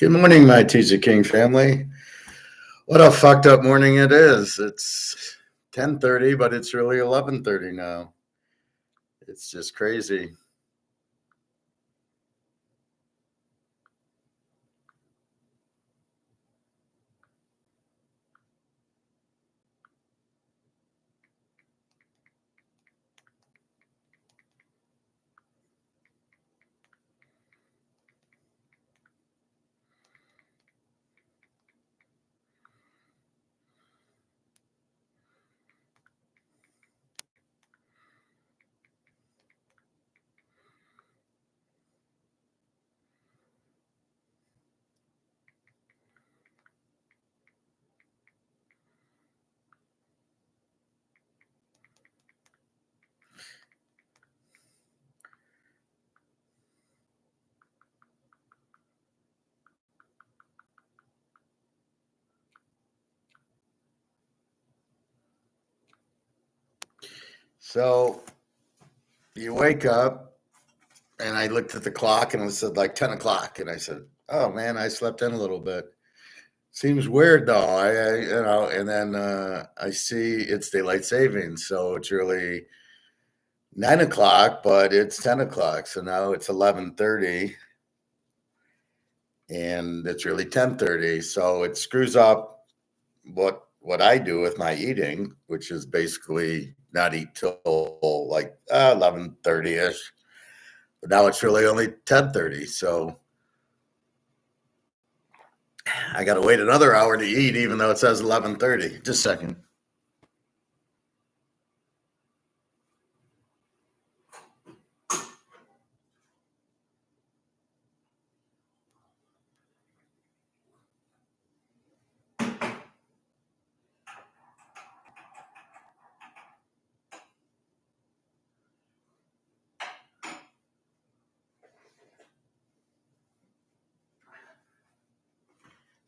Good morning, my Teaserking family. What a fucked up morning it is. It's 10:30, but it's really 11:30 now. It's just crazy. So you wake up, and I looked at the clock, and it said like 10 o'clock. And I said, oh, man, I slept in a little bit. Seems weird, though. And then I see it's daylight savings. So it's really 9 o'clock, but it's 10 o'clock. So now it's 11:30. And it's really 10:30. So it screws up what I do with my eating, which is basically not eat till like 11:30ish. But now it's really only 10:30. So I got to wait another hour to eat, even though it says 11:30. Just a second.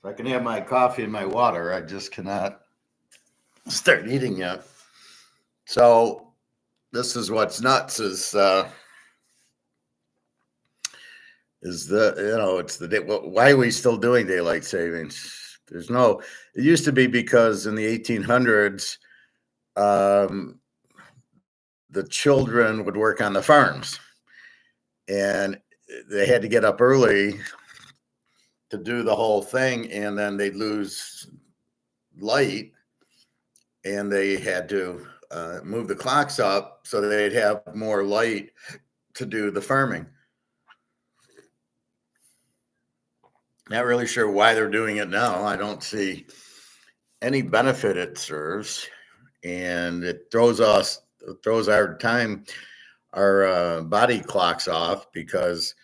If I can have my coffee and my water, I just cannot start eating yet. So this is what's nuts is it's the day. Why are we still doing daylight savings? It used to be because in the 1800s, the children would work on the farms, and they had to get up early to do the whole thing, and then they'd lose light, and they had to move the clocks up so that they'd have more light to do the farming. Not really sure why they're doing it now. I don't see any benefit it serves, and it throws our time, our body clocks off, because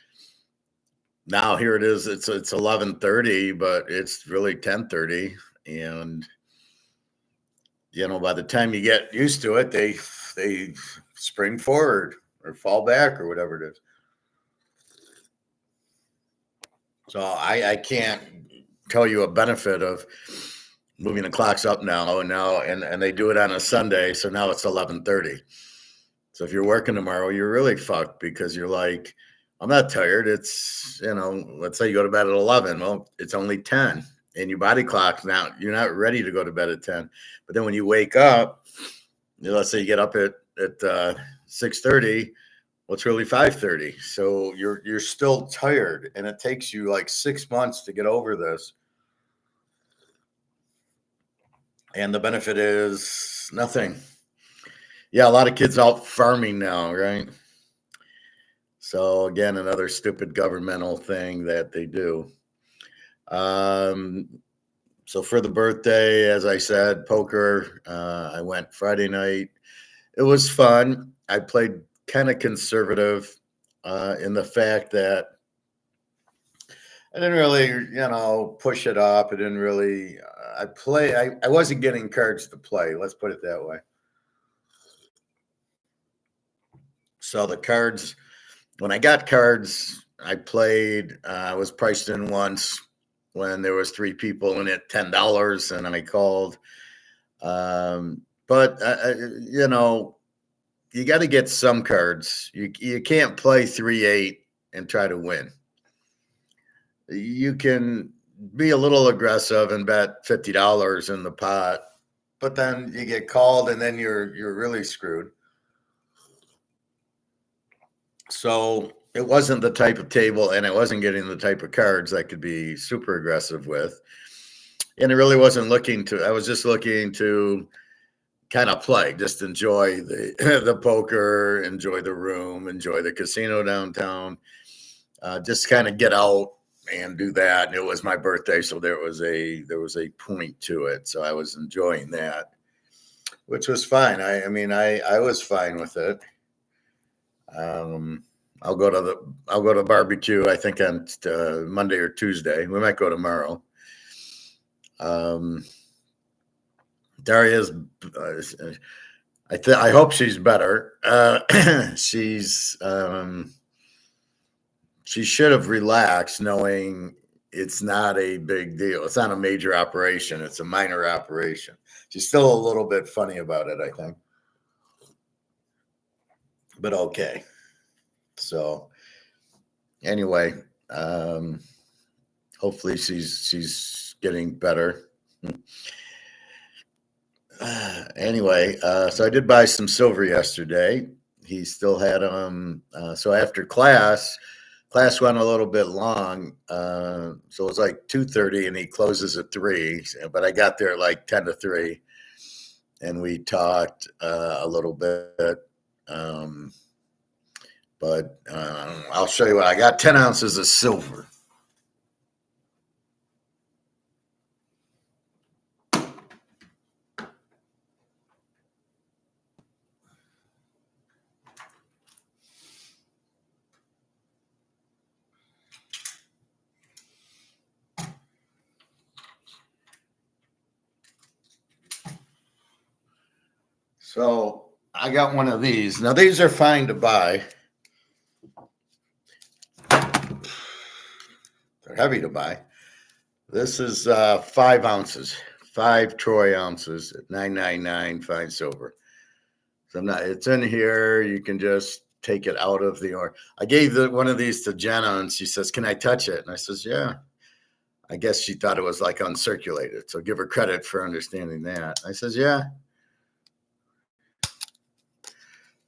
now here it is. It's 11:30, but it's really 10:30, and by the time you get used to it, they spring forward or fall back or whatever it is. So I can't tell you a benefit of moving the clocks up now, and they do it on a Sunday, so now it's 11:30. So if you're working tomorrow, you're really fucked, because you're like, I'm not tired. It's, let's say you go to bed at 11. Well, it's only 10, and your body clock now, you're not ready to go to bed at 10. But then when you wake up, let's say you get up at 6:30. Well, it's really 5:30. So you're still tired, and it takes you like 6 months to get over this. And the benefit is nothing. Yeah, a lot of kids out farming now, right? So again, another stupid governmental thing that they do. So for the birthday, as I said, poker. I went Friday night. It was fun. I played kind of conservative in the fact that I didn't really, push it up. I didn't really. I wasn't getting cards to play. Let's put it that way. So the cards, when I got cards, I played. I was priced in once when there was 3 people in it, $10, and I called. But you got to get some cards. You can't play 3-8 and try to win. you can be a little aggressive and bet $50 in the pot, but then you get called and then you're really screwed. So it wasn't the type of table, and it wasn't getting the type of cards I could be super aggressive with. And it really wasn't looking to, I was just looking to kind of play, just enjoy the the poker, enjoy the room, enjoy the casino downtown, just kind of get out and do that. And it was my birthday, so there was a point to it. So I was enjoying that, which was fine. I was fine with it. Um, I'll go to barbecue. I think on Monday or Tuesday. We might go tomorrow. Um, Daria's. I hope she's better. She should have relaxed, knowing it's not a big deal. It's not a major operation. It's a minor operation. She's still a little bit funny about it, I think, but okay. So anyway, hopefully she's getting better. Anyway, so I did buy some silver yesterday. He still had so after class went a little bit long. So it was like 2:30 and he closes at 3, but I got there like 10 to 3 and we talked a little bit. But I'll show you what I got. 10 ounces of silver. So I got one of these. Now these are fine to buy. They're heavy to buy. This is 5 ounces, 5 troy ounces at $9.99 fine silver. So it's in here. You can just take it out of the or. I gave one of these to Jenna and she says, "Can I touch it?" And I says, "Yeah." I guess she thought it was like uncirculated. So give her credit for understanding that. I says, "Yeah."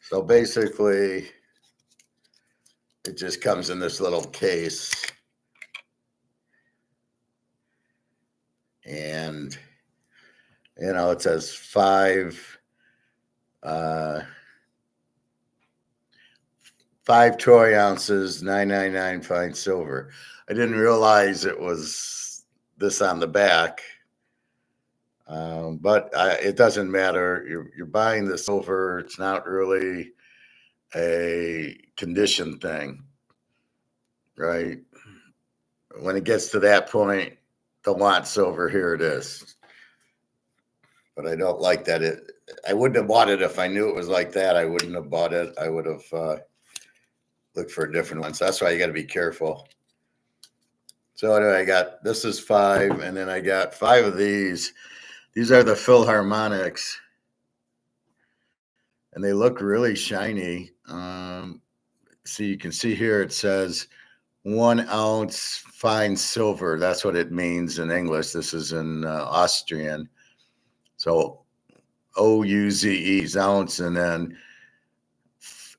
So basically, it just comes in this little case. And, it says 5 troy ounces, $9.99 fine silver. I didn't realize it was this on the back. But it doesn't matter. You're buying the silver. It's not really a condition thing, right? When it gets to that point, the want silver, here it is. But I don't like that. I wouldn't have bought it if I knew it was like that. I wouldn't have bought it. I would have looked for a different one. So that's why you got to be careful. So anyway, this is 5, and then I got 5 of these. These are the Philharmonics, and they look really shiny. So you can see here it says 1 ounce fine silver. That's what it means in English. This is in Austrian. So OUZE, ounce, and then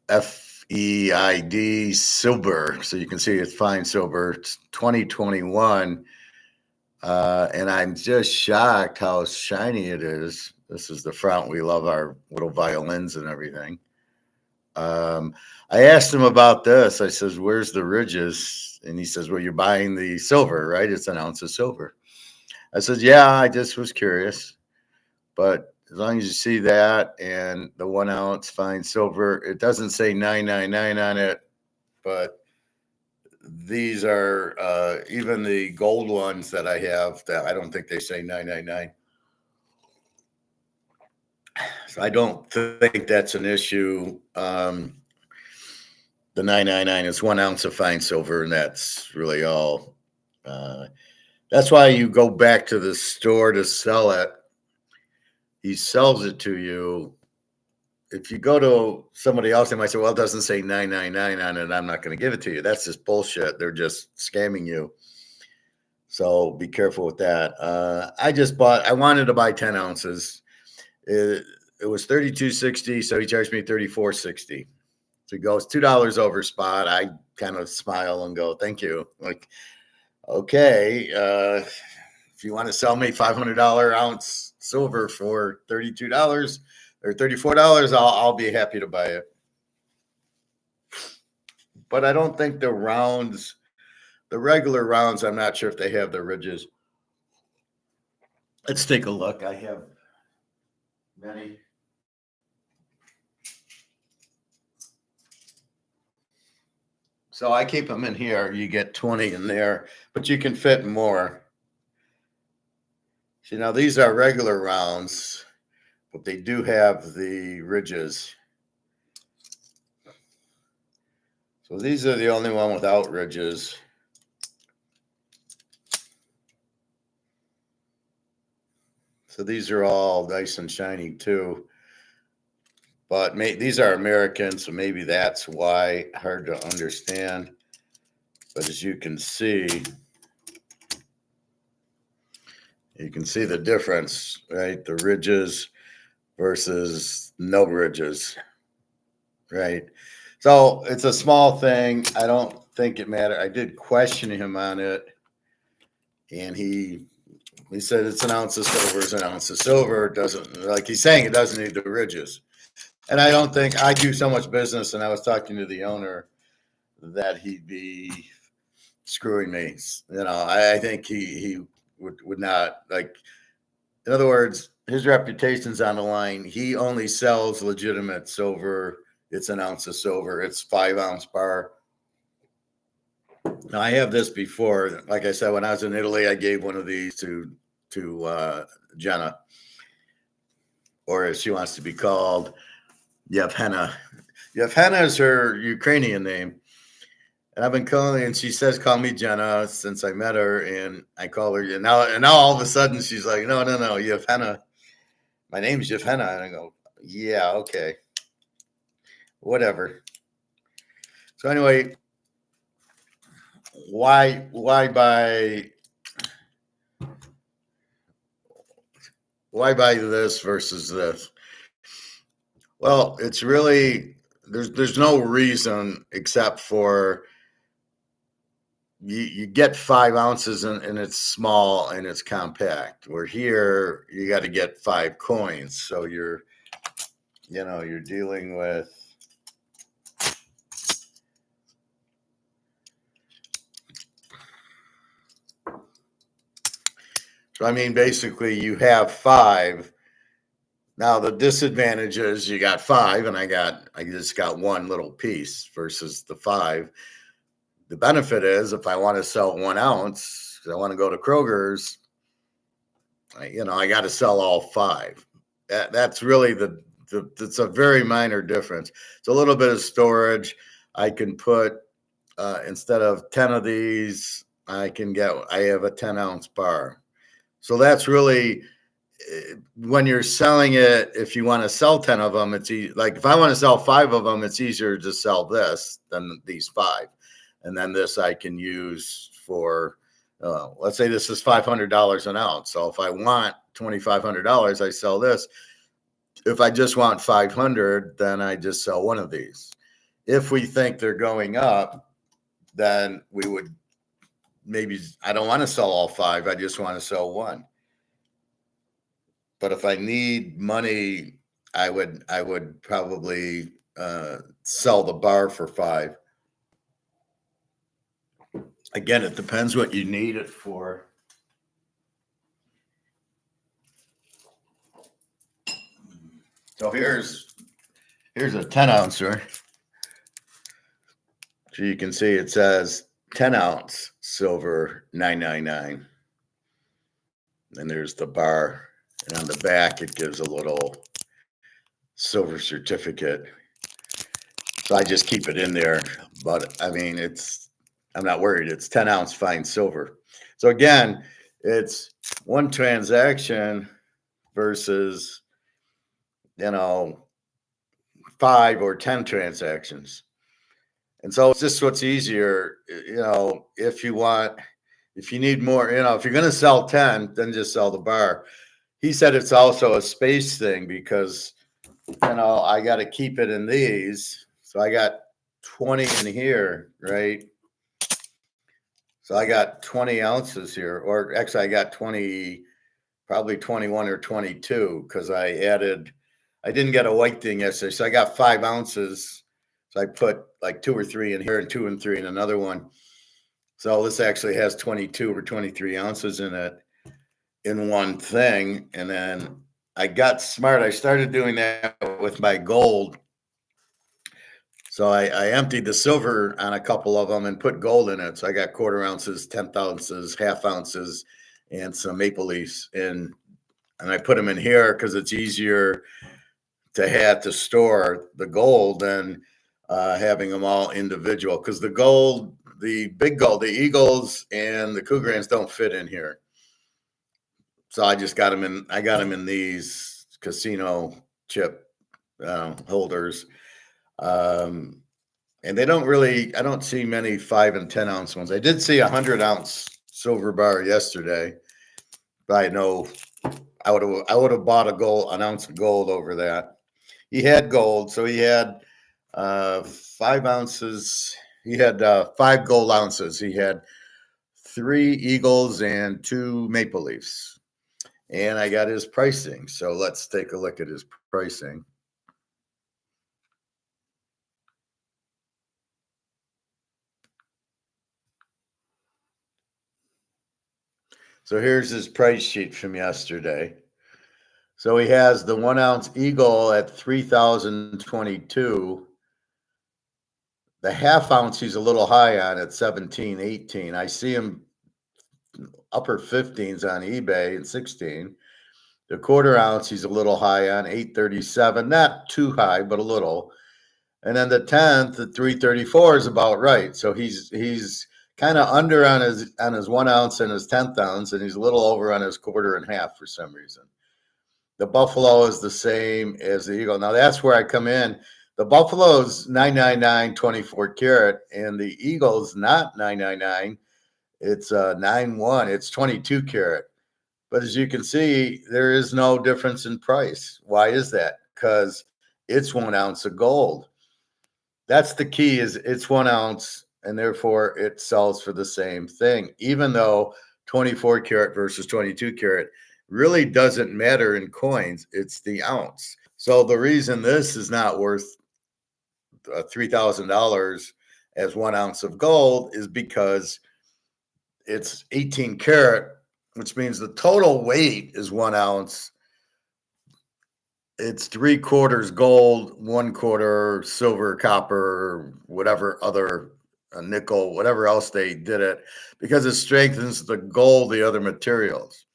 FEID, silver. So you can see it's fine silver. It's 2021. And I'm just shocked how shiny it is. This is the front. We love our little violins and everything. I asked him about this. I says, "Where's the ridges?" And he says, "Well, you're buying the silver, right? It's an ounce of silver." I said, "Yeah, I just was curious. But as long as you see that and the 1 ounce fine silver, it doesn't say $9.99 on it, but these are even the gold ones that I have, that I don't think they say $9.99. So I don't think that's an issue. The $9.99 is 1 ounce of fine silver, and that's really all. That's why you go back to the store to sell it. He sells it to you. If you go to somebody else, they might say, "Well, it doesn't say $9.99 on it. I'm not going to give it to you." That's just bullshit. They're just scamming you. So be careful with that. I wanted to buy 10 ounces. It was $32.60, so he charged me $34.60. So he goes $2 over spot. I kind of smile and go, thank you. Like, okay, if you want to sell me $500 ounce silver for $32 or $34, I'll be happy to buy it. But I don't think the regular rounds, I'm not sure if they have the ridges. Let's take a look. I have many. So I keep them in here. You get 20 in there, but you can fit more. See, now these are regular rounds, but they do have the ridges. So these are the only one without ridges. So these are all nice and shiny too. But these are American, so maybe that's why. Hard to understand. But as you can see the difference, right? The ridges versus no ridges, right? So it's a small thing. I don't think it matters. I did question him on it, and he said it's an ounce of silver is an ounce of silver. It doesn't, like he's saying, it doesn't need the ridges. And I don't think, I do so much business, and I was talking to the owner, that he'd be screwing me. You know, I think he would not, like, in other words, his reputation's on the line. He only sells legitimate silver. It's an ounce of silver. It's 5-ounce bar. Now, I have this before. Like I said, when I was in Italy, I gave one of these to Jenna, or as she wants to be called, Yevhena. Yevhena is her Ukrainian name. And I've been calling her, and she says, call me Jenna since I met her. And I call her, and now all of a sudden she's like, no, Yevhena. My name's Yevhena. And I go, yeah, okay. Whatever. So anyway, why buy this versus this? Well, it's really, there's no reason except for you get 5 ounces and it's small and it's compact. Where here you got to get 5 coins, so you're dealing with so I mean basically you have 5. Now the disadvantage is you got 5 and I just got 1 little piece versus the 5. The benefit is if I want to sell 1 ounce, because I want to go to Kroger's, I got to sell all 5. That's really it's a very minor difference. It's a little bit of storage. I can put instead of 10 of these, I have a 10-ounce bar. So that's really, when you're selling it, if you want to sell 10 of them, it's like if I want to sell 5 of them, it's easier to sell this than these 5. And then this I can use for, let's say this is $500 an ounce. So if I want $2,500, I sell this. If I just want 500, then I just sell 1 of these. If we think they're going up, then we would I don't want to sell all 5. I just want to sell 1. But if I need money, I would probably sell the bar for 5. Again, it depends what you need it for. So here's a 10-ouncer. So you can see it says 10-ounce silver $9.99. And there's the bar. And on the back, it gives a little silver certificate. So I just keep it in there. But I mean, I'm not worried. It's 10-ounce fine silver. So again, it's 1 transaction versus, 5 or 10 transactions. And so it's just what's easier, if you want, If you need more, if you're going to sell 10, then just sell the bar. He said it's also a space thing because, I got to keep it in these. So I got 20 in here, right? So I got 20 ounces here, or actually I got 20, probably 21 or 22 because I didn't get a white thing yesterday. So I got 5 ounces. So I put like 2 or 3 in here and 2 and 3 in another one. So this actually has 22 or 23 ounces in it in one thing. And then I got smart. I started doing that with my gold. So I emptied the silver on a couple of them and put gold in it. So I got quarter ounces, 10th ounces, half ounces, and some maple leaves. And I put them in here because it's easier to have to store the gold than having them all individual. Because the gold, the big gold, the Eagles and the Cougarans don't fit in here. So I just got them in. I got them in these casino chip holders. And they don't really, I don't see many 5 and 10 ounce ones. I did see 100-ounce silver bar yesterday, but I know I would have bought an ounce of gold over that. He had gold, so he had 5 ounces. He had 5 gold ounces. He had 3 Eagles and 2 Maple Leafs. And I got his pricing. So let's take a look at his pricing. So here's his price sheet from yesterday. So he has the 1 ounce Eagle at 3,022. The half ounce he's a little high on at 17, 18. I see him upper 15s on eBay and 16. The quarter ounce he's a little high on 837, not too high, but a little. And then the 10th at 334 is about right. So he's kind of under on his 1 ounce and his 10th ounce, and he's a little over on his quarter and half for some reason. The Buffalo is the same as the Eagle. Now that's where I come in. The Buffalo's 999 24 karat, and the Eagle's not 999. It's 91. It's 22 karat. But as you can see, there is no difference in price. Why is that? Because it's 1 ounce of gold. That's the key. Is it's 1 ounce, and therefore it sells for the same thing, even though 24 karat versus 22 karat really doesn't matter in coins. It's the ounce. So the reason this is not worth $3,000 as 1 ounce of gold is because it's 18 karat, which means the total weight is 1 ounce. It's 3/4 gold, 1/4 silver, copper, whatever other nickel, whatever else they did it, because it strengthens the gold, the other materials.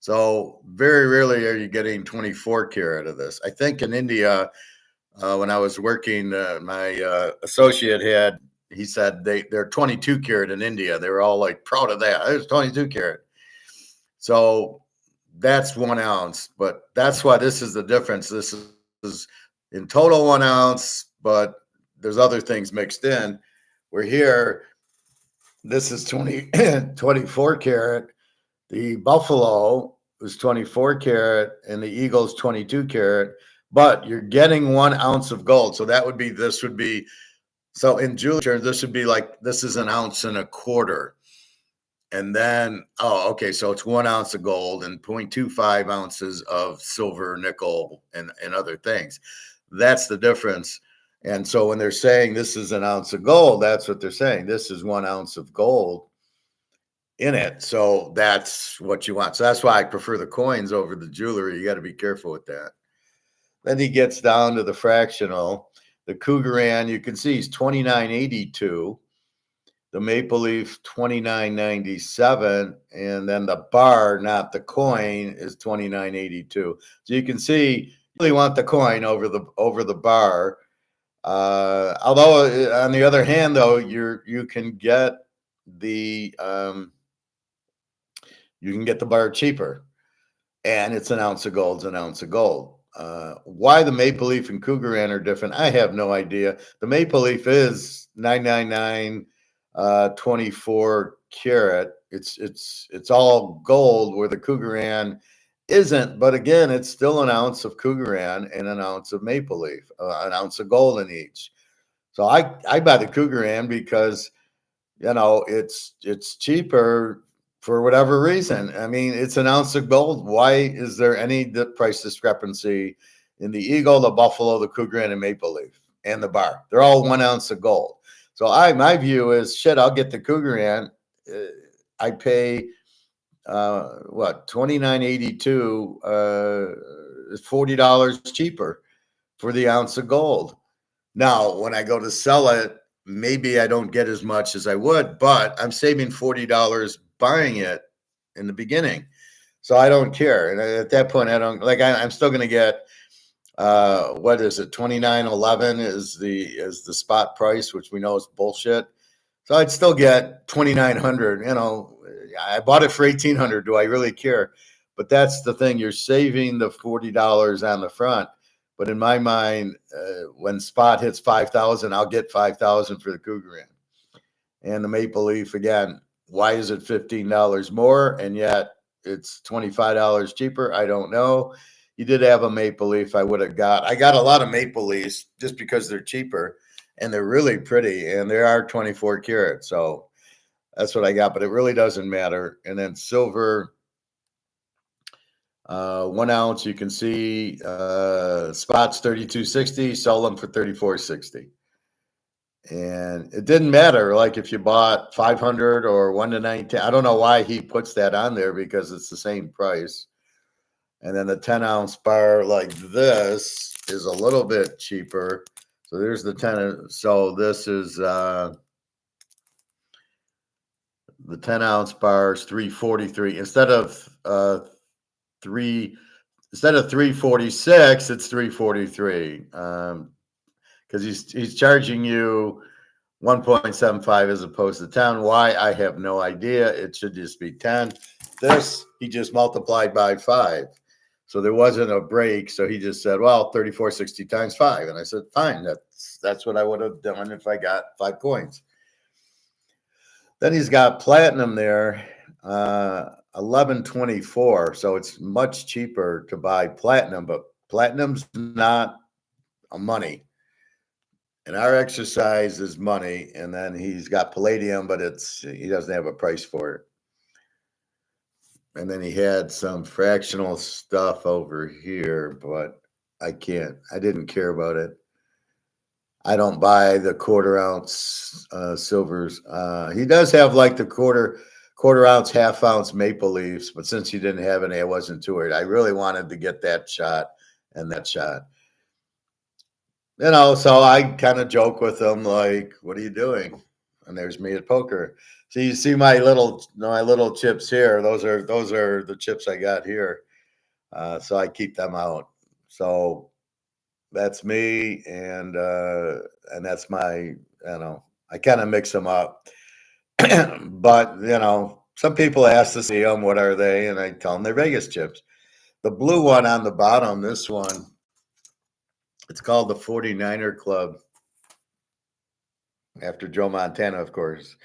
So very rarely are you getting 24 karat of this. I think in India, when I was working, my associate he said they're 22 karat in India. They were all like proud of that. It's 22 karat. So that's 1 ounce, but that's why this is the difference. This is in total 1 ounce, but there's other things mixed in. We're here. This is 24 karat. The Buffalo is 24 karat and the Eagle's 22 karat, but you're getting 1 ounce of gold. So this would be, so in jewelry terms, this would be like, this is 1 ounce and a quarter. And then, okay, so it's 1 ounce of gold and 0.25 ounces of silver, nickel, and other things. That's the difference. And so when they're saying this is 1 ounce of gold, that's what they're saying. This is 1 ounce of gold in it. So that's what you want. So that's why I prefer the coins over the jewelry. You got to be careful with that. Then he gets down to the fractional. The Cougaran, you can see he's 29.82. The Maple Leaf 29.97, and then the bar, not the coin, is 29.82. So you can see you really want the coin over the bar. Although on the other hand, though, you can get the bar cheaper, and it's 1 ounce of gold. It's 1 ounce of gold. Why the Maple Leaf and Cougaran are different, I have no idea. The Maple Leaf is 999. 24 karat. It's all gold where the Cougaran isn't. But again, it's still an ounce of Cougaran and an ounce of maple leaf, an ounce of gold in each. So I buy the Cougaran because it's cheaper for whatever reason. I mean, it's an ounce of gold. Why is there any price discrepancy in the Eagle, the Buffalo, the Cougaran, and Maple Leaf, and the Bar? They're all 1 ounce of gold. So my view is shit. I'll get the Cougaran. I pay what $29.82, $40 cheaper for the ounce of gold. Now, when I go to sell it, maybe I don't get as much as I would, but I'm saving $40 buying it in the beginning. So I don't care. And at that point, I don't I'm still going to get, what is it? 29.11 is the spot price, which we know is bullshit. So I'd still get 2,900. I bought it for 1,800. Do I really care? But that's the thing. You're saving the $40 on the front. But in my mind, when spot hits 5,000, I'll get 5,000 for the Cougaran. And the Maple Leaf, again, why is it $15 more and yet it's $25 cheaper? I don't know. You did have a Maple Leaf I got a lot of Maple Leafs just because they're cheaper and they're really pretty and they are 24 karat. So that's what I got, but it really doesn't matter. And then silver, 1 ounce, you can see spots 32.60, sell them for 34.60. And it didn't matter, like if you bought 500 or 1 to 19. I don't know why he puts that on there because it's the same price. And then the 10-ounce bar like this is a little bit cheaper. So there's the 10. So this is the 10-ounce bar is $3.43 instead of 346. It's $3.43 because he's charging you 1.75 as opposed to 10. Why? I have no idea. It should just be 10. This he just multiplied by 5. So there wasn't a break. So he just said, well, 34.60 times 5. And I said, fine. That's what I would have done if I got 5 coins. Then he's got platinum there, 11.24. So it's much cheaper to buy platinum, but platinum's not a money. And our exercise is money. And then he's got palladium, but he doesn't have a price for it. And then he had some fractional stuff over here, but I didn't care about it. I don't buy the quarter ounce silvers. He does have like the quarter ounce, half ounce maple leaves, but since he didn't have any, I wasn't too worried. I really wanted to get that shot and that shot. So I kind of joke with him like, what are you doing? And there's me at poker. So you see my little chips here. Those are the chips I got here. So I keep them out. So that's me, and that's my, I kind of mix them up. But some people ask to see them. What are they? And I tell them they're Vegas chips. The blue one on the bottom, this one, it's called the 49er Club, after Joe Montana, of course.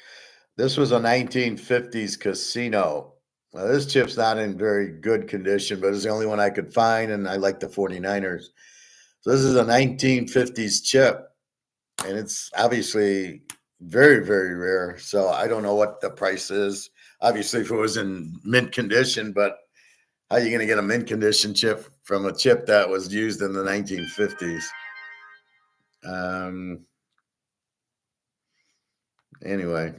This was a 1950s casino. Now, this chip's not in very good condition, but it's the only one I could find, and I like the 49ers. So this is a 1950s chip, and it's obviously very, very rare. So I don't know what the price is. Obviously, if it was in mint condition, but how are you going to get a mint condition chip from a chip that was used in the 1950s? Anyway.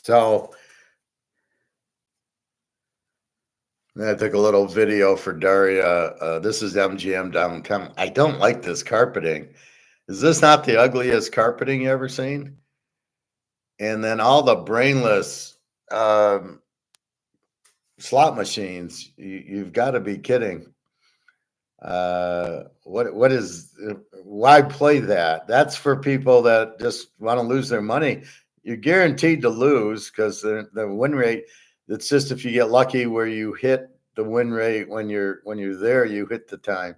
So I took a little video for Daria. This is MGM downtown. I don't like this carpeting. Is this not the ugliest carpeting you ever seen? And then all the brainless slot machines. You've got to be kidding. What is why play that? That's for people that just want to lose their money. You're guaranteed to lose because the win rate. It's just if you get lucky where you hit the win rate when you're there, you hit the time.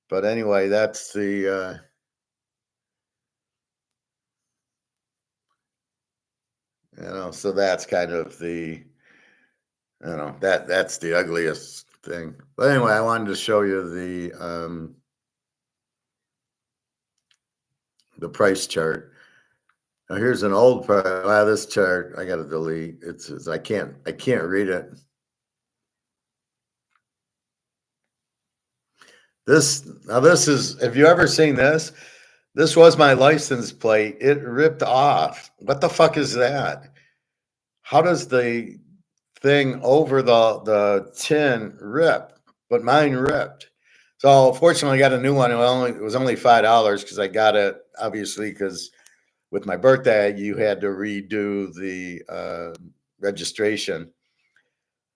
But anyway, that's the so that's kind of the that's the ugliest thing. But anyway, I wanted to show you the price chart. Now here's an old price. Wow, this chart I got to delete. I can't read it. This is. Have you ever seen this? This was my license plate. It ripped off. What the fuck is that? How does the thing over the tin rip? But mine ripped. So fortunately, I got a new one. It was only $5 because I got it obviously because with my birthday you had to redo the registration.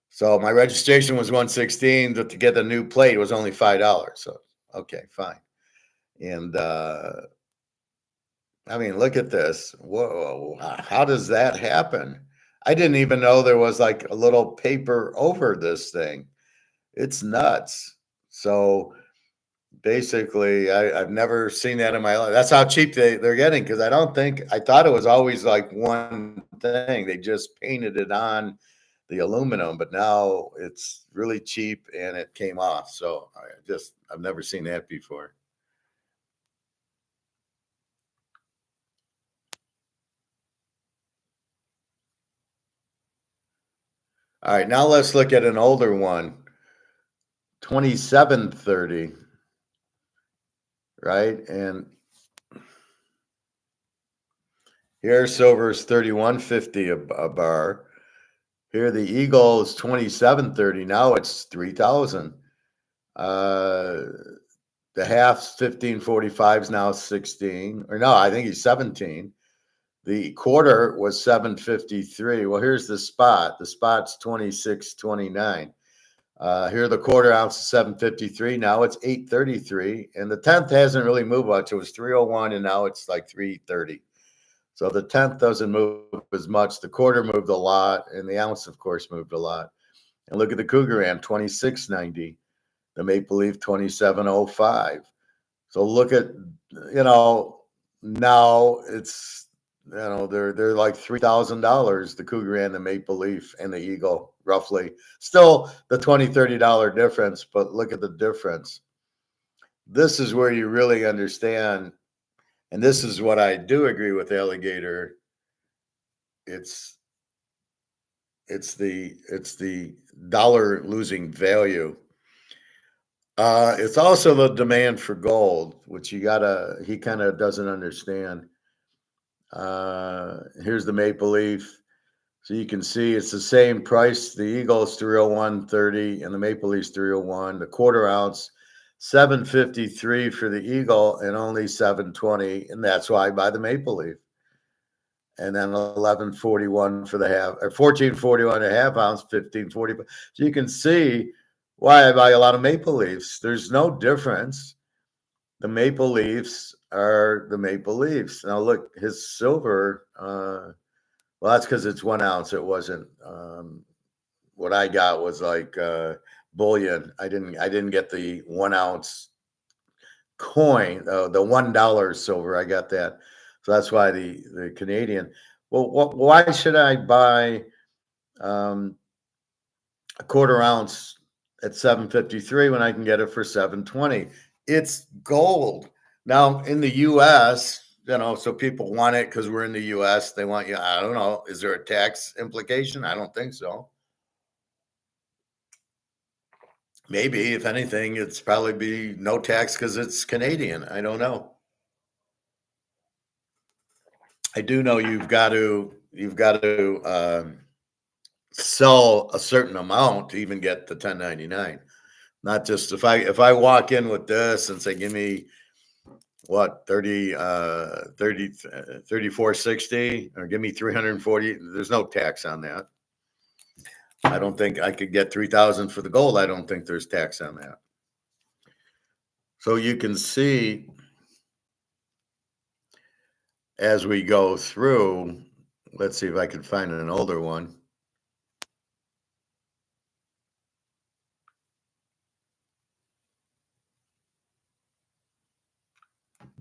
So my registration was 116, but to get the new plate it was only $5. So okay, fine. And I mean, look at this. Whoa, how does that happen? I didn't even know there was like a little paper over this thing. It's nuts. So basically, I've never seen that in my life. That's how cheap they're getting because I thought it was always like one thing. They just painted it on the aluminum, but now it's really cheap and it came off. So I've never seen that before. All right, now let's look at an older one, 2730, right? And here silver is 3150 a bar. Here the Eagle is 2730. Now it's 3000. Uh the half's 1545 is now 16. Or no, I think he's 17. The quarter was 753. Well, here's the spot. The spot's 2629. Here the quarter ounce is 753. Now it's 833. And the tenth hasn't really moved much. It was 301 and now it's like 330. So the tenth doesn't move as much. The quarter moved a lot, and the ounce, of course, moved a lot. And look at the Cougar Am, 2690. The Maple Leaf, 2705. So look at, now it's, they're like $3,000, the Cougar and the Maple Leaf and the Eagle, roughly. Still the $20-$30 difference, but look at the difference. This is where you really understand, and this is what I do agree with Alligator. It's the dollar losing value. It's also the demand for gold, which he kind of doesn't understand. Here's the Maple Leaf. So you can see it's the same price. The Eagle is 301.30 and the Maple Leaf's 301. The quarter ounce, 753 for the Eagle and only 720. And that's why I buy the Maple Leaf. And then 1141 for the half, or 1441 a half ounce, 1540. So you can see why I buy a lot of Maple Leafs. There's no difference. The Maple Leafs are the Maple Leafs. Now look, his silver. Well, that's because it's 1 ounce. It wasn't. What I got was like bullion. I didn't get the 1 ounce coin, the $1 silver. I got that. So that's why the Canadian. Well, why should I buy a quarter ounce at 753 when I can get it for 720? It's gold. Now in the U.S., so people want it because we're in the U.S. They want you. I don't know. Is there a tax implication? I don't think so. Maybe, if anything, it's probably be no tax because it's Canadian. I don't know. I do know you've got to sell a certain amount to even get the 1099. Not just if I walk in with this and say, give me what 3460 or give me 340. There's no tax on that. I don't think I could get 3,000 for the gold. I don't think there's tax on that. So you can see as we go through, let's see if I can find an older one.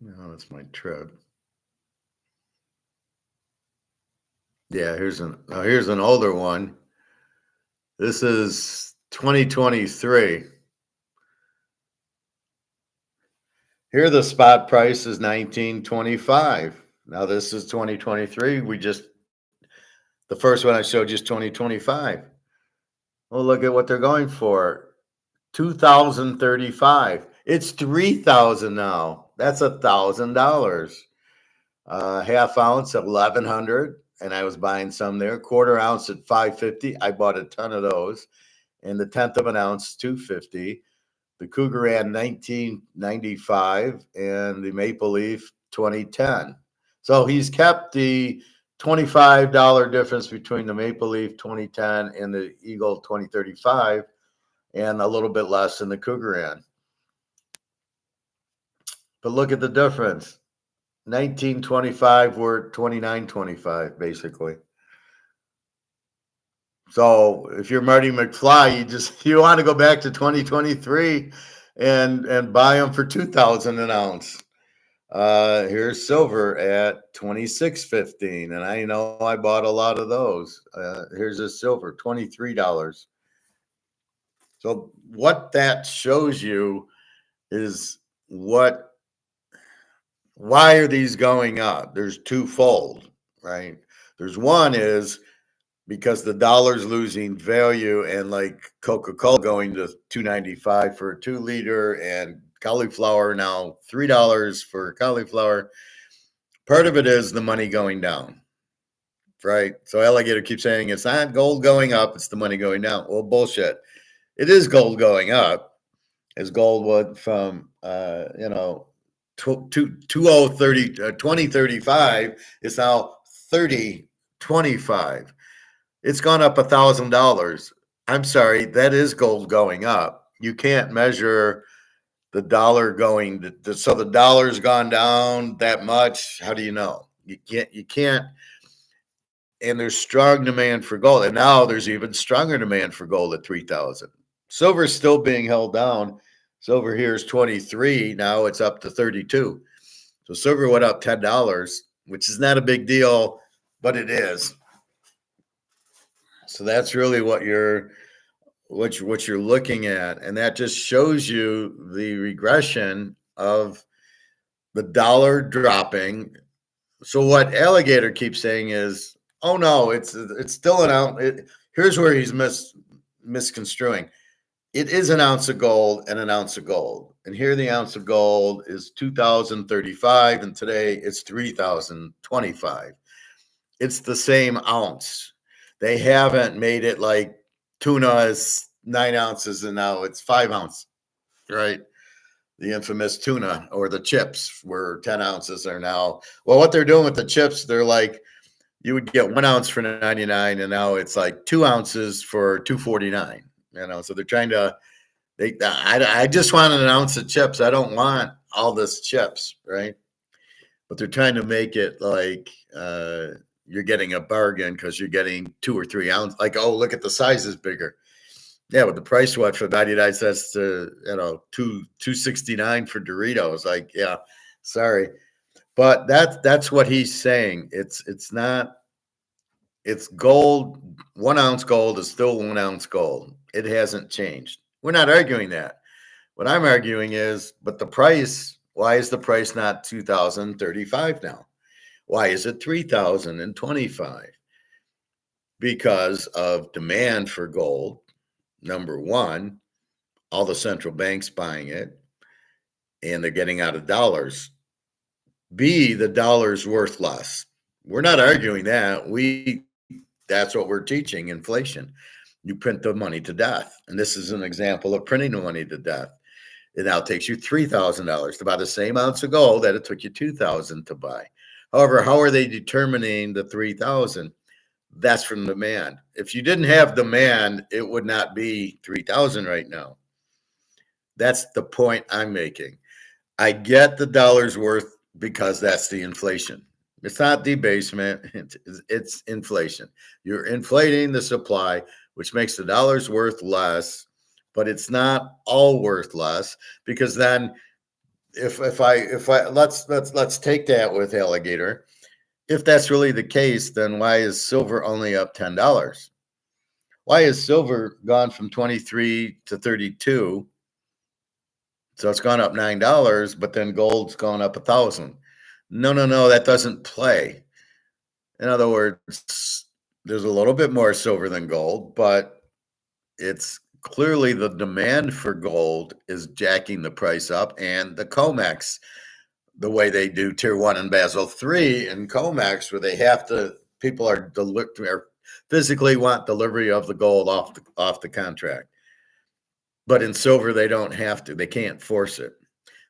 No, that's my trip. Yeah, here's an older one. This is 2023. Here the spot price is 1925. Now this is 2023. The first one I showed you is 2025. Well, look at what they're going for. 2035. It's 3,000 now. That's $1,000. Half ounce at 1,100, and I was buying some there. Quarter ounce at 550. I bought a ton of those, and the tenth of an ounce 250. The Cougar ran 1995, and the Maple Leaf 2010. So he's kept the $25 difference between the Maple Leaf 2010 and the Eagle 2035, and a little bit less than the Cougar ran. But look at the difference. 1925, we're 29.25 basically. So if you're Marty McFly, you want to go back to 2023 and buy them for 2,000 an ounce. Here's silver at 26.15, and I know I bought a lot of those. Here's a silver, $23. So what that shows you is why are these going up? There's twofold, right? There's one is because the dollar's losing value, and like Coca-Cola going to $2.95 for a 2 liter, and cauliflower now $3 for cauliflower. Part of it is the money going down, right? So Alligator keeps saying it's not gold going up, it's the money going down. Well, bullshit. It is gold going up, as gold went from 2035 is now 30.25. It's gone up $1,000. I'm sorry, that is gold going up. You can't measure the dollar going so the dollar's gone down that much. How do you know? You can't. And there's strong demand for gold, and now there's even stronger demand for gold at 3,000. Silver is still being held down. Silver here is 23. Now it's up to 32. So silver went up $10, which is not a big deal, but it is. So that's really what you're looking at, and that just shows you the regression of the dollar dropping. So what Alligator keeps saying is, oh no, it's still an ounce. Here's where he's misconstruing. It is an ounce of gold and an ounce of gold, and here the ounce of gold is 2,035, and today it's 3,025. It's the same ounce. They haven't made it like tuna is 9 ounces and now it's 5 ounces, right? The infamous tuna, or the chips where 10 ounces are now. Well, what they're doing with the chips, they're like, you would get 1 ounce for 99, and now it's like 2 ounces for 249. So they're trying to. I just want an ounce of chips. I don't want all this chips, right? But they're trying to make it like you're getting a bargain because you're getting 2 or 3 ounces. Like, oh, look at the size is bigger. Yeah, but the price what for 99 cents to $2.69 for Doritos. Like, yeah, sorry, but that's what he's saying. It's not. It's gold. 1 ounce gold is still 1 ounce gold. It hasn't changed. We're not arguing that. What I'm arguing is, but the price. Why is the price not 2,035 now? Why is it 3,025? Because of demand for gold. Number one, all the central banks buying it, and they're getting out of dollars. B, the dollar's worth less. We're not arguing that. That's what we're teaching, inflation. You print the money to death. And this is an example of printing the money to death. It now takes you $3,000 to buy the same ounce of gold that it took you $2,000 to buy. However, how are they determining the 3,000? That's from demand. If you didn't have demand, it would not be 3,000 right now. That's the point I'm making. I get the dollar's worth because that's the inflation. It's not debasement, it's inflation. You're inflating the supply, which makes the dollar's worth less, but it's not all worth less because then if I let's take that with alligator. If that's really the case, then why is silver only up $10? Why is silver gone from 23 to 32? So it's gone up $9, but then gold's gone up 1,000. No, no, no, that doesn't play. In other words, there's a little bit more silver than gold, but it's clearly the demand for gold is jacking the price up, and the comex, the way they do tier 1 and Basel 3 and comex, where they have to, people are physically want delivery of the gold off the contract. But in silver, they don't have to. They can't force it.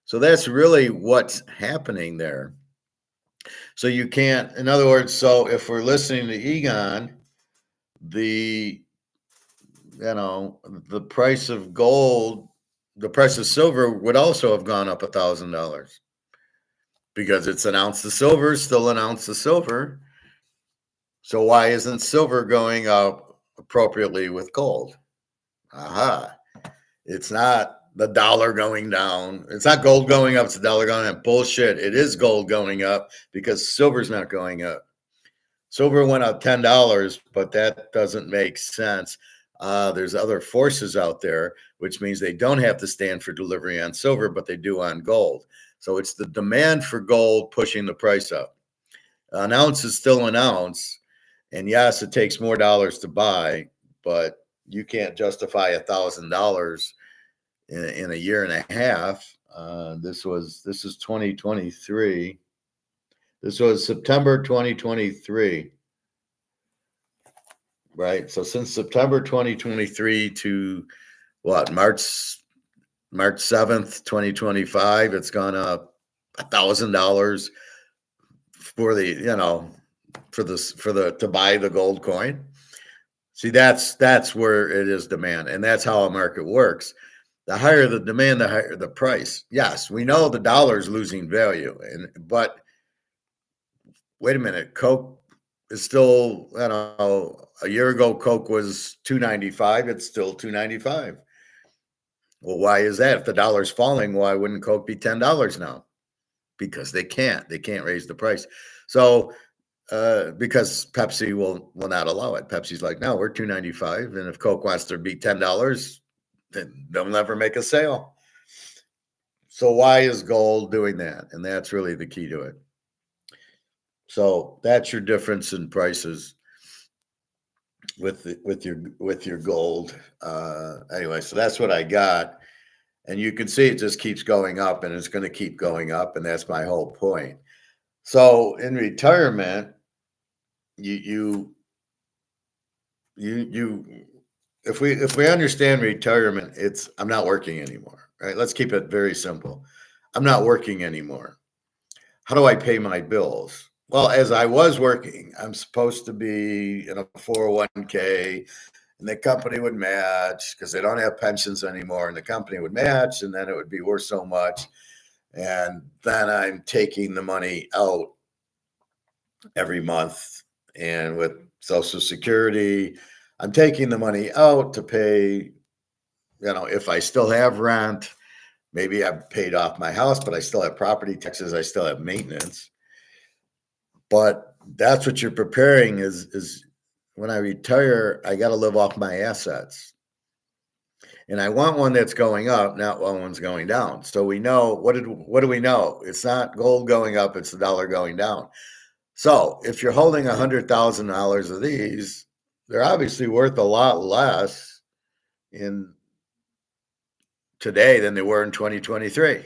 So that's really what's happening there. So you can't, in other words, so if we're listening to Egon, the the price of gold, the price of silver would also have gone up $1,000 because it's an ounce of silver, still an ounce of silver. So why isn't silver going up appropriately with gold? Aha. It's not the dollar going down. It's not gold going up. It's the dollar going up. Bullshit. It is gold going up because silver's not going up. Silver went up $10, but that doesn't make sense. There's other forces out there, which means they don't have to stand for delivery on silver, but they do on gold. So it's the demand for gold pushing the price up. An ounce is still an ounce. And yes, it takes more dollars to buy, but you can't justify $1,000 in a year and a half. This is 2023. This was September 2023, right? So since September 2023 to what, March 7th, 2025, it's gone up $1,000 for the to buy the gold coin. See, that's where it is demand, and that's how a market works. The higher the demand, the higher the price. Yes, we know the dollar is losing value, but wait a minute, Coke is still, a year ago Coke was $2.95. It's still $2.95. Well, why is that? If the dollar's falling, why wouldn't Coke be $10 now? Because they can't raise the price. So because Pepsi will not allow it. Pepsi's like, no, we're $2.95, and if Coke wants to be $10, then they'll never make a sale. So why is gold doing that? And that's really the key to it. So that's your difference in prices with your gold. Anyway, so that's what I got, and you can see it just keeps going up, and it's going to keep going up, and that's my whole point. So in retirement, you if we understand retirement, it's I'm not working anymore, right? Let's keep it very simple. I'm not working anymore. How do I pay my bills? Well, as I was working, I'm supposed to be in a 401k, and the company would match because they don't have pensions anymore, and the company would match, and then it would be worth so much. And then I'm taking the money out every month, and with Social Security, I'm taking the money out to pay, if I still have rent, maybe I've paid off my house, but I still have property taxes, I still have maintenance. But that's what you're preparing is when I retire, I got to live off my assets. And I want one that's going up, not one's going down. So we know what do we know? It's not gold going up, it's the dollar going down. So if you're holding $100,000 of these, they're obviously worth a lot less in today than they were in 2023.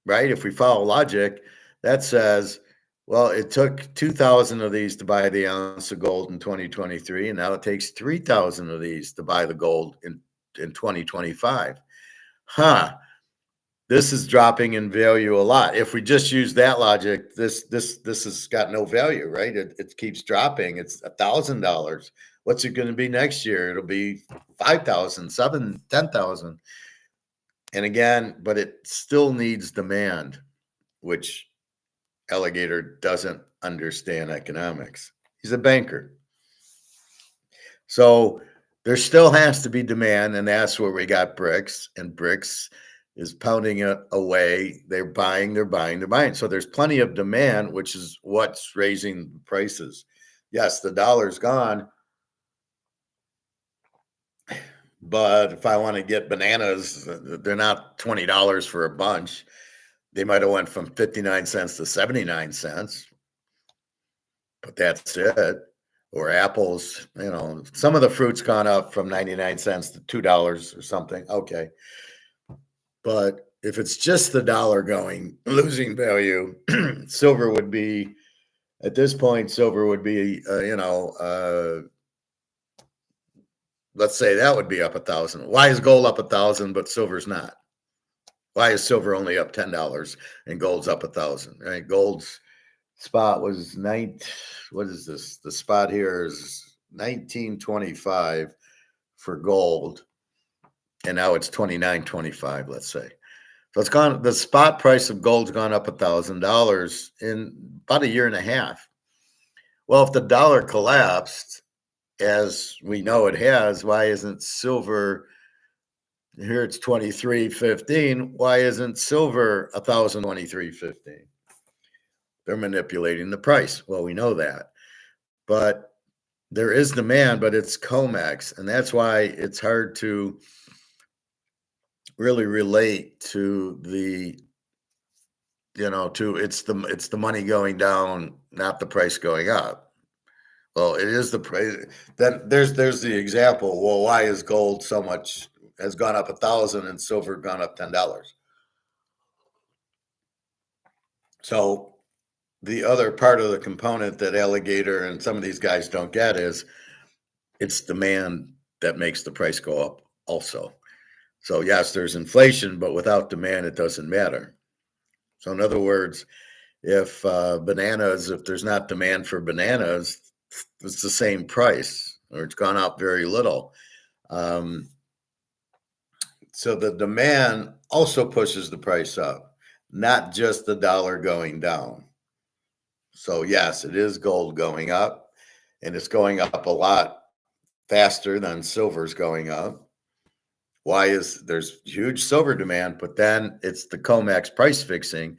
Right? If we follow logic, that says, well, it took 2,000 of these to buy the ounce of gold in 2023, and now it takes 3,000 of these to buy the gold in 2025. This is dropping in value a lot. If we just use that logic, this has got no value, right? It keeps dropping. It's $1,000. What's it going to be next year? It'll be 5,000, 7,000, 10,000. And again, but it still needs demand, which Alligator doesn't understand economics. He's a banker. So there still has to be demand, and that's where we got BRICS, and BRICS is pounding it away. They're buying. So there's plenty of demand, which is what's raising prices. Yes, the dollar's gone, but if I want to get bananas, they're not $20 for a bunch. They might have went from 59 cents to 79 cents, but that's it. Or apples, some of the fruit's gone up from 99 cents to $2 or something. Okay. But if it's just the dollar losing value, silver would be, at this point, let's say that would be up 1,000. Why is gold up 1,000, but silver's not? Why is silver only up $10 and gold's up 1,000? Right? Gold's spot was what is this? The spot here is 1925 for gold, and now it's 29.25. Let's say. So it's gone. The spot price of gold's gone up $1,000 in about a year and a half. Well, if the dollar collapsed, as we know it has, why isn't silver? Here it's 23.15. Why isn't silver 1,023.15? They're manipulating the price. Well, we know that, but there is demand, but it's comex, and that's why it's hard to really relate to it's the money going down, not the price going up. Well, it is the price. Then there's the example. Well, why is gold has gone up 1,000 and silver gone up $10? So the other part of the component that Alligator and some of these guys don't get is it's demand that makes the price go up also. So yes, there's inflation, but without demand, it doesn't matter. So in other words, if there's not demand for bananas, it's the same price, or it's gone up very little. So the demand also pushes the price up, not just the dollar going down. So yes, it is gold going up, and it's going up a lot faster than silver's going up. Why is there's huge silver demand, but then it's the COMEX price fixing,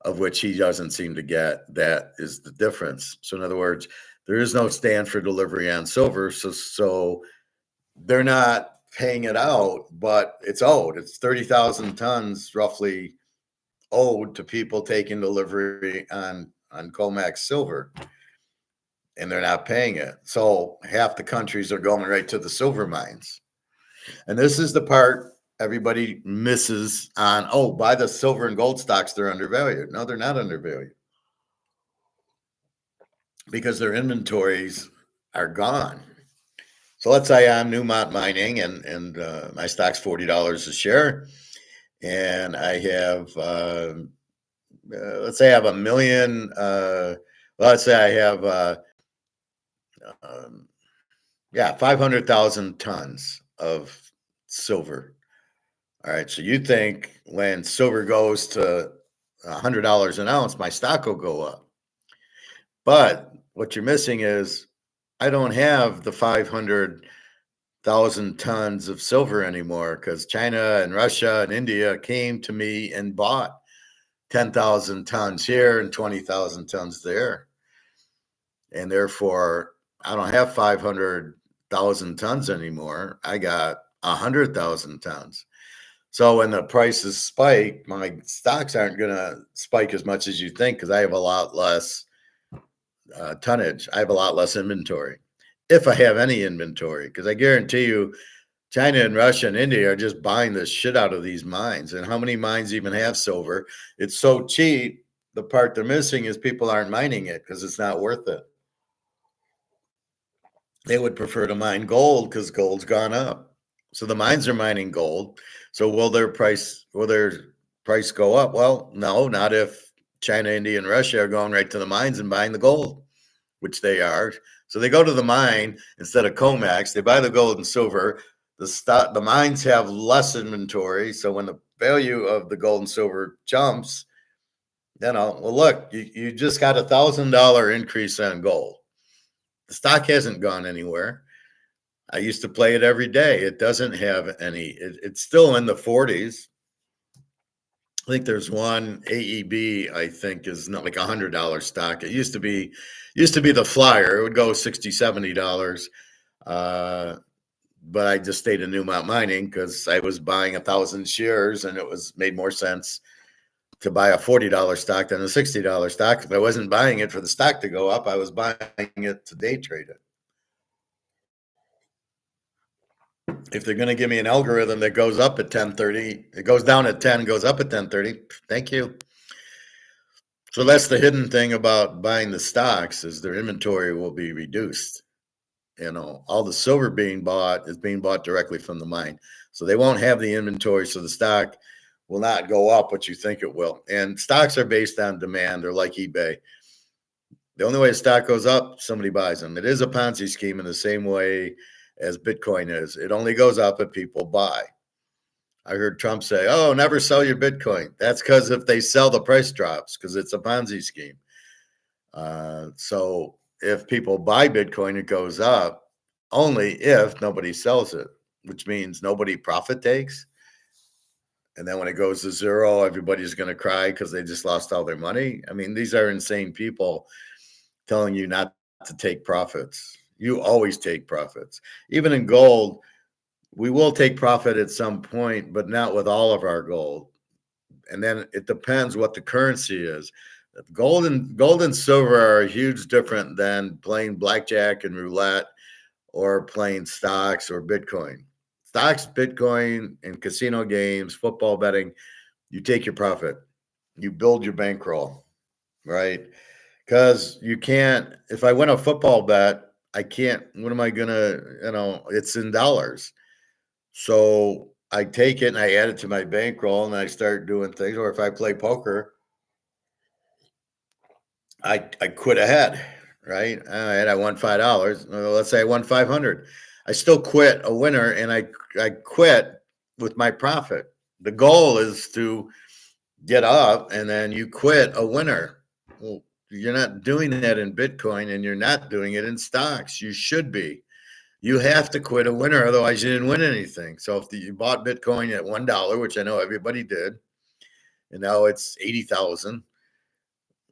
of which he doesn't seem to get. That is the difference. So in other words, there is no stand for delivery on silver. So they're not paying it out, but it's owed. It's 30,000 tons roughly owed to people taking delivery on COMEX silver, and they're not paying it. So half the countries are going right to the silver mines. And this is the part everybody misses on. Oh, buy the silver and gold stocks, they're undervalued. No, they're not undervalued, because their inventories are gone. So let's say I'm Newmont Mining, and my stock's $40 a share, and I have let's say I have a million. Let's say I have 500,000 tons of silver. All right, so you think when silver goes to $100 an ounce, my stock will go up. But what you're missing is I don't have the 500,000 tons of silver anymore, because China and Russia and India came to me and bought 10,000 tons here and 20,000 tons there. And therefore, I don't have 500,000 tons anymore. I got 100,000 tons. So when the prices spike, my stocks aren't going to spike as much as you think, because I have a lot less tonnage. I have a lot less inventory, if I have any inventory, because I guarantee you China and Russia and India are just buying the shit out of these mines. And how many mines even have silver? It's so cheap. The part they're missing is people aren't mining it because it's not worth it. They would prefer to mine gold because gold's gone up. So the mines are mining gold. So will their price go up? Well, no, not if China, India, and Russia are going right to the mines and buying the gold, which they are. So they go to the mine instead of COMEX. They buy the gold and silver. The mines have less inventory. So when the value of the gold and silver jumps, well, look, you just got $1,000 increase on gold. The stock hasn't gone anywhere. I used to play it every day. It doesn't have any. It's still in the 40s. I think there's one AEB. I think is not like $100 stock. It used to be the flyer. It would go $60, $70. But I just stayed in Newmont Mining because I was buying 1,000 shares, and it was made more sense to buy a $40 stock than a $60 stock. If I wasn't buying it for the stock to go up, I was buying it to day trade it. If they're going to give me an algorithm that goes up at 10:30, it goes down at 10, goes up at 10:30. Thank you. So that's the hidden thing about buying the stocks is their inventory will be reduced. All the silver being bought is being bought directly from the mine. So they won't have the inventory. So the stock will not go up what you think it will. And stocks are based on demand. They're like eBay. The only way a stock goes up, somebody buys them. It is a Ponzi scheme in the same way as Bitcoin is. It only goes up if people buy. I heard Trump say, "Oh, never sell your Bitcoin." That's because if they sell, the price drops because it's a Ponzi scheme. So if people buy Bitcoin, it goes up only if nobody sells it, which means nobody profit takes. And then when it goes to zero, everybody's going to cry because they just lost all their money. I mean, these are insane people telling you not to take profits. You always take profits. Even in gold, we will take profit at some point, but not with all of our gold. And then it depends what the currency is. Gold and silver are huge different than playing blackjack and roulette or playing stocks or Bitcoin. Stocks, Bitcoin, and casino games, football betting, you take your profit. You build your bankroll, right? Because you can't, if I win a football bet, I can't, what am I going to, it's in dollars. So I take it and I add it to my bankroll and I start doing things. Or if I play poker, I quit ahead, right? All right, I won $5. Let's say I won 500. I still quit a winner and I quit with my profit. The goal is to get up and then you quit a winner. Well, you're not doing that in Bitcoin and you're not doing it in stocks. You should be. You have to quit a winner, otherwise you didn't win anything. So if you bought Bitcoin at $1, which I know everybody did, and now it's 80,000,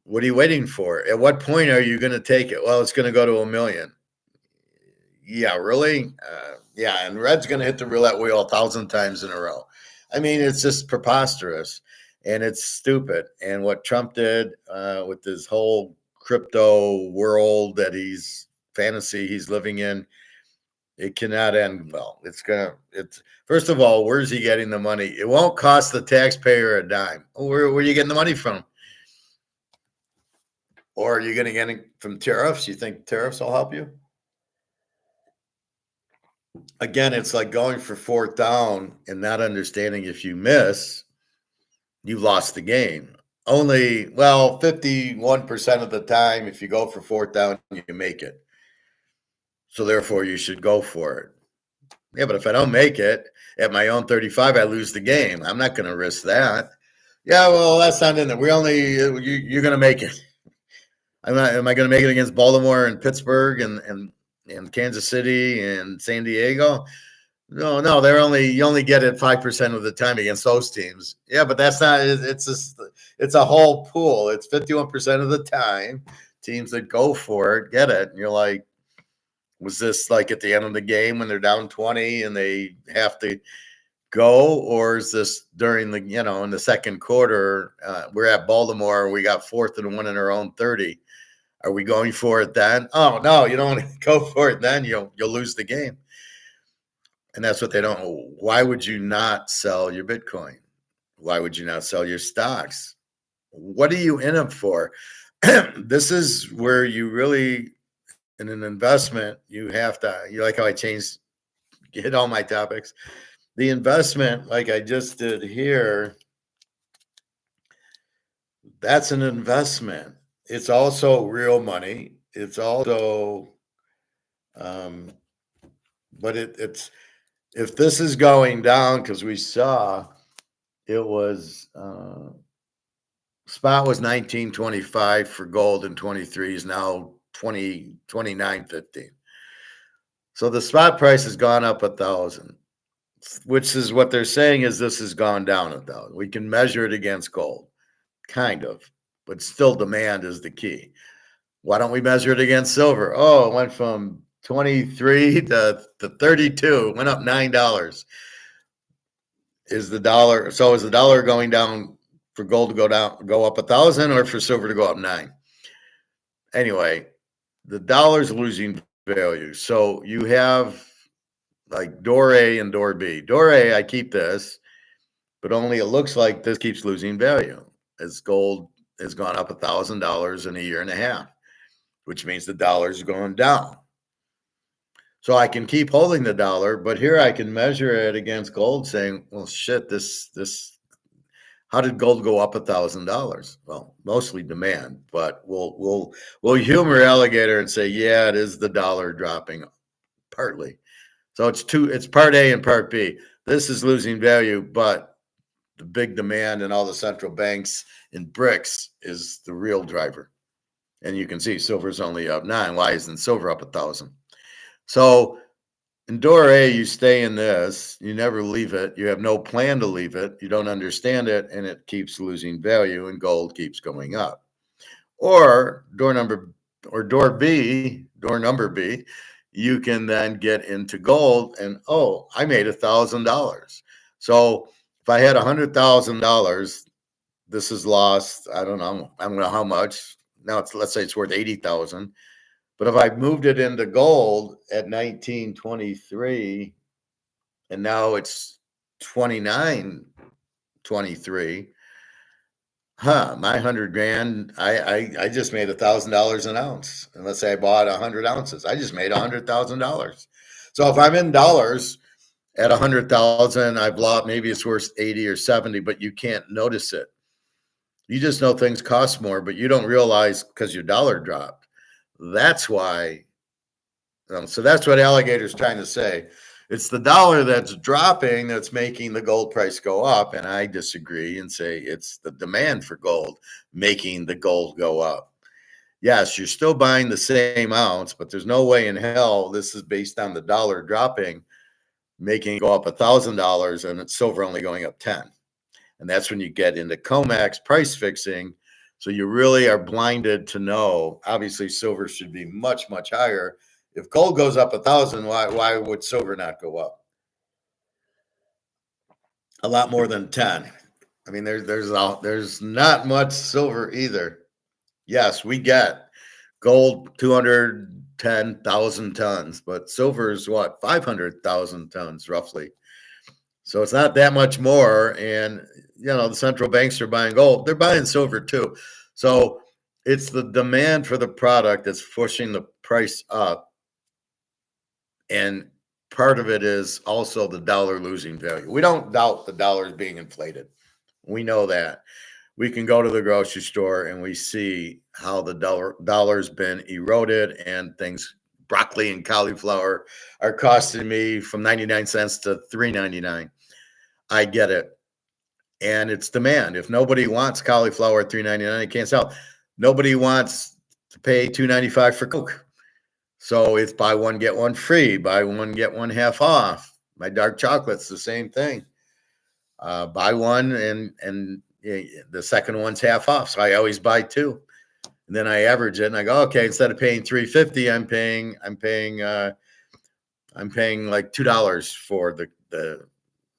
what are you waiting for? At what point are you going to take it? Well, it's going to go to 1,000,000. Yeah, really? Yeah, and red's going to hit the roulette wheel 1,000 times in a row. I mean, it's just preposterous and it's stupid. And what Trump did with this whole crypto world that fantasy he's living in, it cannot end well. It's first of all, where's he getting the money? It won't cost the taxpayer a dime. Where are you getting the money from? Or are you going to get it from tariffs? You think tariffs will help you? Again, it's like going for fourth down and not understanding if you miss, you lost the game. Only, 51% of the time, if you go for fourth down, you make it. So therefore, you should go for it. Yeah, but if I don't make it at my own 35, I lose the game. I'm not going to risk that. Yeah, well, that's not in it. You're going to make it. Am I going to make it against Baltimore and Pittsburgh and Kansas City and San Diego? No, you only get it 5% of the time against those teams. Yeah, but that's not. It's a whole pool. It's 51% of the time teams that go for it get it. And you're like, was this like at the end of the game when they're down 20 and they have to go, or is this during the in the second quarter? We're at Baltimore. We got 4th and 1 in our own 30. Are we going for it then? Oh no, you don't want to go for it then. You'll lose the game. And that's what they don't. Why would you not sell your Bitcoin? Why would you not sell your stocks? What are you in them for? This is where you really, in an investment, you have to, you like how I hit all my topics. The investment, like I just did here, that's an investment. It's also real money. It's also, but if this is going down, because we saw it was spot was 19.25 for gold, and 23 is now 29.15. So the spot price has gone up 1,000, which is what they're saying is this has gone down 1,000. We can measure it against gold, kind of, but still demand is the key. Why don't we measure it against silver? Oh, it went from 23 to 32, went up $9. Is the dollar going down for gold to go up 1,000, or for silver to go up 9? Anyway, the dollar's losing value. So you have like door A and door B. Door A, I keep this, but only it looks like this keeps losing value as gold has gone up $1,000 in a year and a half, which means the dollar's going down. So I can keep holding the dollar, but here I can measure it against gold, saying, "Well, shit, this. How did gold go up $1,000?" Well, mostly demand, but we'll humor alligator and say, yeah, it is the dollar dropping partly. So it's part A and part B. This is losing value, but the big demand in all the central banks in BRICS is the real driver. And you can see silver's only up 9. Why isn't silver up 1,000? So in door A, you stay in this, you never leave it, you have no plan to leave it, you don't understand it, and it keeps losing value, and gold keeps going up. Or door number B, you can then get into gold and, oh, I made $1,000. So if I had $100,000, this is lost, I don't know how much. Now let's say it's worth 80,000. But if I moved it into gold at 19.23 and now it's 29.23, my 100 grand, I just made $1,000 an ounce. And let's say I bought 100 ounces, I just made $100,000. So if I'm in dollars at 100,000, I've lost, maybe it's worth 80 or 70, but you can't notice it. You just know things cost more, but you don't realize because your dollar dropped. That's why. So that's what alligator's trying to say. It's the dollar that's dropping that's making the gold price go up. And I disagree and say it's the demand for gold making the gold go up. Yes, you're still buying the same ounce, but there's no way in hell this is based on the dollar dropping, making it go up $1,000, and it's silver only going up 10. And that's when you get into comex price fixing. So you really are blinded to know, obviously silver should be much, much higher. If gold goes up 1,000, why would silver not go up? A lot more than 10. I mean, there's not much silver either. Yes, we get gold 210,000 tons, but silver is what, 500,000 tons roughly. So it's not that much more. And the central banks are buying gold. They're buying silver too. So it's the demand for the product that's pushing the price up. And part of it is also the dollar losing value. We don't doubt the dollar is being inflated. We know that. We can go to the grocery store and we see how the dollar's been eroded, and things, broccoli and cauliflower, are costing me from 99 cents to $3.99. I get it. And it's demand. If nobody wants cauliflower at $3.99, it can't sell. Nobody wants to pay $2.95 for Coke. So it's buy one, get one free, buy one, get one half off. My dark chocolate's the same thing. Buy one and the second one's half off. So I always buy two. And then I average it and I go, okay, instead of paying $3.50, I'm paying like $2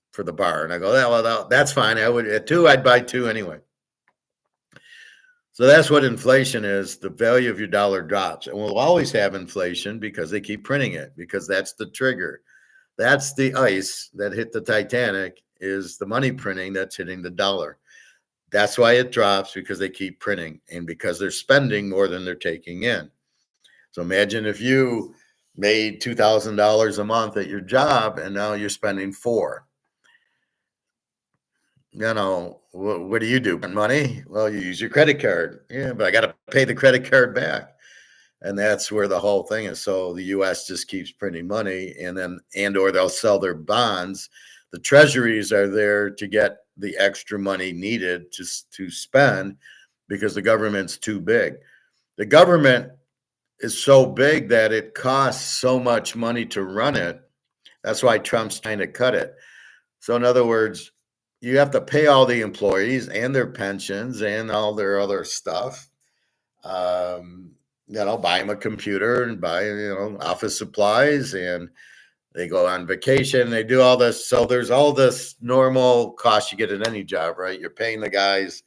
for the bar. And I go, well, that's fine. I would at two, I'd buy two anyway. So that's what inflation is. The value of your dollar drops. And we'll always have inflation because they keep printing it, because that's the trigger. That's the ice that hit the Titanic, is the money printing that's hitting the dollar. That's why it drops, because they keep printing and because they're spending more than they're taking in. So imagine if you made $2,000 a month at your job and now you're spending $4,000. What do you do? Money? Well, you use your credit card. Yeah, but I got to pay the credit card back. And that's where the whole thing is. So the US just keeps printing money, or they'll sell their bonds. The treasuries are there to get the extra money needed to spend because the government's too big. The government is so big that it costs so much money to run it. That's why Trump's trying to cut it. So in other words, you have to pay all the employees and their pensions and all their other stuff. Buy them a computer and buy, office supplies, and they go on vacation. They do all this. So there's all this normal cost you get at any job, right? You're paying the guys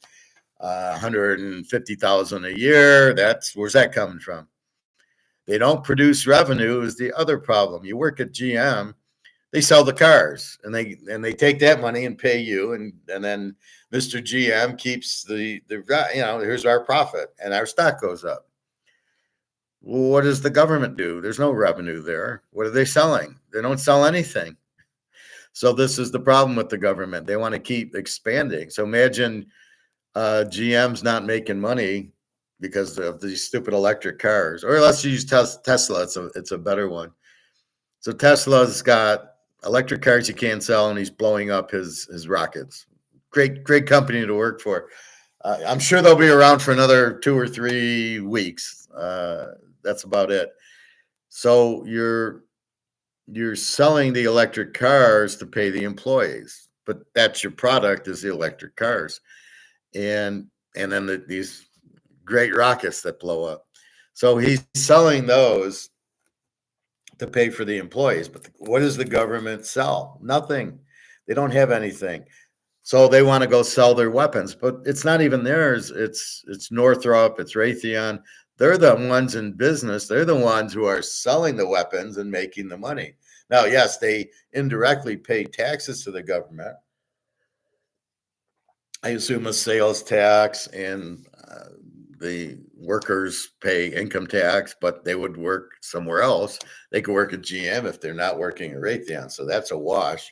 150,000 a year. Where's that coming from? They don't produce revenue is the other problem. You work at GM, they sell the cars, and they take that money and pay you, and then Mr. GM keeps the here's our profit, and our stock goes up. Well, what does the government do? There's no revenue there. What are they selling? They don't sell anything. So this is the problem with the government. They want to keep expanding. So imagine GM's not making money because of these stupid electric cars, or let's use Tesla. It's a better one. So Tesla's got electric cars he can't sell, and he's blowing up his rockets. Great company to work for. I'm sure they'll be around for another 2 or 3 weeks. That's about it. So you're selling the electric cars to pay the employees, but that's your product is the electric cars, and then these great rockets that blow up. So he's selling those to pay for the employees. But what does the government sell? Nothing. They don't have anything. So they want to go sell their weapons, but it's not even theirs. It's Northrop, it's Raytheon. They're the ones in business. They're the ones who are selling the weapons and making the money. Now, yes, they indirectly pay taxes to the government. I assume a sales tax, and the workers pay income tax, but they would work somewhere else. They could work at GM if they're not working at Raytheon. So that's a wash.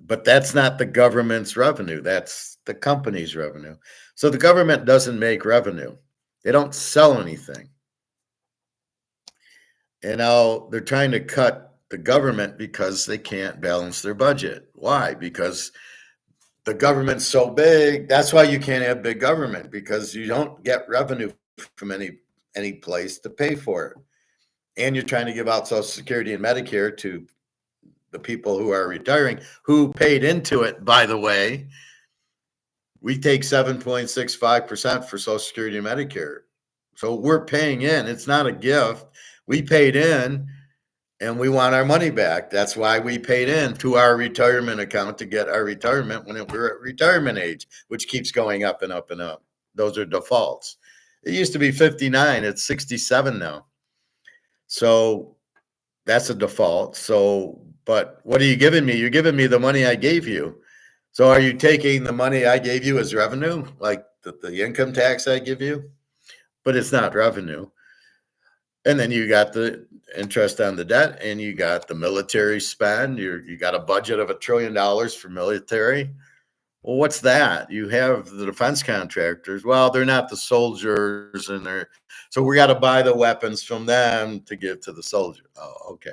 But that's not the government's revenue. That's the company's revenue. So the government doesn't make revenue. They don't sell anything. And now they're trying to cut the government because they can't balance their budget. Why? Because the government's so big. That's why you can't have big government, because you don't get revenue from any place to pay for it. And you're trying to give out Social Security and Medicare to the people who are retiring, who paid into it, by the way. We take 7.65% for Social Security and Medicare. So we're paying in. It's not a gift. We paid in, and we want our money back. That's why we paid in to our retirement account to get our retirement when we're at retirement age, which keeps going up and up and up. Those are defaults. It used to be 59. It's 67 now. So that's a default. So, but what are you giving me? You're giving me the money I gave you. So are you taking the money I gave you as revenue, like the income tax I give you? But it's not revenue. And then you got the interest on the debt, and you got the military spend. You got a budget of $1 trillion for military. Well, what's that? You have the defense contractors. Well, they're not the soldiers, so we got to buy the weapons from them to give to the soldiers. Oh, okay.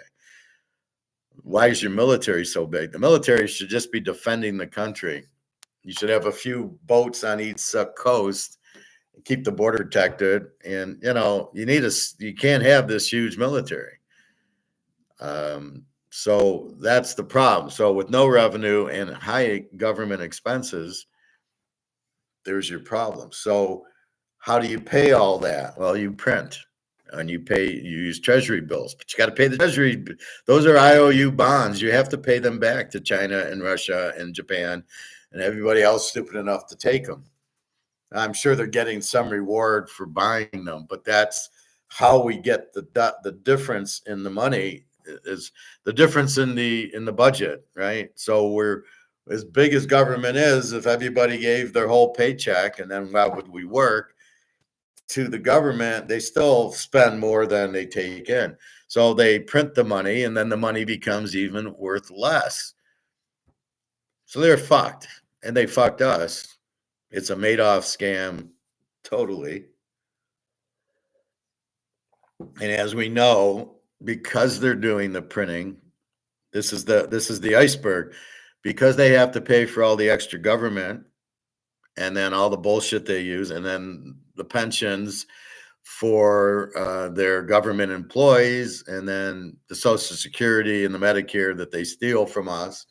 Why is your military so big? The military should just be defending the country. You should have a few boats on each coast, keep the border protected, and you can't have this huge military. So that's the problem. So with no revenue and high government expenses, there's your problem. So how do you pay all that? Well, you print, and you use treasury bills, but you got to pay the treasury. Those are IOU bonds. You have to pay them back to China and Russia and Japan and everybody else stupid enough to take them. I'm sure they're getting some reward for buying them, but that's how we get the difference in the money is the difference in the budget, right? So we're as big as government is. If everybody gave their whole paycheck, and then why would we work? To the government, they still spend more than they take in. So they print the money, and then the money becomes even worth less. So they're fucked, and they fucked us. It's a Madoff scam totally. And as we know, because they're doing the printing, this is the iceberg. Because they have to pay for all the extra government and then all the bullshit they use, and then the pensions for their government employees, and then the Social Security and the Medicare that they steal from us.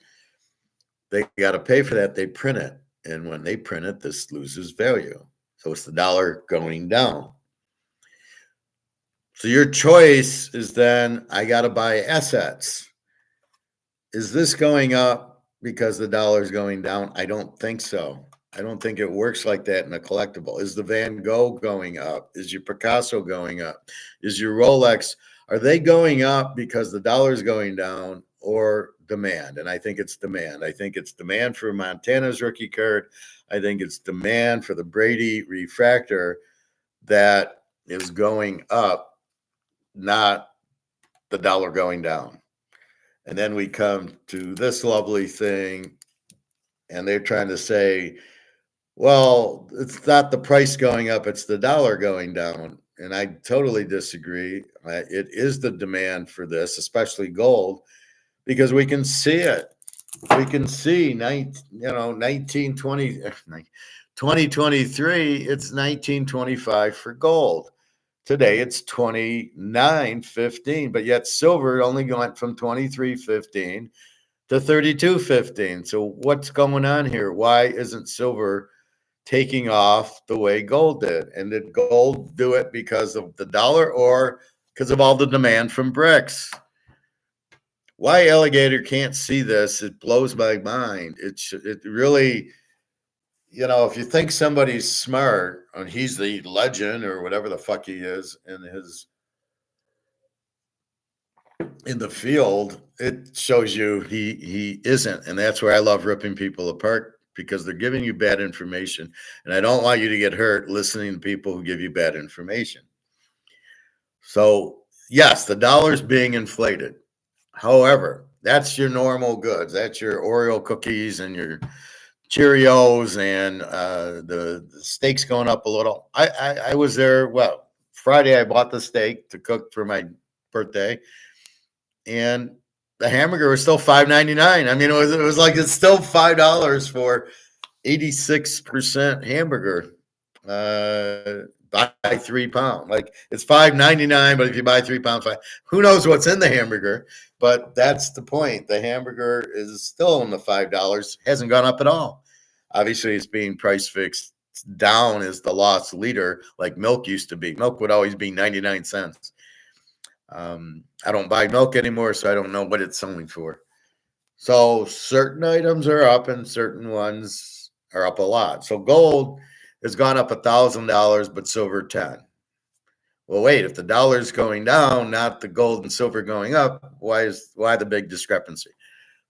They got to pay for that. They print it. And when they print it, this loses value. So it's the dollar going down. So your choice is then I got to buy assets. Is this going up because the dollar is going down? I don't think so. I don't think it works like that in a collectible. Is the Van Gogh going up? Is your Picasso going up? Is your Rolex, are they going up because the dollar is going down or demand? And I think it's demand. I think it's demand for Montana's rookie card. I think it's demand for the Brady refractor that is going up, not the dollar going down. And then we come to this lovely thing, and they're trying to say, well, it's not the price going up, it's the dollar going down. And I totally disagree. It is the demand for this, especially gold, because we can see it. We can see 1920, 2023, it's 1925 for gold. Today it's 29.15, but yet silver only went from 23.15 to 32.15. So what's going on here? Why isn't silver taking off the way gold did? And did gold do it because of the dollar or because of all the demand from bricks? Why Alligator can't see this, it blows my mind. It really, if you think somebody's smart and he's the legend or whatever the fuck he is in the field, it shows you he isn't. And that's where I love ripping people apart, because they're giving you bad information. And I don't want you to get hurt listening to people who give you bad information. So yes, the dollar's being inflated. However, that's your normal goods. That's your Oreo cookies and your Cheerios and the steak's going up a little. I was there. Well, Friday I bought the steak to cook for my birthday, and the hamburger was still $5.99. I mean, it was like it's still $5 for 86% hamburger. Buy 3 pound. Like it's $5.99, but if you buy 3 pounds, who knows what's in the hamburger? But that's the point. The hamburger is still in the $5, hasn't gone up at all. Obviously, it's being price fixed down as the loss leader, like milk used to be. Milk would always be 99 cents. I don't buy milk anymore, so I don't know what it's selling for. So certain items are up and certain ones are up a lot. So gold has gone up $1,000, but silver 10. Well, wait, if the dollar's going down, not the gold and silver going up, why the big discrepancy?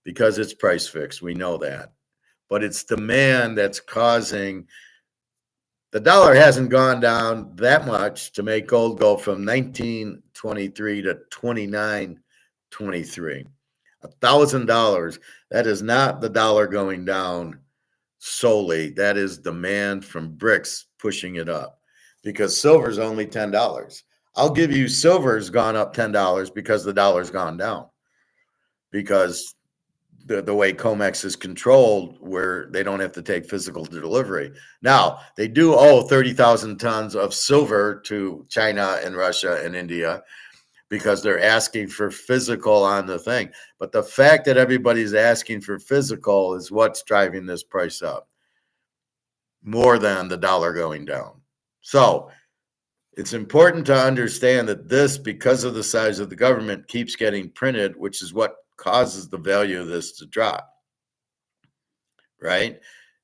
Because it's price fixed. We know that. But it's demand that's causing. The dollar hasn't gone down that much to make gold go from 1923 to 29.23. $1,000. That is not the dollar going down solely. That is demand from bricks pushing it up, because silver's only $10. I'll give you silver's gone up $10 because the dollar's gone down, because the way comex is controlled, where they don't have to take physical delivery. Now, they do owe 30,000 tons of silver to China and Russia and India, because they're asking for physical on the thing. But the fact that everybody's asking for physical is what's driving this price up more than the dollar going down. So it's important to understand that this, because of the size of the government, keeps getting printed, which is what causes the value of this to drop, right?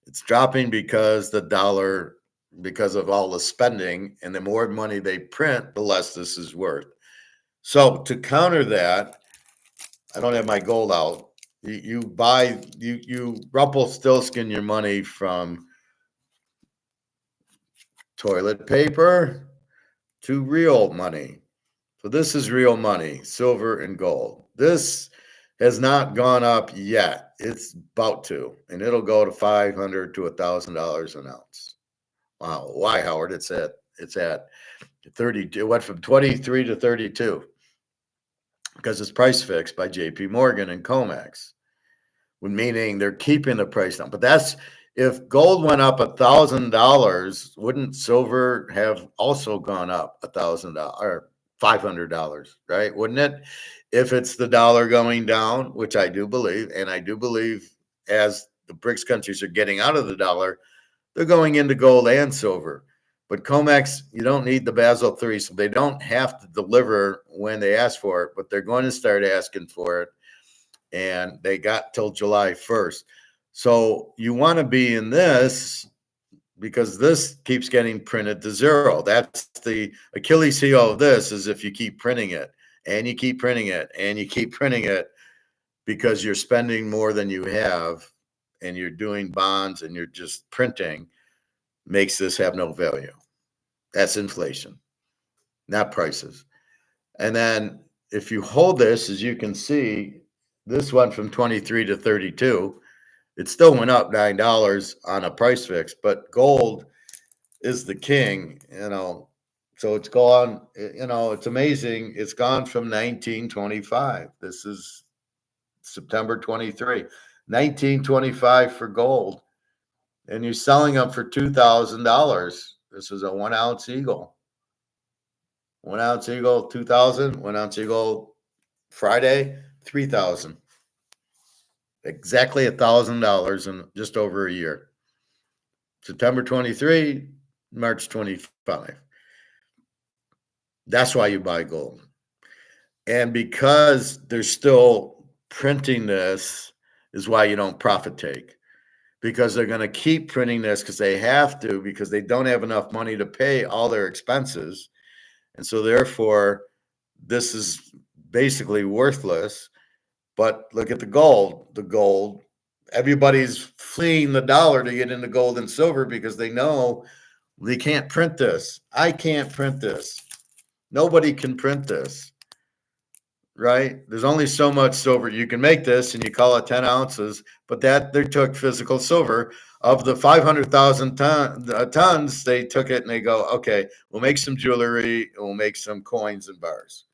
It's dropping because the dollar, because of all the spending, and the more money they print, the less this is worth. So to counter that, I don't have my gold out. You Rumpelstiltskin your money from toilet paper to real money. So this is real money, silver and gold. This has not gone up yet. It's about to, and it'll go to $500 to $1,000 an ounce. Wow. Why, Howard? It's at 32. It went from 23 to 32 because it's price fixed by JP Morgan and Comex, meaning they're keeping the price down. But that's if gold went up $1,000, wouldn't silver have also gone up $1,000 or $500, right? Wouldn't it? If it's the dollar going down, which I do believe, and I do believe as the BRICS countries are getting out of the dollar, they're going into gold and silver. But COMEX, you don't need the Basel III, so they don't have to deliver when they ask for it, but they're going to start asking for it. And they got till July 1st. So you want to be in this because this keeps getting printed to zero. That's the Achilles heel of this is if you keep printing it and you keep printing it and you keep printing it because you're spending more than you have and you're doing bonds and you're just printing makes this have no value. That's inflation, not prices. And then if you hold this, as you can see, this went from 23 to 32. It still went up $9 on a price fix, but gold is the king, So it's gone, it's amazing. It's gone from 1925. This is September 23, 1925 for gold. And you're selling them for $2,000. This is a 1 ounce eagle. 1 ounce eagle, 2,000. 1 ounce eagle Friday, 3,000. Exactly $1,000 in just over a year. September 23, March 25. That's why you buy gold. And because they're still printing this is why you don't profit take. Because they're going to keep printing this because they have to, because they don't have enough money to pay all their expenses. And so therefore, this is basically worthless. But look at the gold. The gold, everybody's fleeing the dollar to get into gold and silver because they know they can't print this. I can't print this. Nobody can print this, right? There's only so much silver. You can make this and you call it 10 ounces, but that they took physical silver. Of the 500,000 tons, they took it and they go, okay, we'll make some jewelry, we'll make some coins and bars.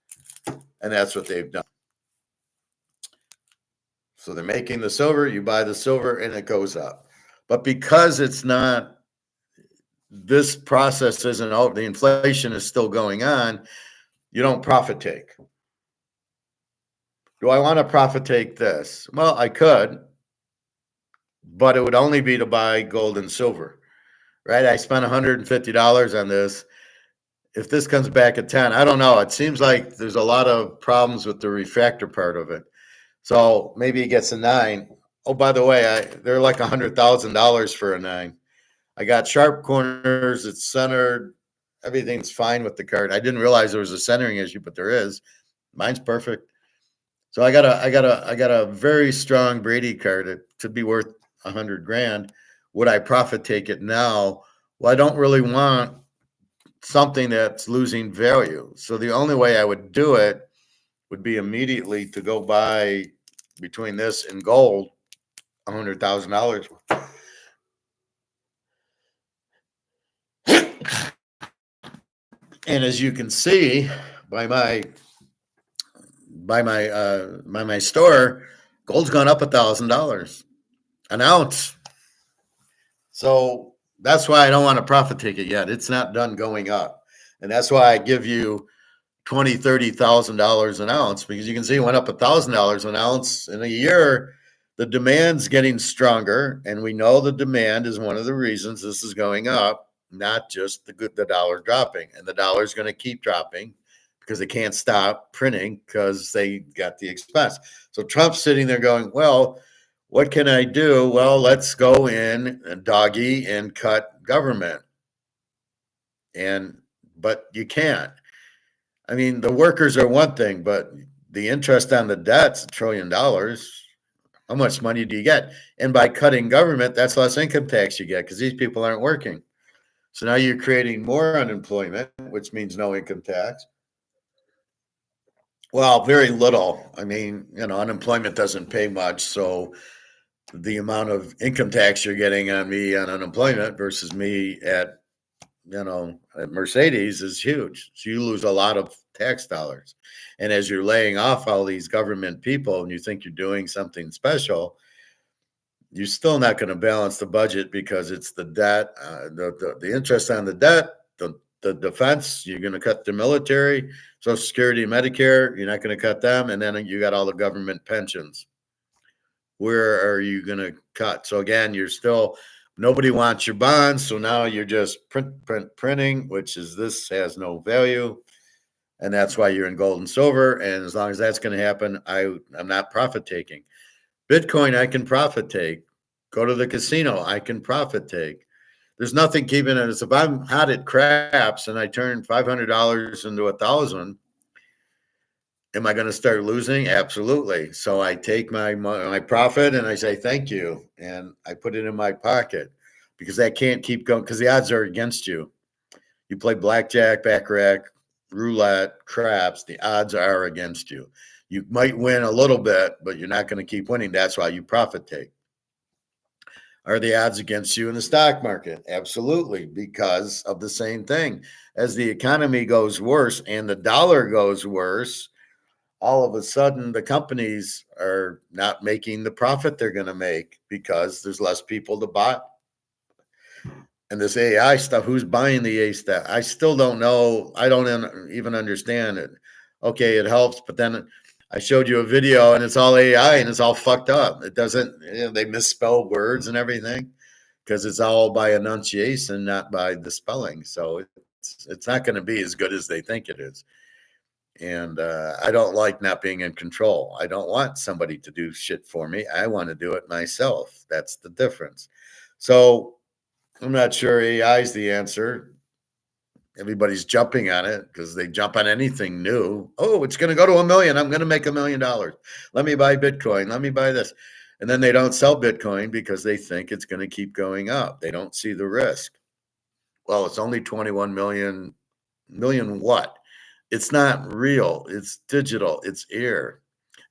And that's what they've done. So they're making the silver, you buy the silver, and it goes up. But because it's not, this process isn't over, the inflation is still going on, you don't profit take. Do I want to profit take this? Well, I could, but it would only be to buy gold and silver, right? I spent $150 on this. If this comes back at 10, I don't know. It seems like there's a lot of problems with the refractor part of it. So maybe he gets a 9. Oh, by the way, they're like $100,000 for a 9. I got sharp corners. It's centered. Everything's fine with the card. I didn't realize there was a centering issue, but there is. Mine's perfect. So I got a very strong Brady card. It could be worth $100,000. Would I profit take it now? Well, I don't really want something that's losing value. So the only way I would do it would be immediately to go buy between this and gold $100,000. And as you can see by my store, gold's gone up $1,000 an ounce. So that's why I don't want to profit take it yet. It's not done going up. And that's why I give you $20,000, $30,000 an ounce, because you can see it went up $1,000 an ounce in a year. The demand's getting stronger, and we know the demand is one of the reasons this is going up, not just the dollar dropping. And the dollar is going to keep dropping because they can't stop printing because they got the expense. So Trump's sitting there going, well, what can I do? Well, let's go in and doggy and cut government. But you can't. I mean, the workers are one thing, but the interest on the debt's $1 trillion. How much money do you get? And by cutting government, that's less income tax you get because these people aren't working. So now you're creating more unemployment, which means no income tax. Well, very little. I mean, unemployment doesn't pay much. So the amount of income tax you're getting on me on unemployment versus me at Mercedes is huge. So you lose a lot of tax dollars. And as you're laying off all these government people and you think you're doing something special, you're still not going to balance the budget because it's the debt, the interest on the debt, the defense. You're going to cut the military, Social Security, Medicare. You're not going to cut them, and then you got all the government pensions. Where are you going to cut? So again, you're still nobody wants your bonds. So now you're just printing, which is this has no value, and that's why you're in gold and silver. And as long as that's going to happen, I'm not profit taking. Bitcoin, I can profit take. Go to the casino, I can profit take. There's nothing keeping it. If I'm hot at craps and I turn $500 into 1,000, am I going to start losing? Absolutely. So I take my profit and I say thank you, and I put it in my pocket because that can't keep going because the odds are against you. You play blackjack, baccarat, roulette, craps. The odds are against you. You might win a little bit, but you're not going to keep winning. That's why you profit take. Are the odds against you in the stock market? Absolutely, because of the same thing. As the economy goes worse and the dollar goes worse, all of a sudden the companies are not making the profit they're going to make because there's less people to buy. And this AI stuff, who's buying the AI stuff? I still don't know. I don't even understand it. Okay, it helps, but then I showed you a video and it's all AI and it's all fucked up. It doesn't, they misspell words and everything because it's all by enunciation, not by the spelling. So it's not going to be as good as they think it is. And I don't like not being in control. I don't want somebody to do shit for me. I want to do it myself. That's the difference. So I'm not sure AI is the answer. Everybody's jumping on it because they jump on anything new. Oh, it's going to go to 1 million. I'm going to make $1 million. Let me buy Bitcoin. Let me buy this. And then they don't sell Bitcoin because they think it's going to keep going up. They don't see the risk. Well, it's only 21 million. Million what? It's not real. It's digital. It's air.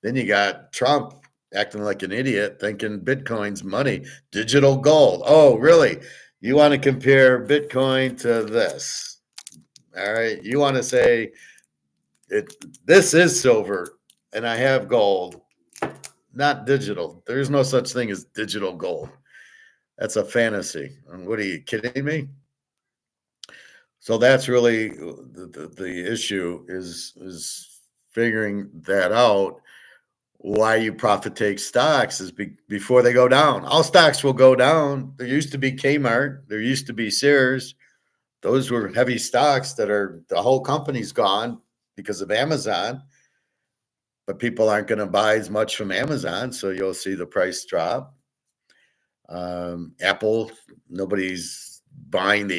Then you got Trump acting like an idiot, thinking Bitcoin's money, digital gold. Oh, really? You want to compare Bitcoin to this? All right. You want to say this is silver and I have gold, not digital. There's no such thing as digital gold. That's a fantasy. What are you kidding me? So that's really the issue is figuring that out. Why you profit take stocks is before they go down. All stocks will go down. There used to be Kmart. There used to be Sears. Those were heavy stocks that are the whole company's gone because of Amazon. But people aren't going to buy as much from Amazon, so you'll see the price drop. Apple, nobody's buying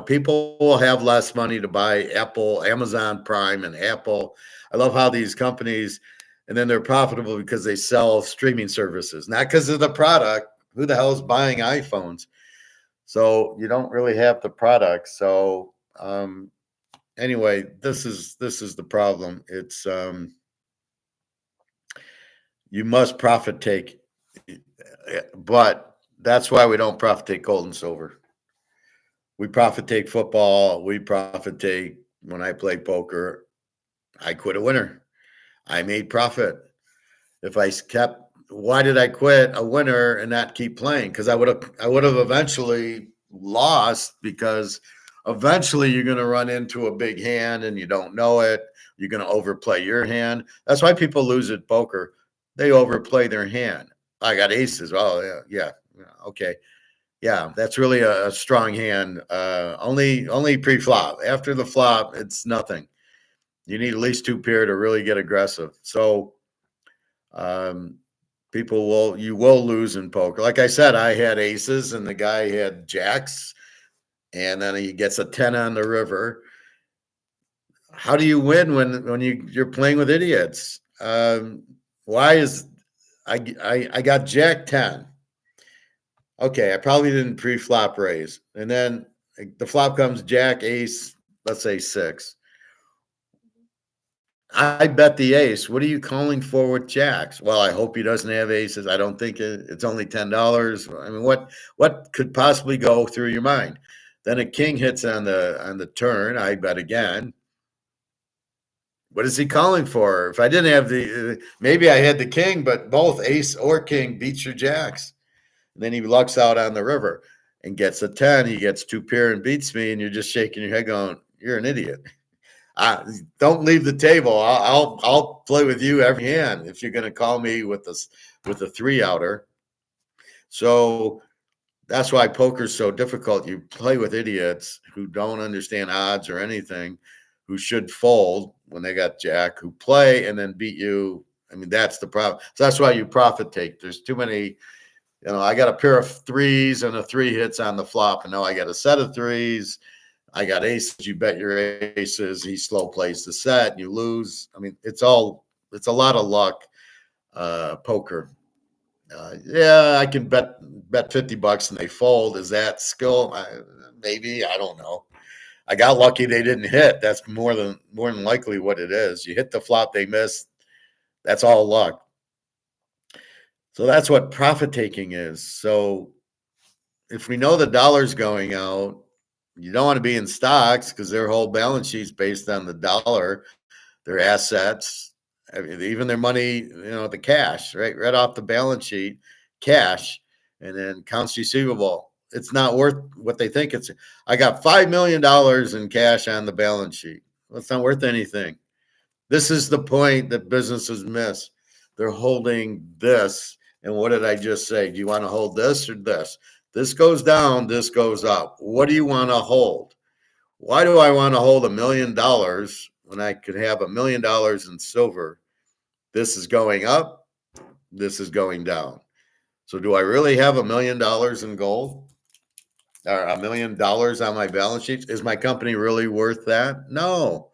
people will have less money to buy Apple, Amazon Prime, and Apple. I love how these companies, and then they're profitable because they sell streaming services, not because of the product. Who the hell is buying iPhones? So you don't really have the product. So anyway, this is the problem. It's you must profit take, but that's why we don't profit take gold and silver. We profit take football. We profit take when I play poker. I quit a winner. I made profit. If I kept, why did I quit a winner and not keep playing? Because I would have eventually lost because eventually you're going to run into a big hand and you don't know it. You're going to overplay your hand. That's why people lose at poker. They overplay their hand. I got aces. Oh yeah. Okay. Yeah, that's really a strong hand. Only pre-flop. After the flop, it's nothing. You need at least 2 pair to really get aggressive. So you will lose in poker. Like I said, I had aces and the guy had jacks, and then he gets a 10 on the river. How do you win when you're playing with idiots? Why is I got jack 10? Okay, I probably didn't pre-flop raise. And then the flop comes jack, ace, let's say 6. I bet the ace. What are you calling for with jacks? Well, I hope he doesn't have aces. I don't think it's only $10. I mean, what could possibly go through your mind? Then a king hits on the turn. I bet again. What is he calling for? If I didn't have maybe I had the king, but both ace or king beats your jacks. And then he lucks out on the river and gets a 10. He gets two pair and beats me, and you're just shaking your head going, you're an idiot. Don't leave the table. I'll play with you every hand if you're going to call me with a three outer. So that's why poker's so difficult. You play with idiots who don't understand odds or anything, who should fold when they got jack, who play and then beat you. I mean, that's the problem. So that's why you profit take. There's too many. I got a pair of threes and a three hits on the flop, and now I got a set of threes. I got aces. You bet your aces. He slow plays the set. You lose. I mean, it's a lot of luck. Poker. Yeah, I can bet $50 and they fold. Is that skill? Maybe. I don't know. I got lucky they didn't hit. That's more than likely what it is. You hit the flop, they missed. That's all luck. So that's what profit taking is. So if we know the dollar's going out, you don't want to be in stocks because their whole balance sheet's based on the dollar, their assets, even their money, the cash, right off the balance sheet, cash, and then accounts receivable. It's not worth what they think it's. I got $5 million in cash on the balance sheet. Well, it's not worth anything. This is the point that businesses miss. They're holding this. And what did I just say? Do you want to hold this or this? This goes down, this goes up. What do you want to hold? Why do I want to hold $1 million when I could have $1 million in silver? This is going up, this is going down. So do I really have $1 million in gold? Or $1 million on my balance sheet? Is my company really worth that? No.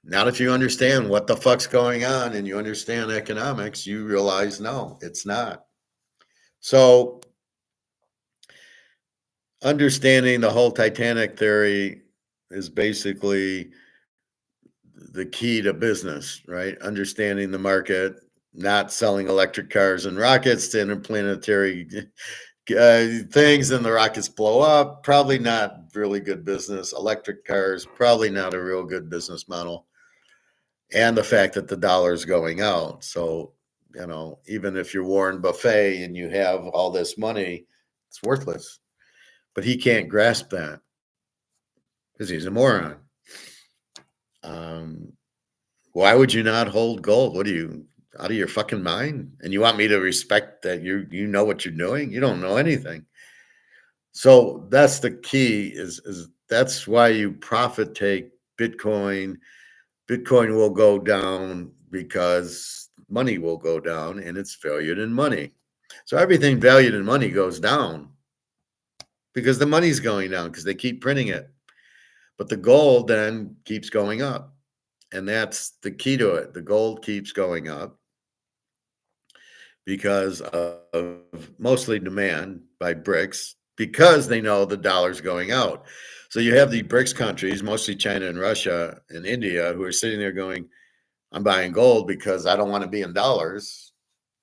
Not if you understand what the fuck's going on and you understand economics, you realize no, it's not. So understanding the whole Titanic theory is basically the key to business, right? Understanding the market, not selling electric cars and rockets to interplanetary things, and the rockets blow up. Probably not really good business. Electric cars, probably not a real good business model. And the fact that the dollar is going out. So, even if you're Warren Buffett and you have all this money, it's worthless. But he can't grasp that because he's a moron. Why would you not hold gold? What are you, out of your fucking mind? And you want me to respect that you know what you're doing? You don't know anything. So that's the key is that's why you profit take Bitcoin. Bitcoin will go down because money will go down and it's valued in money. So everything valued in money goes down because the money's going down because they keep printing it. But the gold then keeps going up. And that's the key to it. The gold keeps going up because of mostly demand by BRICS, because they know the dollar's going out. So you have the BRICS countries, mostly China and Russia and India, who are sitting there going, I'm buying gold because I don't want to be in dollars.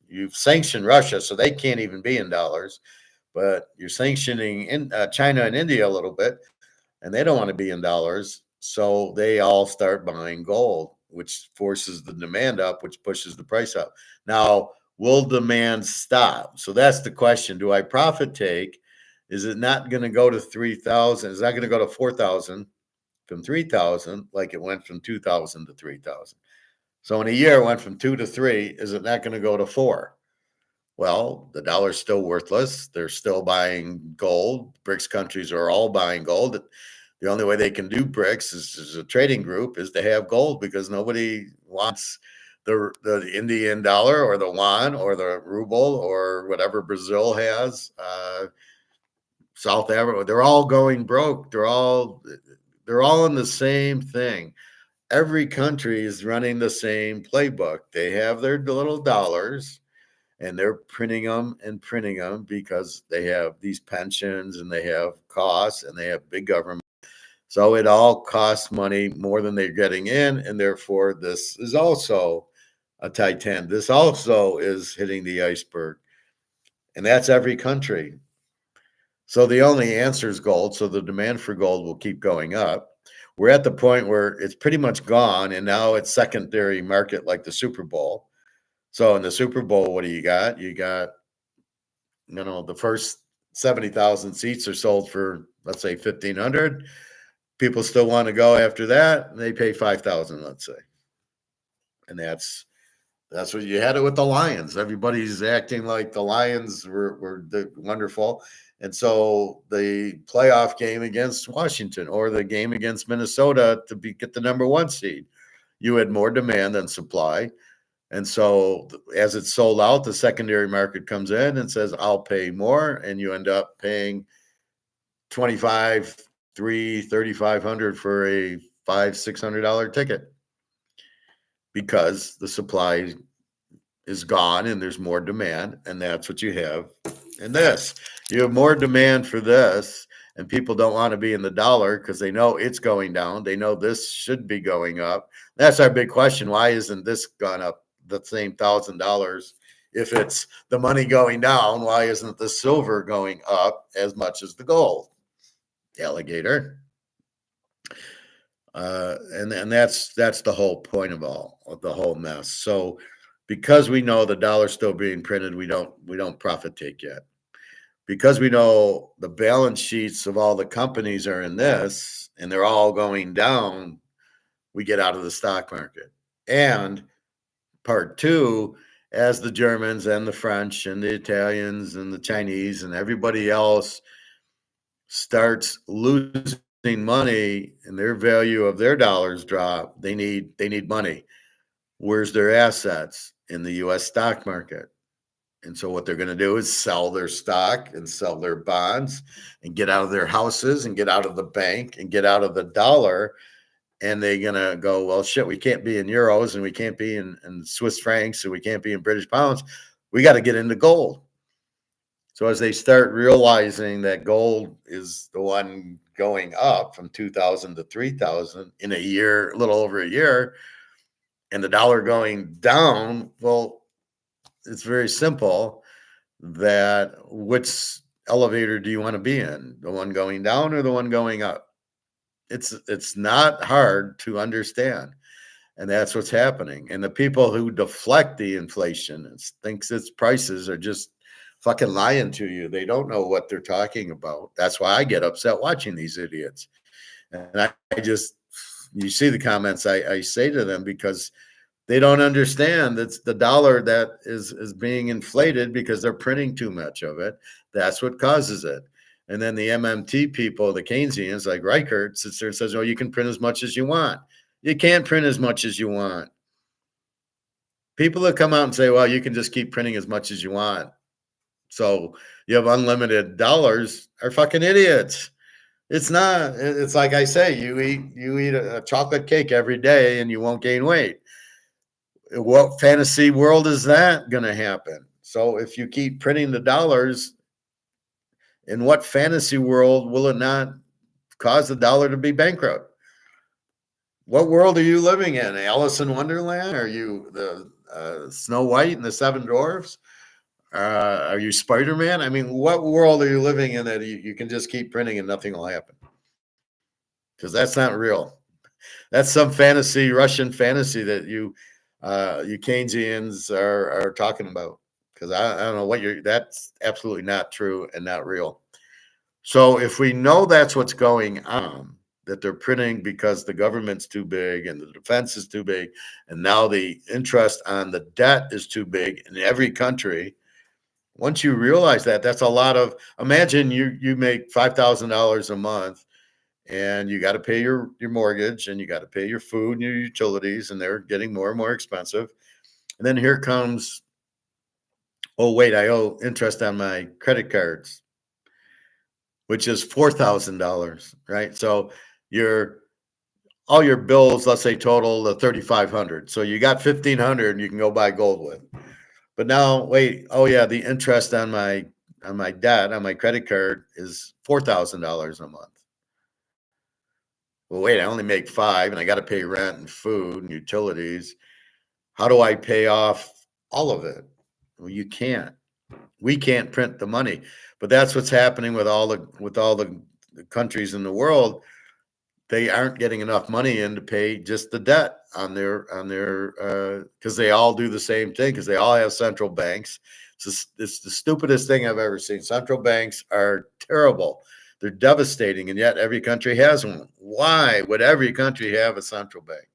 You've sanctioned Russia, so they can't even be in dollars. But you're sanctioning China and India a little bit, and they don't want to be in dollars. So they all start buying gold, which forces the demand up, which pushes the price up. Now, will demand stop? So that's the question. Do I profit take? Is it not going to go to 3,000? Is that going to go to 4,000 from 3,000 like it went from 2,000 to 3,000? So in a year, it went from 2 to 3. Is it not going to go to 4? Well, the dollar's still worthless. They're still buying gold. BRICS countries are all buying gold. The only way they can do BRICS is a trading group is to have gold because nobody wants the Indian dollar or the yuan or the ruble or whatever Brazil has. South Africa, they're all going broke. They're all in the same thing. Every country is running the same playbook. They have their little dollars and they're printing them because they have these pensions and they have costs and they have big government. So it all costs money more than they're getting in. And therefore, this is also a Titan. This also is hitting the iceberg. And that's every country. So the only answer is gold. So the demand for gold will keep going up. We're at the point where it's pretty much gone, and now it's secondary market like the Super Bowl. So in the Super Bowl, what do you got? You got, the first 70,000 seats are sold for, let's say, 1,500. People still want to go after that. And they pay 5,000, let's say. And that's what you had it with the Lions. Everybody's acting like the Lions were wonderful. And so the playoff game against Washington or the game against Minnesota to get the number one seed, you had more demand than supply. And so as it's sold out, the secondary market comes in and says, I'll pay more. And you end up paying 25, 3,500 for a $500-$600 ticket because the supply is gone and there's more demand. And that's what you have in this. You have more demand for this, and people don't want to be in the dollar because they know it's going down. They know this should be going up. That's our big question. Why isn't this gone up the same $1,000? If it's the money going down, why isn't the silver going up as much as the gold? Alligator. And that's the whole point of the whole mess. So because we know the dollar's still being printed, we don't profit take yet. Because we know the balance sheets of all the companies are in this and they're all going down, we get out of the stock market. And part two, as the Germans and the French and the Italians and the Chinese and everybody else starts losing money and their value of their dollars drop, they need money. Where's their assets? In the US stock market. And so what they're going to do is sell their stock and sell their bonds and get out of their houses and get out of the bank and get out of the dollar. And they're going to go, well, shit, we can't be in euros and we can't be in Swiss francs and we can't be in British pounds. We got to get into gold. So as they start realizing that gold is the one going up from 2,000 to 3,000 in a year, a little over a year, and the dollar going down, well, it's very simple that which elevator do you want to be in? The one going down or the one going up? It's not hard to understand. And that's what's happening. And the people who deflect the inflation thinks its prices are just fucking lying to you. They don't know what they're talking about. That's why I get upset watching these idiots. And I just, you see the comments I say to them because they don't understand that's the dollar that is being inflated because they're printing too much of it. That's what causes it. And then the MMT people, the Keynesians like Reichert, sits there and says, oh, you can print as much as you want. You can't print as much as you want. People that come out and say, well, you can just keep printing as much as you want, so you have unlimited dollars, are fucking idiots. It's not. It's like I say, you eat a chocolate cake every day and you won't gain weight. What fantasy world is that going to happen? So if you keep printing the dollars, in what fantasy world will it not cause the dollar to be bankrupt? What world are you living in? Alice in Wonderland? Are you the Snow White and the Seven Dwarfs? Are you Spider-Man? I mean, what world are you living in that you can just keep printing and nothing will happen? Because that's not real. That's some fantasy, Russian fantasy that you Keynesians are talking about. Because I don't know what that's absolutely not true and not real. So if we know that's what's going on, that they're printing because the government's too big and the defense is too big, and now the interest on the debt is too big in every country. Once you realize that, that's a lot of. Imagine you make $5,000 a month, and you got to pay your mortgage, and you got to pay your food and your utilities, and they're getting more and more expensive. And then here comes, oh wait, I owe interest on my credit cards, which is $4,000, right? So all your bills, let's say total the 3,500. So you got 1,500 you can go buy gold with. But now, wait, oh yeah, the interest on my debt on my credit card is $4,000 a month. Well, wait, I only make $5,000 and I got to pay rent and food and utilities. How do I pay off all of it? Well, you can't. We can't print the money, but that's what's happening with all the countries in the world. They aren't getting enough money in to pay just the debt on their because they all do the same thing because they all have central banks. It's the stupidest thing I've ever seen. Central banks are terrible. They're devastating, and yet every country has one. Why would every country have a central bank?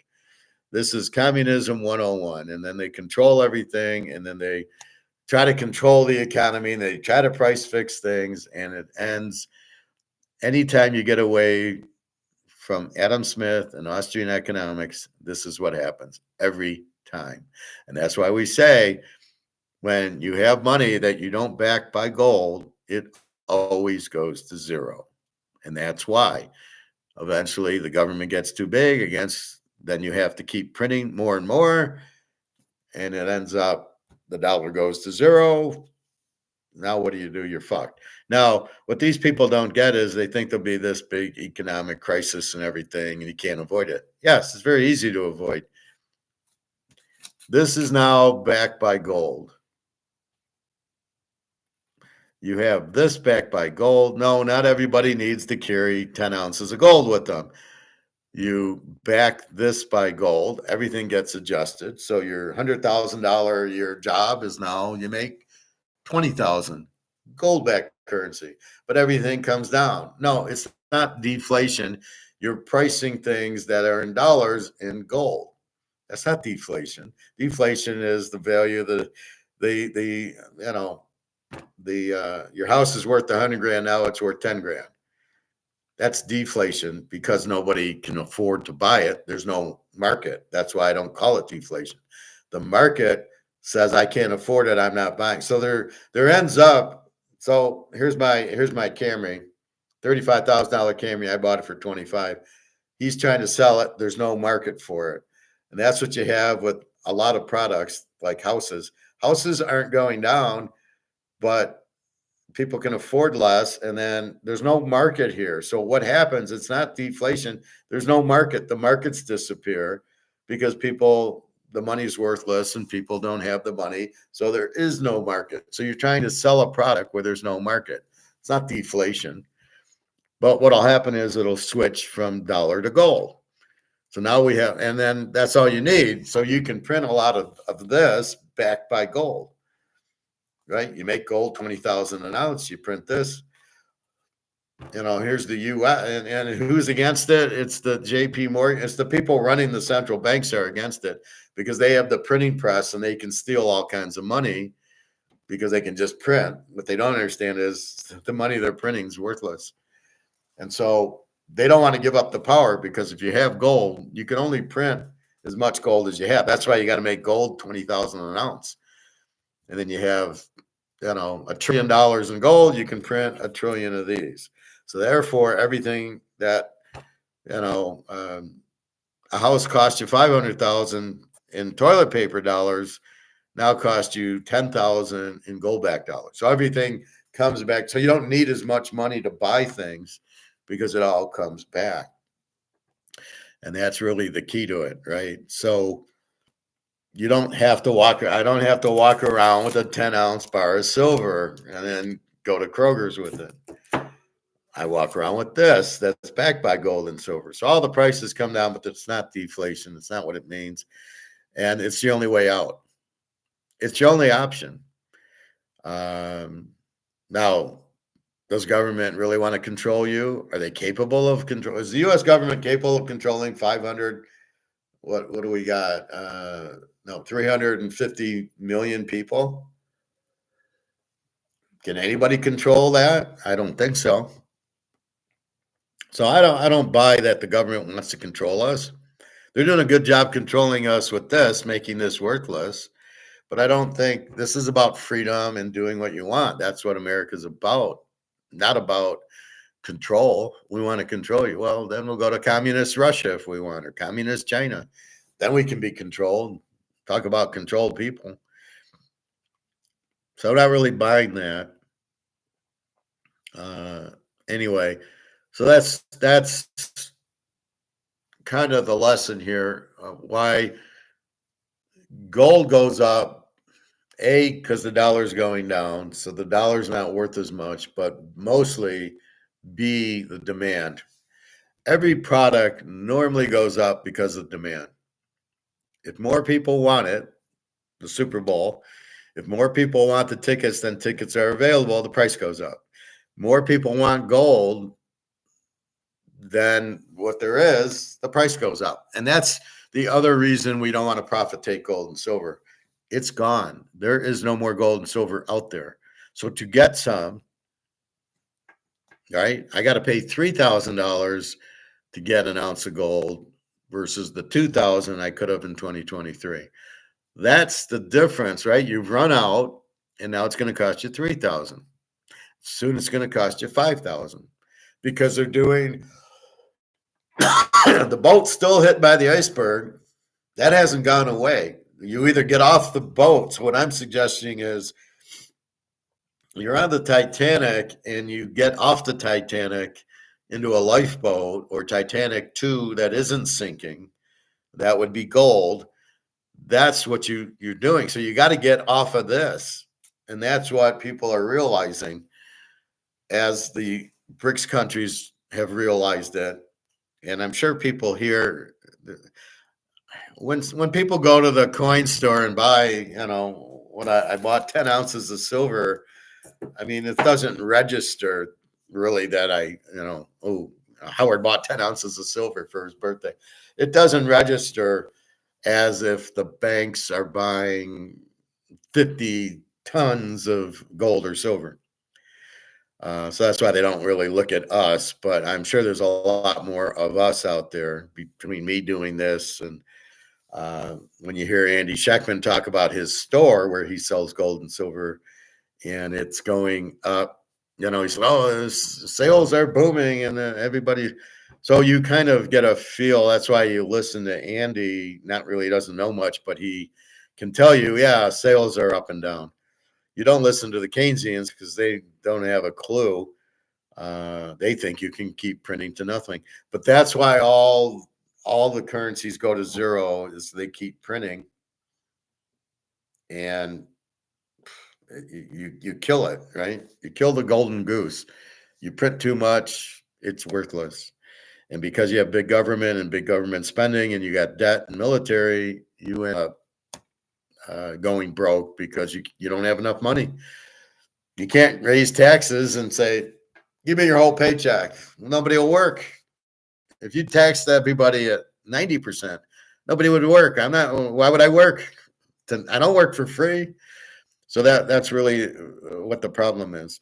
This is communism 101. And then they control everything, and then they try to control the economy, and they try to price fix things, and it ends anytime you get away from Adam Smith and Austrian economics. This is what happens every time. And that's why we say when you have money that you don't back by gold, it always goes to zero. And that's why eventually the government gets too big then you have to keep printing more and more. And it ends up the dollar goes to zero. Now, what do? You're fucked. Now, what these people don't get is they think there'll be this big economic crisis and everything, and you can't avoid it. Yes, it's very easy to avoid. This is now backed by gold. You have this backed by gold. No, not everybody needs to carry 10 ounces of gold with them. You back this by gold. Everything gets adjusted. So your $100,000 a year job is now you make 20,000 gold-backed currency, but everything comes down. No, it's not deflation. You're pricing things that are in dollars in gold. That's not deflation. Deflation is the value of your house is worth 100 grand. Now it's worth 10 grand. That's deflation because nobody can afford to buy it. There's no market. That's why I don't call it deflation. The market says I can't afford it. I'm not buying. So there ends up. So here's my Camry, $35,000 Camry. I bought it for 25. He's trying to sell it. There's no market for it, and that's what you have with a lot of products like houses. Houses aren't going down, but people can afford less, and then there's no market here. So what happens? It's not deflation. There's no market. The markets disappear because the money's worthless and people don't have the money. So there is no market. So you're trying to sell a product where there's no market. It's not deflation. But what'll happen is it'll switch from dollar to gold. So now we have, and then that's all you need. So you can print a lot of this backed by gold. Right? You make gold 20,000 an ounce, you print this. Here's the U.S. and who's against it? It's the J.P. Morgan. It's the people running the central banks are against it because they have the printing press and they can steal all kinds of money because they can just print. What they don't understand is the money they're printing is worthless. And so they don't want to give up the power because if you have gold, you can only print as much gold as you have. That's why you got to make gold 20,000 an ounce. And then you have, $1 trillion in gold, you can print 1 trillion of these. So therefore, everything that, a house cost you 500,000 in toilet paper dollars now cost you 10,000 in gold-backed dollars. So everything comes back. So you don't need as much money to buy things because it all comes back. And that's really the key to it, right? So I don't have to walk around with a 10-ounce bar of silver and then go to Kroger's with it. I walk around with this that's backed by gold and silver. So all the prices come down, but it's not deflation. It's not what it means. And it's the only way out. It's the only option. Now, does government really want to control you? Are they capable of control? Is the U.S. government capable of controlling 500? What do we got? 350 million people. Can anybody control that? I don't think so. So I don't buy that the government wants to control us. They're doing a good job controlling us with this, making this worthless. But I don't think this is about freedom and doing what you want. That's what America's about, not about control. We want to control you. Well, then we'll go to communist Russia if we want, or communist China. Then we can be controlled. Talk about controlled people. So I'm not really buying that. Anyway, so that's kind of the lesson here. Why gold goes up A, because the dollar's going down, so the dollar's not worth as much, but mostly B, the demand. Every product normally goes up because of demand. If more people want it, the Super Bowl, if more people want the tickets than tickets are available, the price goes up. More people want gold than what there is, the price goes up. And that's the other reason we don't want to profit take gold and silver. It's gone. There is no more gold and silver out there. So to get some, right, I got to pay $3,000 to get an ounce of gold versus the 2,000 I could have in 2023. That's the difference, right? You've run out, and now it's going to cost you 3,000. Soon it's going to cost you 5,000 because they're doing the boat's still hit by the iceberg. That hasn't gone away. You either get off the boats. What I'm suggesting is you're on the Titanic and you get off the Titanic into a lifeboat or Titanic 2 that isn't sinking. That would be gold. That's what you're doing. So you got to get off of this. And that's what people are realizing as the BRICS countries have realized it. And I'm sure people here, when people go to the coin store and buy, when I bought 10 ounces of silver, I mean, it doesn't register really that Howard bought 10 ounces of silver for his birthday. It doesn't register as if the banks are buying 50 tons of gold or silver. So that's why they don't really look at us. But I'm sure there's a lot more of us out there between me doing this. And when you hear Andy Scheckman talk about his store where he sells gold and silver and it's going up, he said, oh, sales are booming and everybody. So you kind of get a feel. That's why you listen to Andy. Not really doesn't know much, but he can tell you, yeah, sales are up and down. You don't listen to the Keynesians because they don't have a clue. They think you can keep printing to nothing. But that's why all the currencies go to zero is they keep printing. And you kill it, right? You kill the golden goose. You print too much, it's worthless. And because you have big government and big government spending and you got debt and military, you end up going broke because you don't have enough money. You can't raise taxes and say, give me your whole paycheck. Nobody will work. If you taxed everybody at 90%, nobody would work. Why would I work? I don't work for free. So that's really what the problem is.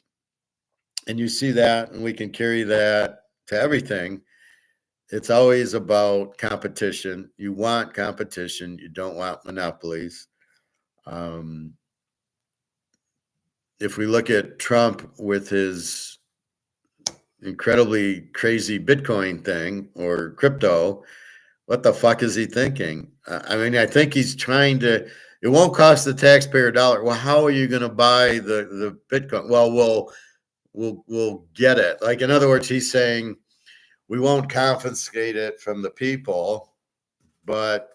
And you see that, and we can carry that to everything. It's always about competition. You want competition. You don't want monopolies. If we look at Trump with his incredibly crazy Bitcoin thing or crypto, what the fuck is he thinking? I think he's trying to, it won't cost the taxpayer a dollar. Well, how are you going to buy the Bitcoin? Well, we'll get it. Like, in other words, he's saying we won't confiscate it from the people, but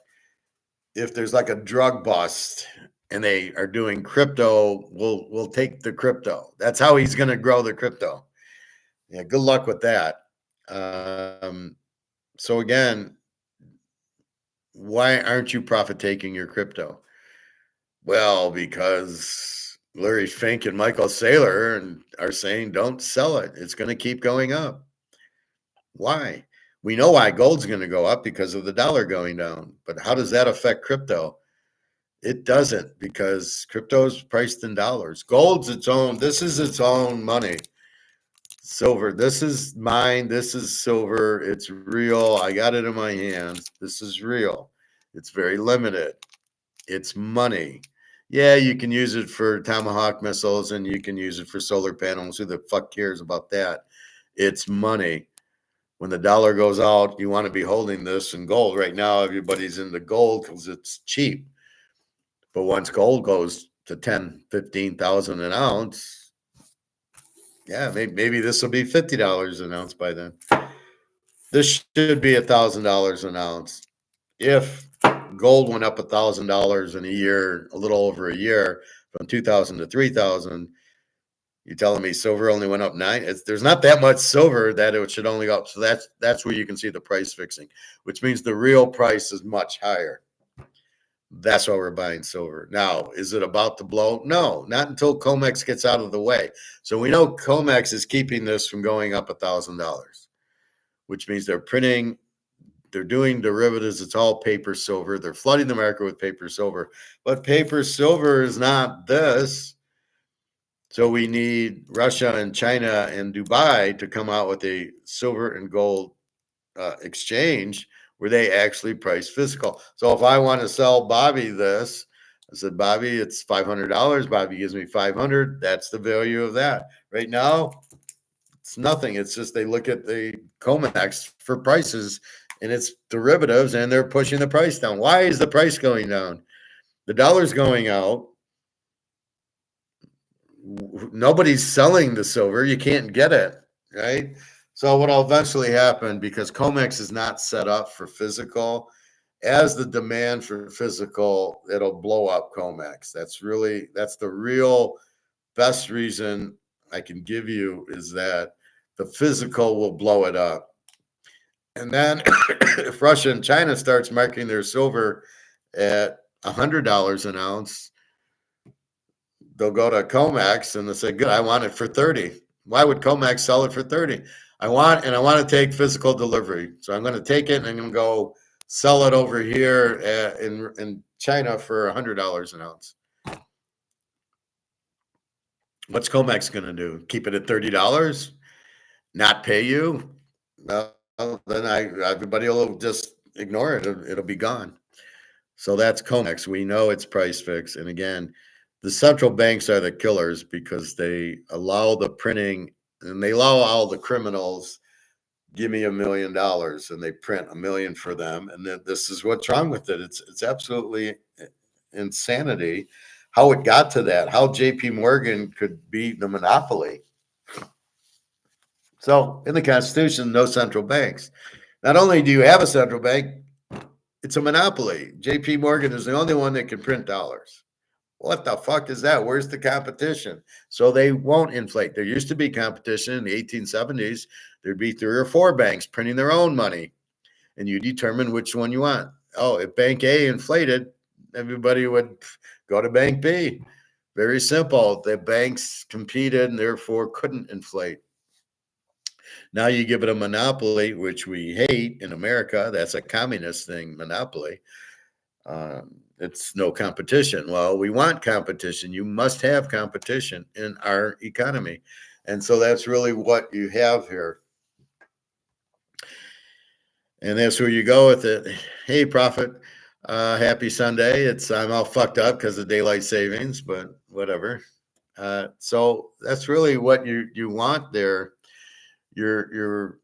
if there's like a drug bust and they are doing crypto, we'll take the crypto. That's how he's going to grow the crypto. Yeah, good luck with that. So again, why aren't you profit taking your crypto? Well, because Larry Fink and Michael Saylor are saying don't sell it. It's going to keep going up. Why? We know why gold's going to go up because of the dollar going down. But how does that affect crypto? It doesn't, because crypto is priced in dollars. Gold's its own. This is its own money. Silver, this is mine. This is silver. It's real. I got it in my hands. This is real. It's very limited. It's money. Yeah, you can use it for Tomahawk missiles and you can use it for solar panels. Who the fuck cares about that? It's money. When the dollar goes out, you want to be holding this in gold. Right now, everybody's into gold because it's cheap. But once gold goes to 10, 15,000 an ounce, yeah, maybe this will be $50 an ounce by then. This should be $1,000 an ounce. If gold went up $1,000 in a year, a little over a year, from 2,000 to 3,000. You're telling me silver only went up 9? There's not that much silver that it should only go up. So that's where you can see the price fixing, which means the real price is much higher. That's why we're buying silver. Now, is it about to blow? No, not until COMEX gets out of the way. So we know COMEX is keeping this from going up $1,000, which means they're doing derivatives. It's all paper silver. They're flooding the market with paper silver. But paper silver is not this. So we need Russia and China and Dubai to come out with a silver and gold exchange where they actually price physical. So if I want to sell Bobby this, I said, Bobby, it's $500. Bobby gives me 500. That's the value of that. Right now, it's nothing. It's just they look at the COMEX for prices, and it's derivatives, and they're pushing the price down. Why is the price going down? The dollar's going out. Nobody's selling the silver. You can't get it, right? So what will eventually happen, because COMEX is not set up for physical, as the demand for physical, it'll blow up COMEX. That's the real best reason I can give you, is that the physical will blow it up. And then if Russia and China starts marking their silver at $100 an ounce, they'll go to COMEX and they'll say, good, I want it for 30. Why would COMEX sell it for 30? I want to take physical delivery. So I'm going to take it and I'm going to go sell it over here in China for $100 an ounce. What's COMEX going to do? Keep it at $30? Not pay you? No, then everybody will just ignore it. It'll be gone. So that's COMEX. We know it's price fixed. And again, the central banks are the killers, because they allow the printing, and they allow all the criminals, give me $1 million, and they print $1 million for them. And then this is what's wrong with it. It's absolutely insanity how it got to that, how JP Morgan could be the monopoly. So in the Constitution, no central banks. Not only do you have a central bank, it's a monopoly. JP Morgan is the only one that can print dollars. What the fuck is that? Where's the competition? So they won't inflate. There used to be competition in the 1870s. There'd be 3 or 4 banks printing their own money, and you determine which one you want. Oh, if Bank A inflated, everybody would go to Bank B. Very simple. The banks competed and therefore couldn't inflate. Now you give it a monopoly, which we hate in America. That's a communist thing, monopoly. It's no competition. Well, we want competition. You must have competition in our economy. And so that's really what you have here. And that's where you go with it. Hey, Prophet, happy Sunday. I'm all fucked up because of daylight savings, but whatever. So that's really what you want there. You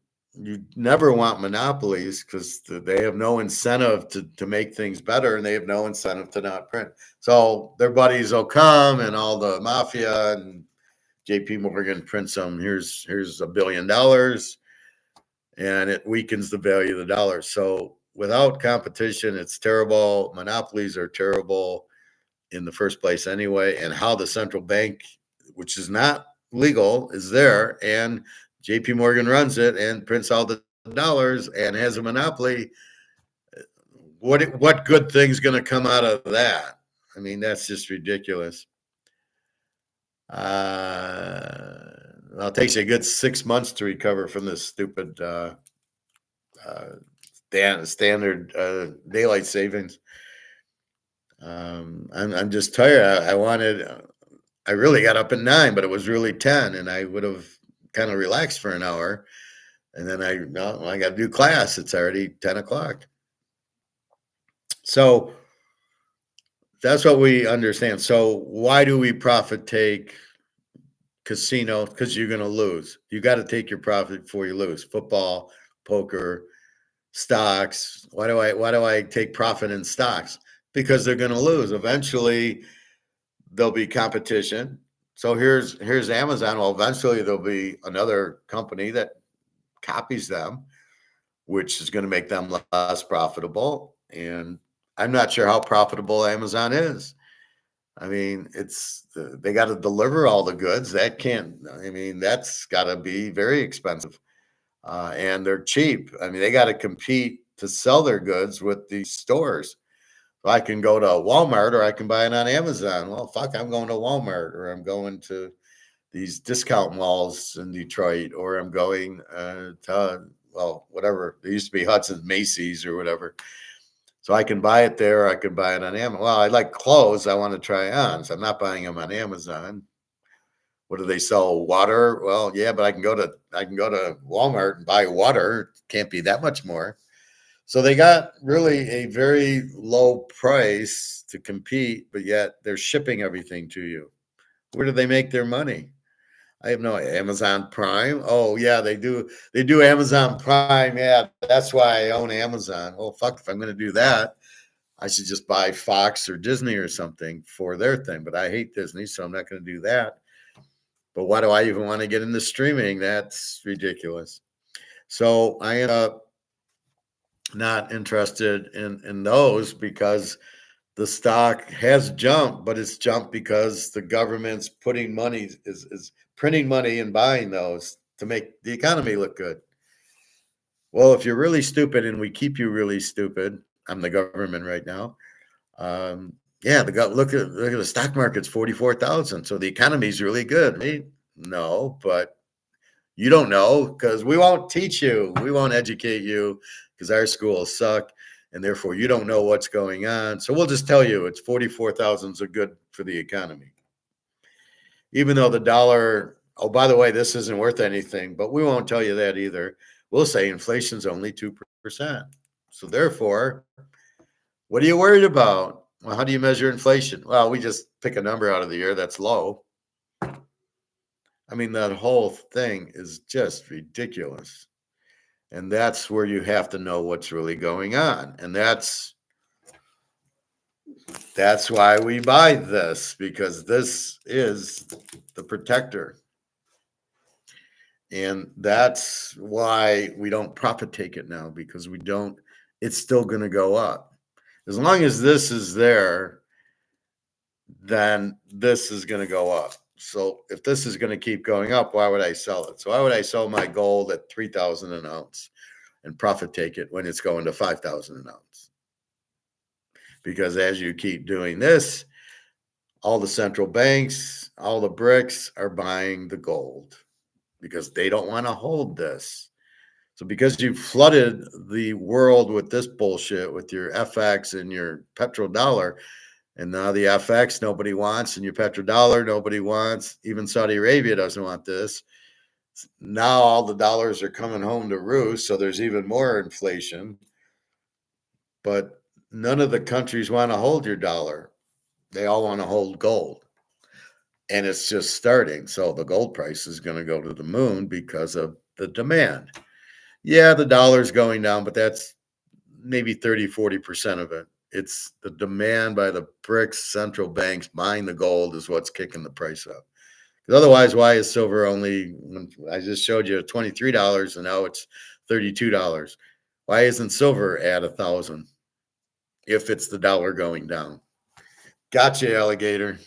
never want monopolies, because they have no incentive to make things better, and they have no incentive to not print. So their buddies will come, and all the mafia and JP Morgan print some. Here's $1 billion, and it weakens the value of the dollar. So without competition, it's terrible. Monopolies are terrible in the first place anyway. And how the central bank, which is not legal, is there, and JP Morgan runs it and prints all the dollars and has a monopoly. What good thing's going to come out of that? I mean, that's just ridiculous. Well, it takes you a good 6 months to recover from this stupid standard daylight savings. I'm just tired. I really got up at 9, but it was really 10, and I would have kind of relaxed for an hour. And then I got to do class. It's already 10 o'clock. So that's what we understand. So why do we profit take casino? Because you're going to lose. You got to take your profit before you lose. Football, poker, stocks. Why do I take profit in stocks? Because they're going to lose. Eventually, there'll be competition. So here's Amazon. Well, eventually there'll be another company that copies them, which is going to make them less profitable. And I'm not sure how profitable Amazon is. I mean, they got to deliver all the goods. That can't. I mean, that's got to be very expensive, and they're cheap. I mean, they got to compete to sell their goods with these stores. So I can go to Walmart or I can buy it on Amazon. Well, fuck, I'm going to Walmart or I'm going to these discount malls in Detroit or I'm going to, well, whatever. There used to be Hudson's, Macy's or whatever. So I can buy it there. Or I can buy it on Amazon. Well, I like clothes I want to try on. So I'm not buying them on Amazon. What do they sell? Water? Well, yeah, but I can go to Walmart and buy water. Can't be that much more. So they got really a very low price to compete, but yet they're shipping everything to you. Where do they make their money? I have no Amazon Prime. Oh yeah, they do. They do Amazon Prime. Yeah, that's why I own Amazon. Well, fuck, if I'm going to do that, I should just buy Fox or Disney or something for their thing. But I hate Disney, so I'm not going to do that. But why do I even want to get into streaming? That's ridiculous. So I end up not interested in those because the stock has jumped, but it's jumped because the government's putting money is printing money and buying those to make the economy look good. Well, if you're really stupid and we keep you really stupid, I'm the government right now. Yeah, look at the stock market's 44,000. So the economy's really good. Right? No, but you don't know because we won't teach you. We won't educate you because our schools suck. And therefore, you don't know what's going on. So we'll just tell you it's 44,000 is good for the economy. Even though the dollar, oh, by the way, this isn't worth anything, but we won't tell you that either. We'll say inflation's only 2%. So therefore, what are you worried about? Well, how do you measure inflation? Well, we just pick a number out of the air that's low. I mean, that whole thing is just ridiculous. And that's where you have to know what's really going on. And that's why we buy this, because this is the protector. And that's why we don't profit take it now, because we don't, it's still going to go up. As long as this is there, then this is going to go up. So if this is going to keep going up, why would I sell it? So why would I sell my gold at 3,000 an ounce and profit take it when it's going to 5,000 an ounce? Because as you keep doing this, all the central banks, all the BRICS are buying the gold because they don't want to hold this. So because you flooded the world with this bullshit with your FX and your petrodollar, and now the FX nobody wants, and your petrodollar nobody wants, even Saudi Arabia doesn't want this. Now all the dollars are coming home to roost, so there's even more inflation. But none of the countries want to hold your dollar. They all want to hold gold. And it's just starting. So the gold price is going to go to the moon because of the demand. Yeah, the dollar's going down, but that's maybe 30-40% of it. It's the demand by the BRICS central banks buying the gold is what's kicking the price up. Because otherwise, why is silver only, I just showed you $23 and now it's $32? Why isn't silver at 1,000 if it's the dollar going down? Gotcha, alligator.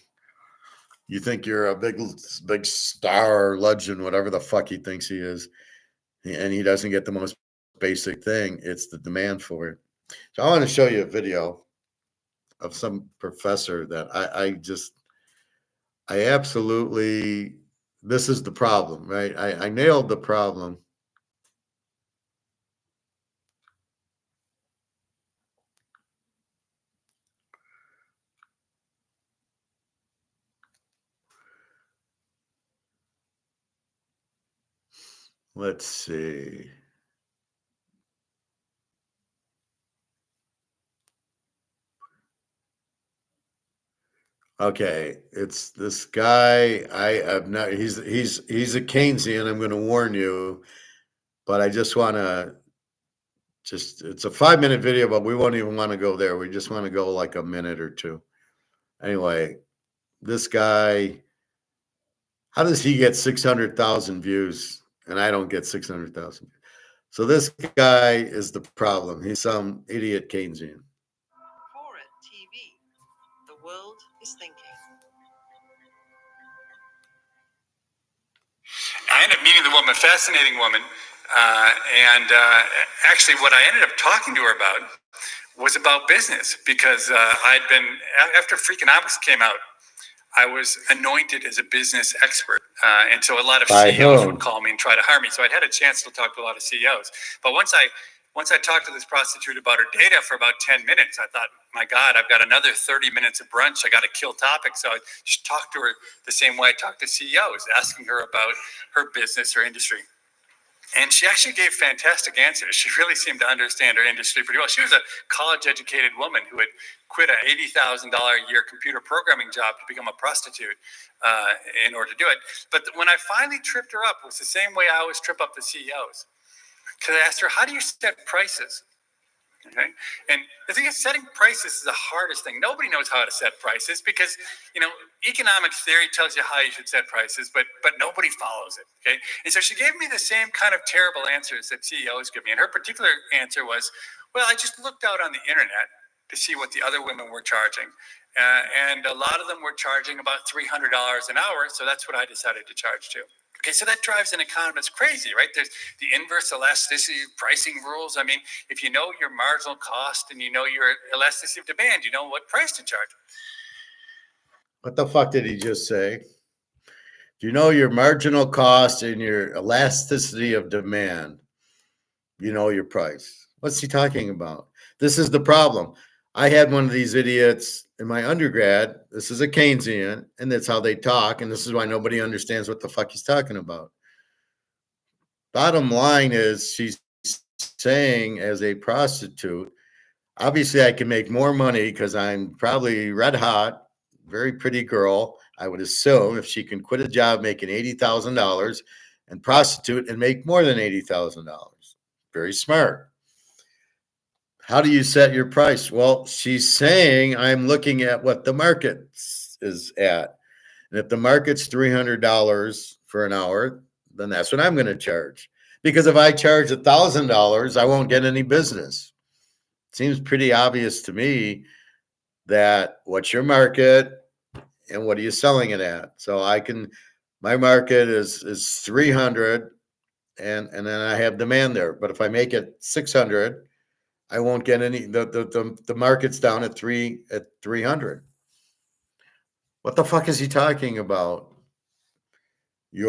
You think you're a big star legend, whatever the fuck he thinks he is, and he doesn't get the most basic thing. It's the demand for it. So I want to show you a video of some professor that I absolutely, this is the problem, right? I nailed the problem. Let's see. Okay, it's this guy. I have not. He's a Keynesian. I'm going to warn you, but I just want to it's a 5-minute video, but we won't even want to go there. We just want to go like a minute or two. Anyway, this guy, how does he get 600,000 views and I don't get 600,000? So this guy is the problem. He's some idiot Keynesian. For it TV, the world is thinking. I ended up meeting the woman, fascinating woman. Actually, what I ended up talking to her about was about business, because I'd been, after Freakonomics came out, I was anointed as a business expert. And so a lot of CEOs would call me and try to hire me. So I'd had a chance to talk to a lot of CEOs. But once I talked to this prostitute about her data for about 10 minutes, I thought, my God, I've got another 30 minutes of brunch. I got to kill topics. So I just talked to her the same way I talk to CEOs, asking her about her business or industry. And she actually gave fantastic answers. She really seemed to understand her industry pretty well. She was a college-educated woman who had quit an $80,000 a year computer programming job to become a prostitute in order to do it. But when I finally tripped her up, it was the same way I always trip up the CEOs. Because I asked her, how do you set prices? Okay. And the thing is, setting prices is the hardest thing. Nobody knows how to set prices because, economic theory tells you how you should set prices, but nobody follows it. Okay. And so she gave me the same kind of terrible answers that CEOs give me. And her particular answer was, well, I just looked out on the internet to see what the other women were charging. And a lot of them were charging about $300 an hour. So that's what I decided to charge too. Okay, so that drives an economist crazy, right? There's the inverse elasticity pricing rules. I mean, if you know your marginal cost and you know your elasticity of demand, you know what price to charge. What the fuck did he just say? Do you know your marginal cost and your elasticity of demand? You know your price. What's he talking about? This is the problem. I had one of these idiots in my undergrad. This is a Keynesian, and that's how they talk. And this is why nobody understands what the fuck he's talking about. Bottom line is, she's saying, as a prostitute, obviously I can make more money because I'm probably red hot, very pretty girl. I would assume if she can quit a job making $80,000 and prostitute and make more than $80,000. Very smart. How do you set your price? Well, she's saying I'm looking at what the market is at. And if the market's $300 for an hour, then that's what I'm going to charge. Because if I charge $1,000, I won't get any business. Seems pretty obvious to me that what's your market and what are you selling it at? So my market is 300 and then I have demand there. But if I make it 600, I won't get any. The market's down at 300. What the fuck is he talking about? I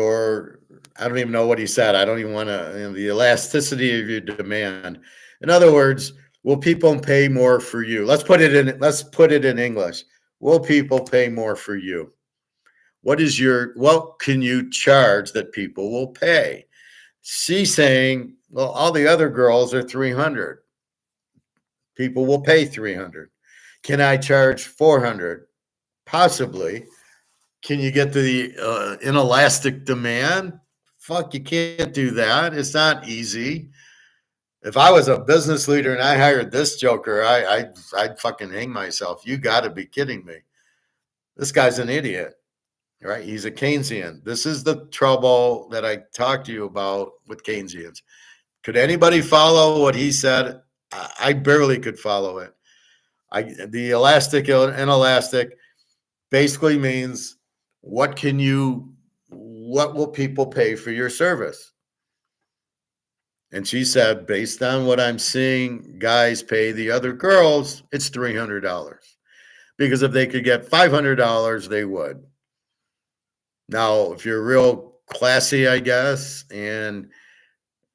don't even know what he said. I don't even want to, the elasticity of your demand. In other words, will people pay more for you? Let's put it in English. Will people pay more for you? What can you charge that people will pay? She's saying, well, all the other girls are 300. People will pay 300. Can I charge 400? Possibly. Can you get to the inelastic demand? Fuck, you can't do that. It's not easy. If I was a business leader and I hired this joker, I'd fucking hang myself. You got to be kidding me. This guy's an idiot, right? He's a Keynesian. This is the trouble that I talked to you about with Keynesians. Could anybody follow what he said? I barely could follow it. The elastic and inelastic basically means what will people pay for your service? And she said, based on what I'm seeing guys pay the other girls, it's $300. Because if they could get $500, they would. Now, if you're real classy, I guess, and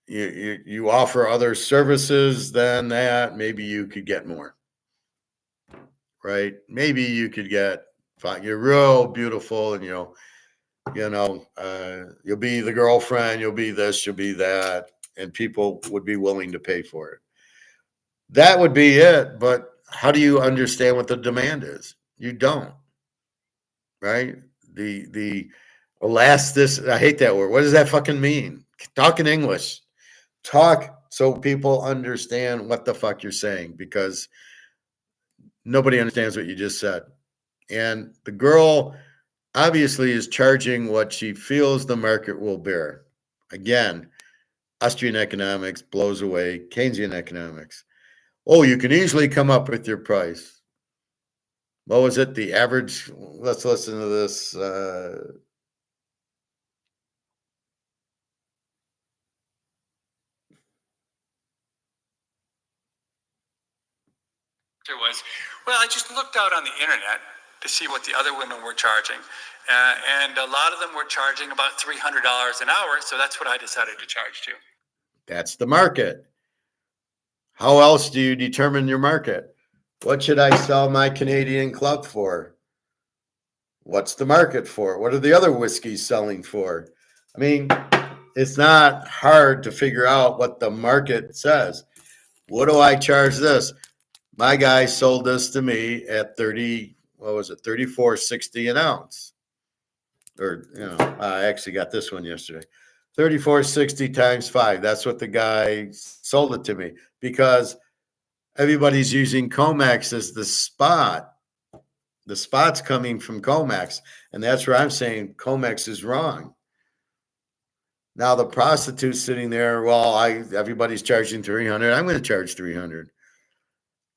you offer other services than that, maybe you could get more. Right? Maybe you could get, you're real beautiful and you'll be the girlfriend, you'll be this, you'll be that, and people would be willing to pay for it. That would be it. But how do you understand what the demand is? You don't, right? The elastic, I hate that word. What does that fucking mean? Talk in English. Talk so people understand what the fuck you're saying, because nobody understands what you just said. And the girl obviously is charging what she feels the market will bear. Again, Austrian economics blows away Keynesian economics. Oh, you can easily come up with your price. What was it? The average, let's listen to this. was, well, I just looked out on the internet to see what the other women were charging. And a lot of them were charging about $300 an hour. So that's what I decided to charge too. That's the market. How else do you determine your market? What should I sell my Canadian club for? What's the market for? What are the other whiskeys selling for? I mean, it's not hard to figure out what the market says. What do I charge this? My guy sold this to me at $34.60 an ounce. Or, I actually got this one yesterday. $34.60 times 5. That's what the guy sold it to me, because everybody's using comex as the spot. The spot's coming from comex, and that's where I'm saying comex is wrong. Now the prostitute's sitting there, well, everybody's charging $300. I'm going to charge $300.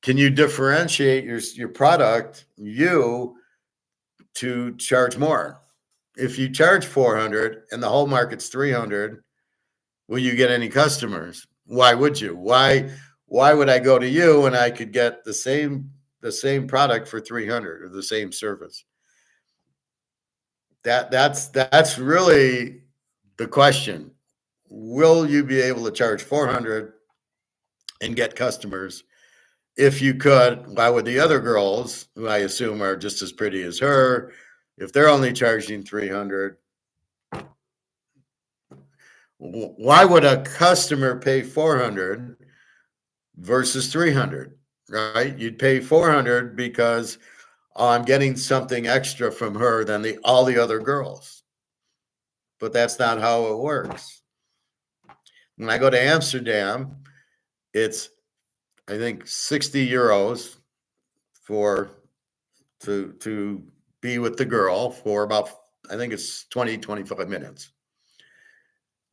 Can you differentiate your product, to charge more? If you charge $400 and the whole market's $300, will you get any customers? Why would you? Why would I go to you when I could get the same product for $300, or the same service? That's really the question. Will you be able to charge $400 and get customers? If you could, why would the other girls, who I assume are just as pretty as her, if they're only charging $300, why would a customer pay $400 versus $300? Right? You'd pay $400 because I'm getting something extra from her than all the other girls. But that's not how it works. When I go to Amsterdam, it's, I think, 60 euros to be with the girl for about, I think it's 25 minutes.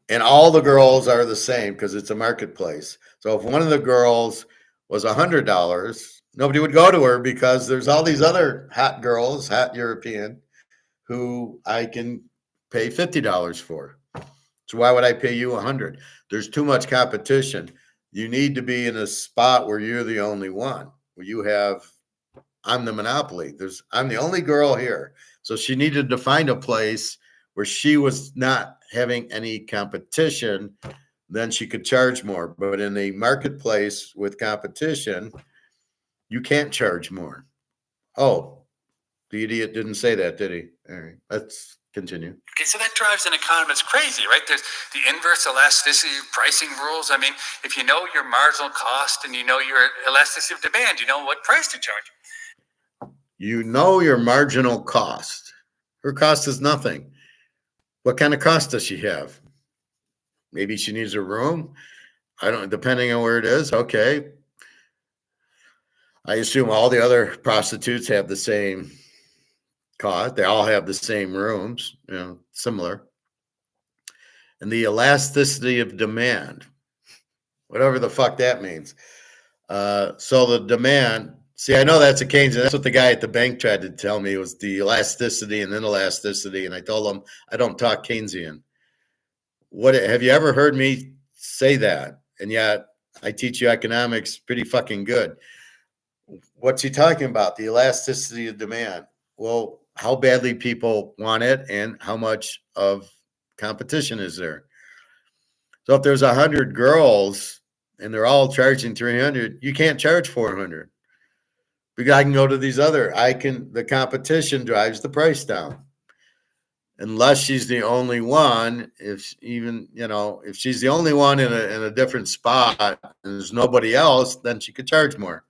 And all the girls are the same because it's a marketplace. So if one of the girls was $100, nobody would go to her, because there's all these other hot girls, hot European, who I can pay $50 for. So why would I pay you $100? There's too much competition. You need to be in a spot where you're the only one, where I'm the monopoly. I'm the only girl here. So she needed to find a place where she was not having any competition, then she could charge more. But in a marketplace with competition, you can't charge more. Oh, the idiot didn't say that, did he? All right, let's continue. Okay, so that drives an economist crazy, right? There's the inverse elasticity pricing rules. I mean, if you know your marginal cost and you know your elasticity of demand, you know what price to charge. You know your marginal cost. Her cost is nothing. What kind of cost does she have? Maybe she needs a room. Depending on where it is. Okay. I assume all the other prostitutes have the same cost. They all have the same rooms, similar. And the elasticity of demand, whatever the fuck that means. So the demand, see, I know that's a Keynesian. That's what the guy at the bank tried to tell me, was the elasticity and inelasticity. And I told him, I don't talk Keynesian. Have you ever heard me say that? And yet I teach you economics pretty fucking good. What's he talking about? The elasticity of demand. Well, how badly people want it and how much of competition is there. So if there's 100 girls and they're all charging $300, you can't charge $400. Because I can go to these other. The competition drives the price down. Unless she's the only one, if she's the only one in a different spot and there's nobody else, then she could charge more.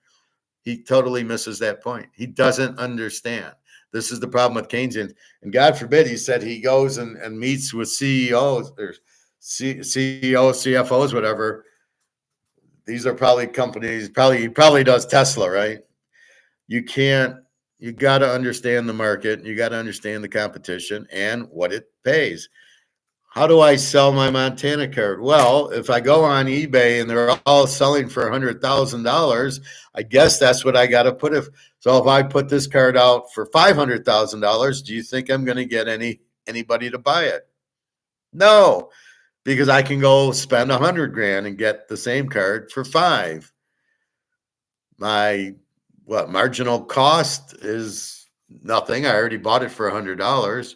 He totally misses that point. He doesn't understand. This is the problem with Keynesian. And God forbid, he said he goes and meets with CEOs or CEOs, CFOs, whatever. These are probably companies. He probably does Tesla, right? You got to understand the market. You got to understand the competition and what it pays. How do I sell my Montana card? Well, if I go on eBay and they're all selling for $100,000, I guess that's what I got to put. If I put this card out for $500,000, do you think I'm going to get anybody to buy it? No, because I can go spend $100,000 and get the same card for $5,000. My what marginal cost is nothing. I already bought it for $100.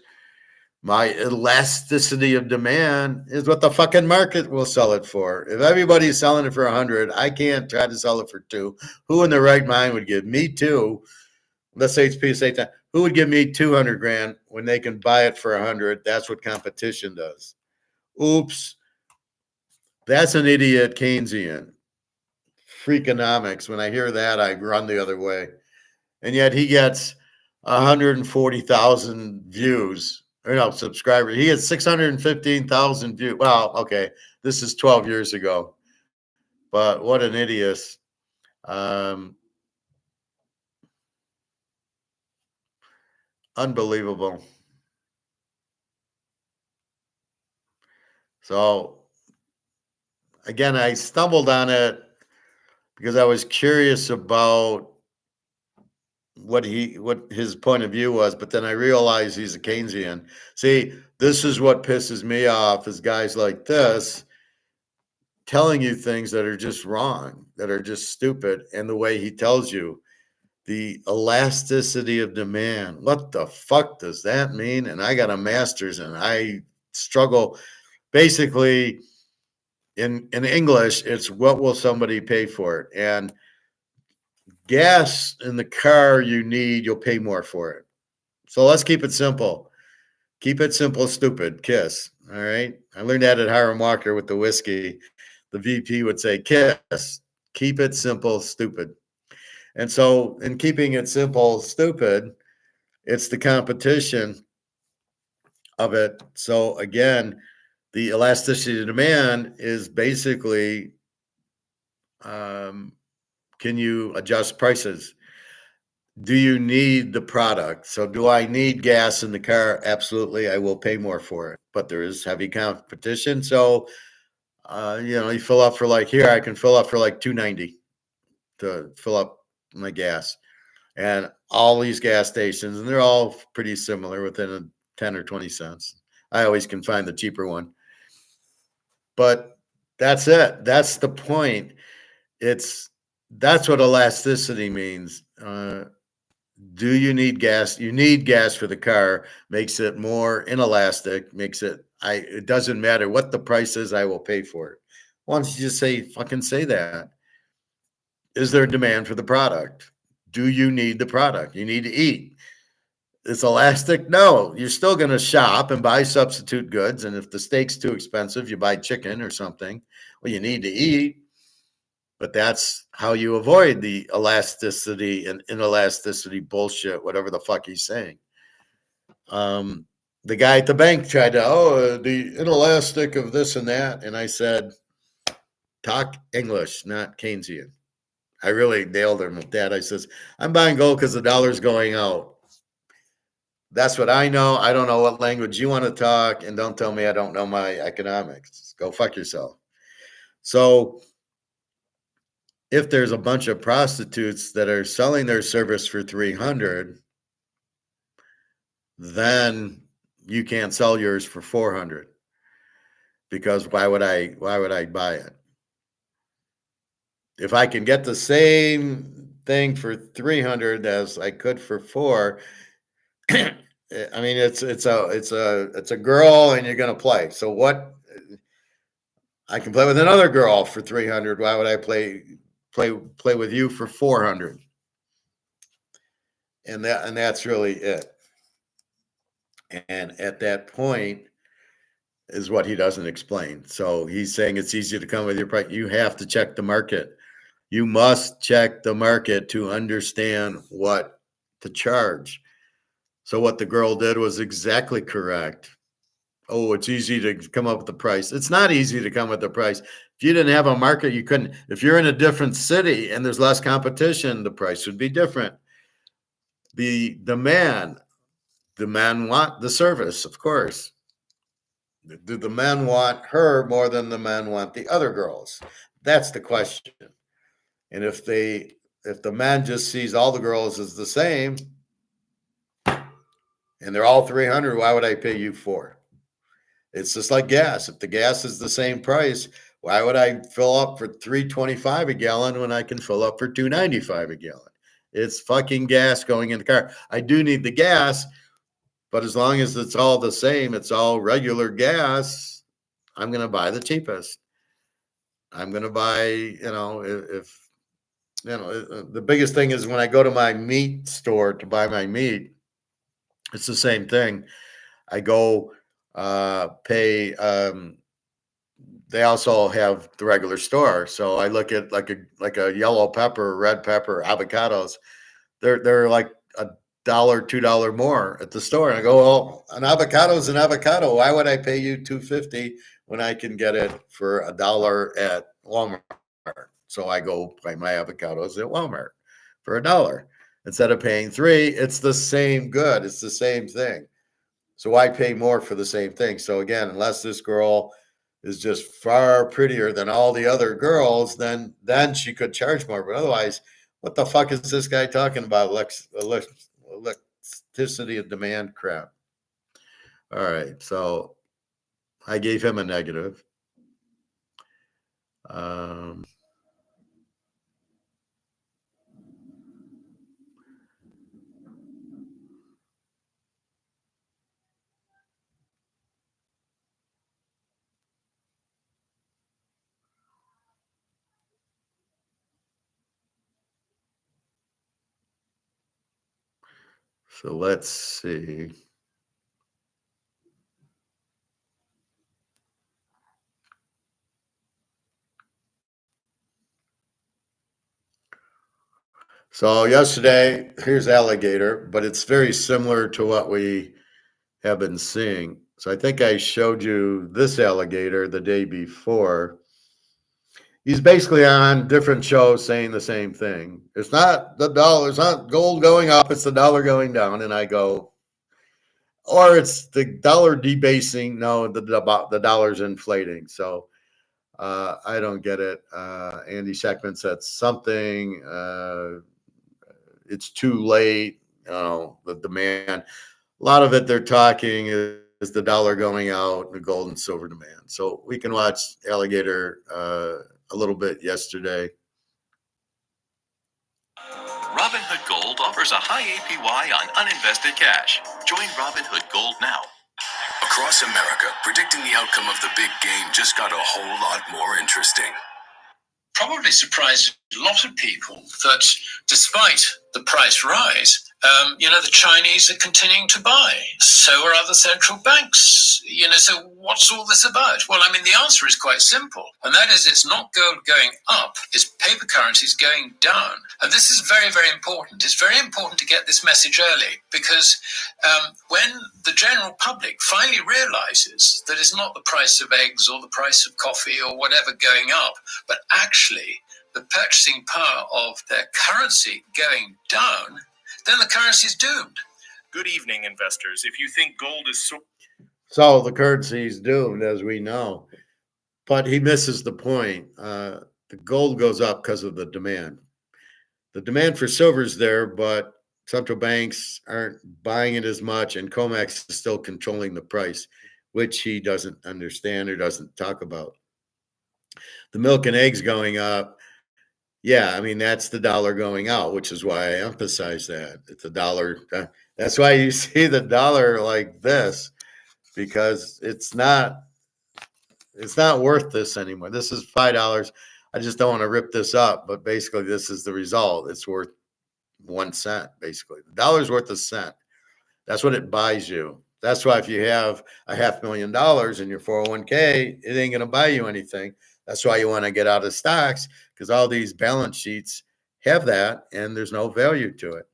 My elasticity of demand is what the fucking market will sell it for. If everybody's selling it for 100, I can't try to sell it for 2. Who in their right mind would give me 2? Let's say it's PSA 10. Who would give me 200 grand when they can buy it for 100? That's what competition does. Oops. That's an idiot Keynesian. Freakonomics. When I hear that, I run the other way. And yet he gets 140,000 views, or no, subscribers. He has 615,000 views. Well, okay, this is 12 years ago, but what an idiot. Unbelievable. So again, I stumbled on it because I was curious about what his point of view was, but then I realized he's a Keynesian. See, this is what pisses me off is guys like this telling you things that are just wrong, that are just stupid. And the way he tells you the elasticity of demand, what the fuck does that mean? And I got a master's and I struggle. Basically, in English, it's what will somebody pay for it? And gas in the car you need, you'll pay more for it. So let's keep it simple. Keep it simple, stupid. Kiss. All right. I learned that at Hiram Walker with the whiskey. The VP would say, kiss. Keep it simple, stupid. And so, in keeping it simple, stupid, it's the competition of it. So, again, the elasticity of demand is basically can you adjust prices? Do you need the product? So do I need gas in the car? Absolutely. I will pay more for it, but there is heavy competition. So, you fill up for here, I can fill up for like $2.90 to fill up my gas, and all these gas stations, and they're all pretty similar within a 10 or 20 cents. I always can find the cheaper one, but that's it. That's the point. That's what elasticity means. Do you need gas? You need gas for the car. Makes it more inelastic. It doesn't matter what the price is. I will pay for it. Why don't you just fucking say that? Is there demand for the product? Do you need the product? You need to eat. It's elastic? No. You're still going to shop and buy substitute goods. And if the steak's too expensive, you buy chicken or something. Well, you need to eat. But that's how you avoid the elasticity and inelasticity bullshit, whatever the fuck he's saying. The guy at the bank tried to, the inelastic of this and that. And I said, talk English, not Keynesian. I really nailed him with that. I says, I'm buying gold because the dollar's going out. That's what I know. I don't know what language you want to talk. And don't tell me I don't know my economics. Go fuck yourself. So if there's a bunch of prostitutes that are selling their service for 300, then you can't sell yours for 400. Because why would I buy it? If I can get the same thing for 300 as I could for 4, I mean it's a girl and you're going to play. So what? I can play with another girl for 300. Why would I play with you for 400? And that's really it. And at that point is what he doesn't explain. So he's saying it's easy to come with your price. You have to check the market. You must check the market to understand what to charge. So what the girl did was exactly correct. Oh, it's easy to come up with the price. It's not easy to come up with the price. If you didn't have a market, you couldn't. If you're in a different city and there's less competition, the price would be different. The men want the service, of course. Do the men want her more than the men want the other girls? That's the question. And if the man just sees all the girls as the same and they're all 300, why would I pay you 4? It's just like gas. If the gas is the same price, why would I fill up for $3.25 a gallon when I can fill up for $2.95 a gallon? It's fucking gas going in the car. I do need the gas, but as long as it's all the same, it's all regular gas, I'm going to buy the cheapest. I'm going to buy, if the biggest thing is when I go to my meat store to buy my meat, it's the same thing. I go pay. They also have the regular store, so I look at like a yellow pepper, red pepper, avocados. They're like $1, $2 more at the store, and I go, well, an avocado is an avocado. Why would I pay you $2.50 when I can get it for $1 at Walmart? So I go buy my avocados at Walmart for $1 instead of paying $3. It's the same good. It's the same thing. So why pay more for the same thing? So again, unless this girl is just far prettier than all the other girls, then she could charge more. But otherwise, what the fuck is this guy talking about? Elasticity of demand crap. All right, so I gave him a negative. So let's see. So yesterday, here's alligator, but it's very similar to what we have been seeing. So I think I showed you this alligator the day before. He's basically on different shows saying the same thing. It's not the dollar, it's not gold going up, it's the dollar going down. And I go, or it's the dollar debasing. No, the dollar's inflating. So I don't get it. Andy Scheckman said something. It's too late. The demand. A lot of it they're talking is the dollar going out, the gold and silver demand. So we can watch alligator a little bit yesterday. Robinhood Gold offers a high APY on uninvested cash. Join Robinhood Gold now. Across America, predicting the outcome of the big game just got a whole lot more interesting. Probably surprised a lot of people that despite the price rise, the Chinese are continuing to buy. So are other central banks. So what's all this about? Well, the answer is quite simple. And that is it's not gold going up, it's paper currencies going down. And this is very, very important. It's very important to get this message early because when the general public finally realizes that it's not the price of eggs or the price of coffee or whatever going up, but actually the purchasing power of their currency going down, then the currency is doomed. Good evening, investors. If you think gold is so the currency is doomed, as we know, but he misses the point. The gold goes up because of the demand. The demand for silver is there, but central banks aren't buying it as much, and COMEX is still controlling the price, which he doesn't understand or doesn't talk about. The milk and eggs going up. Yeah, that's the dollar going out, which is why I emphasize that. It's a dollar. That's why you see the dollar like this, because it's not worth this anymore. This is $5. I just don't want to rip this up, but basically this is the result. It's worth 1 cent, basically. The dollar's worth a cent. That's what it buys you. That's why if you have $500,000 in your 401k, it ain't going to buy you anything. That's why you want to get out of stocks, because all these balance sheets have that, and there's no value to it.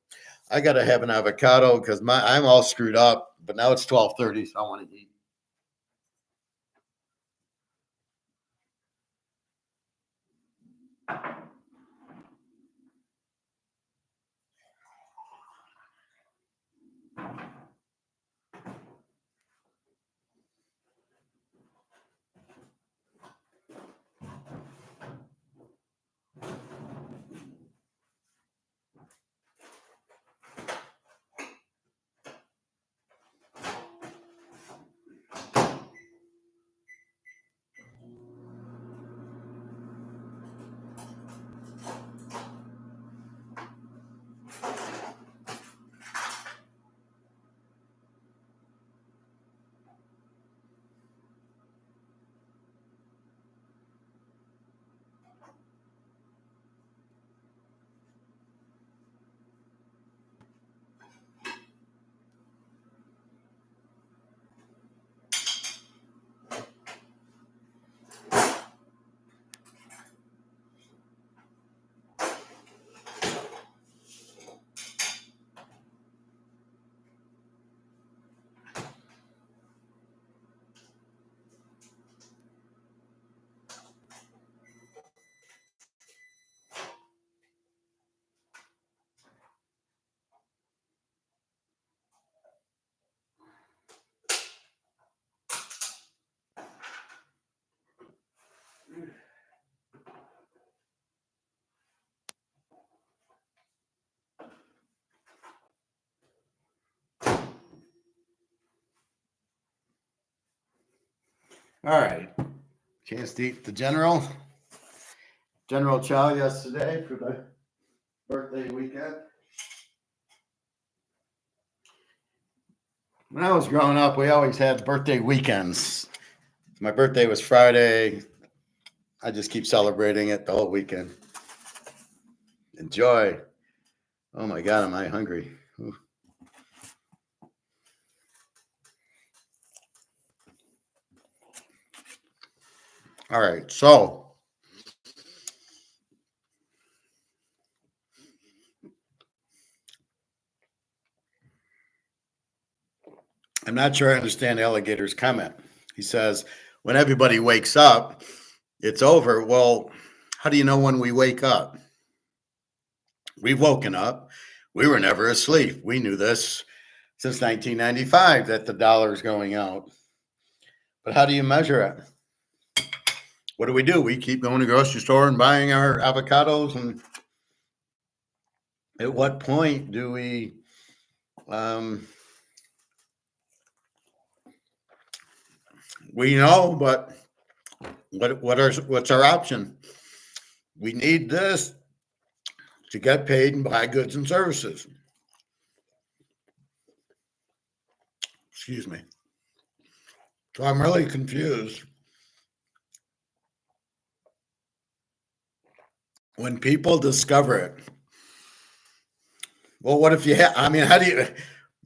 I got to have an avocado because I'm all screwed up, but now it's 12:30, so I want to eat. All right. Chance to eat the General Chow yesterday for the birthday weekend. When I was growing up, we always had birthday weekends. My birthday was Friday. I just keep celebrating it the whole weekend. Enjoy. Oh my God, am I hungry? Ooh. All right, so I'm not sure I understand Alligator's comment. He says, when everybody wakes up, it's over. Well, how do you know when we wake up? We've woken up. We were never asleep. We knew this since 1995 that the dollar is going out. But how do you measure it? What do? We keep going to the grocery store and buying our avocados. And at what point do we know, but what's our option? We need this to get paid and buy goods and services. Excuse me. So I'm really confused. When people discover it, well, what if you how do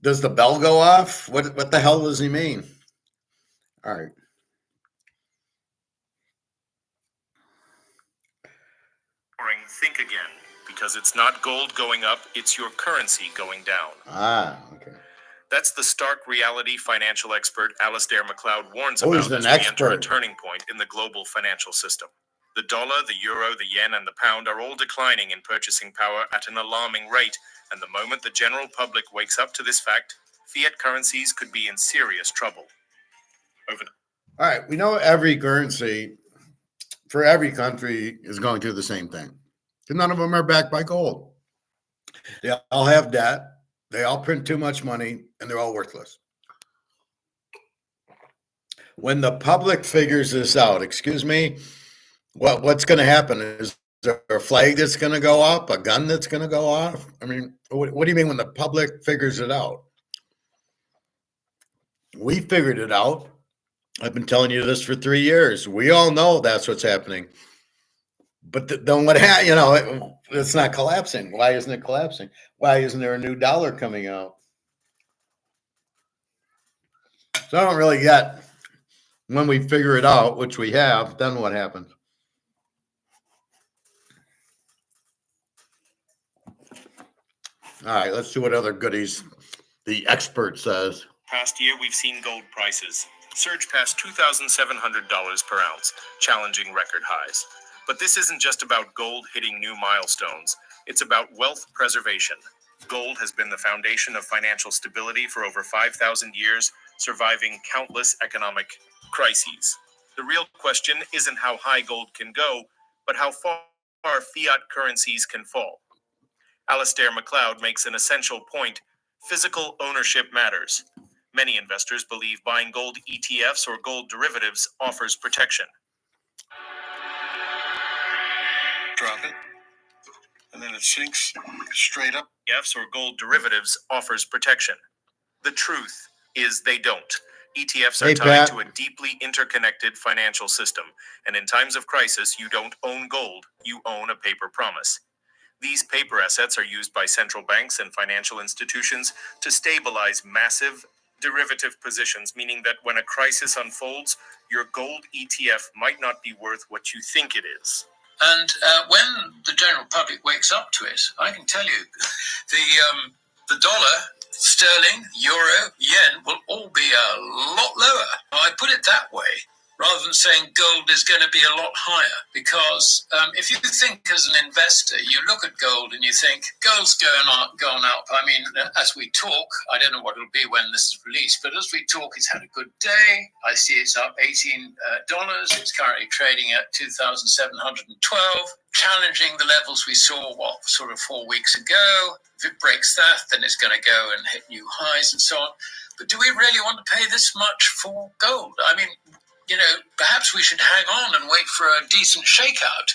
does the bell go off? What the hell does he mean? All right. Think again, because it's not gold going up, it's your currency going down. Okay. That's the stark reality financial expert Alasdair MacLeod warns Who's about an as we enter a expert? turning point in the global financial system. The dollar, the euro, the yen, and the pound are all declining in purchasing power at an alarming rate, and the moment the general public wakes up to this fact, fiat currencies could be in serious trouble. All right, we know every currency for every country is going through the same thing. None of them are backed by gold. They all have debt. They all print too much money, and they're all worthless. When the public figures this out, excuse me, what's going to happen? Is there a flag that's going to go up, a gun that's going to go off? I mean, what do you mean when the public figures it out? We figured it out. I've been telling you this for 3 years. We all know that's what's happening. But then what happened? It's not collapsing. Why isn't it collapsing? Why isn't there a new dollar coming out? So I don't really get when we figure it out, which we have, then what happens? All right, let's see what other goodies the expert says. Past year, we've seen gold prices surge past $2,700 per ounce, challenging record highs. But this isn't just about gold hitting new milestones. It's about wealth preservation. Gold has been the foundation of financial stability for over 5,000 years, surviving countless economic crises. The real question isn't how high gold can go, but how far fiat currencies can fall. Alasdair MacLeod makes an essential point. Physical ownership matters. Many investors believe buying gold ETFs or gold derivatives offers protection. Drop it, and then it sinks straight up. ETFs or gold derivatives offers protection. The truth is they don't. ETFs are tied to a deeply interconnected financial system, and in times of crisis, you don't own gold, you own a paper promise. These paper assets are used by central banks and financial institutions to stabilize massive derivative positions, meaning that when a crisis unfolds, your gold ETF might not be worth what you think it is. And when the general public wakes up to it, I can tell you, the dollar, sterling, euro, yen will all be a lot lower. I put it that way, rather than saying gold is going to be a lot higher. Because if you think as an investor, you look at gold and you think, gold's gone up. I mean, as we talk, I don't know what it'll be when this is released, but as we talk, it's had a good day. I see it's up $18. It's currently trading at $2,712, challenging the levels we saw, sort of 4 weeks ago. If it breaks that, then it's going to go and hit new highs and so on. But do we really want to pay this much for gold? I mean, perhaps we should hang on and wait for a decent shakeout.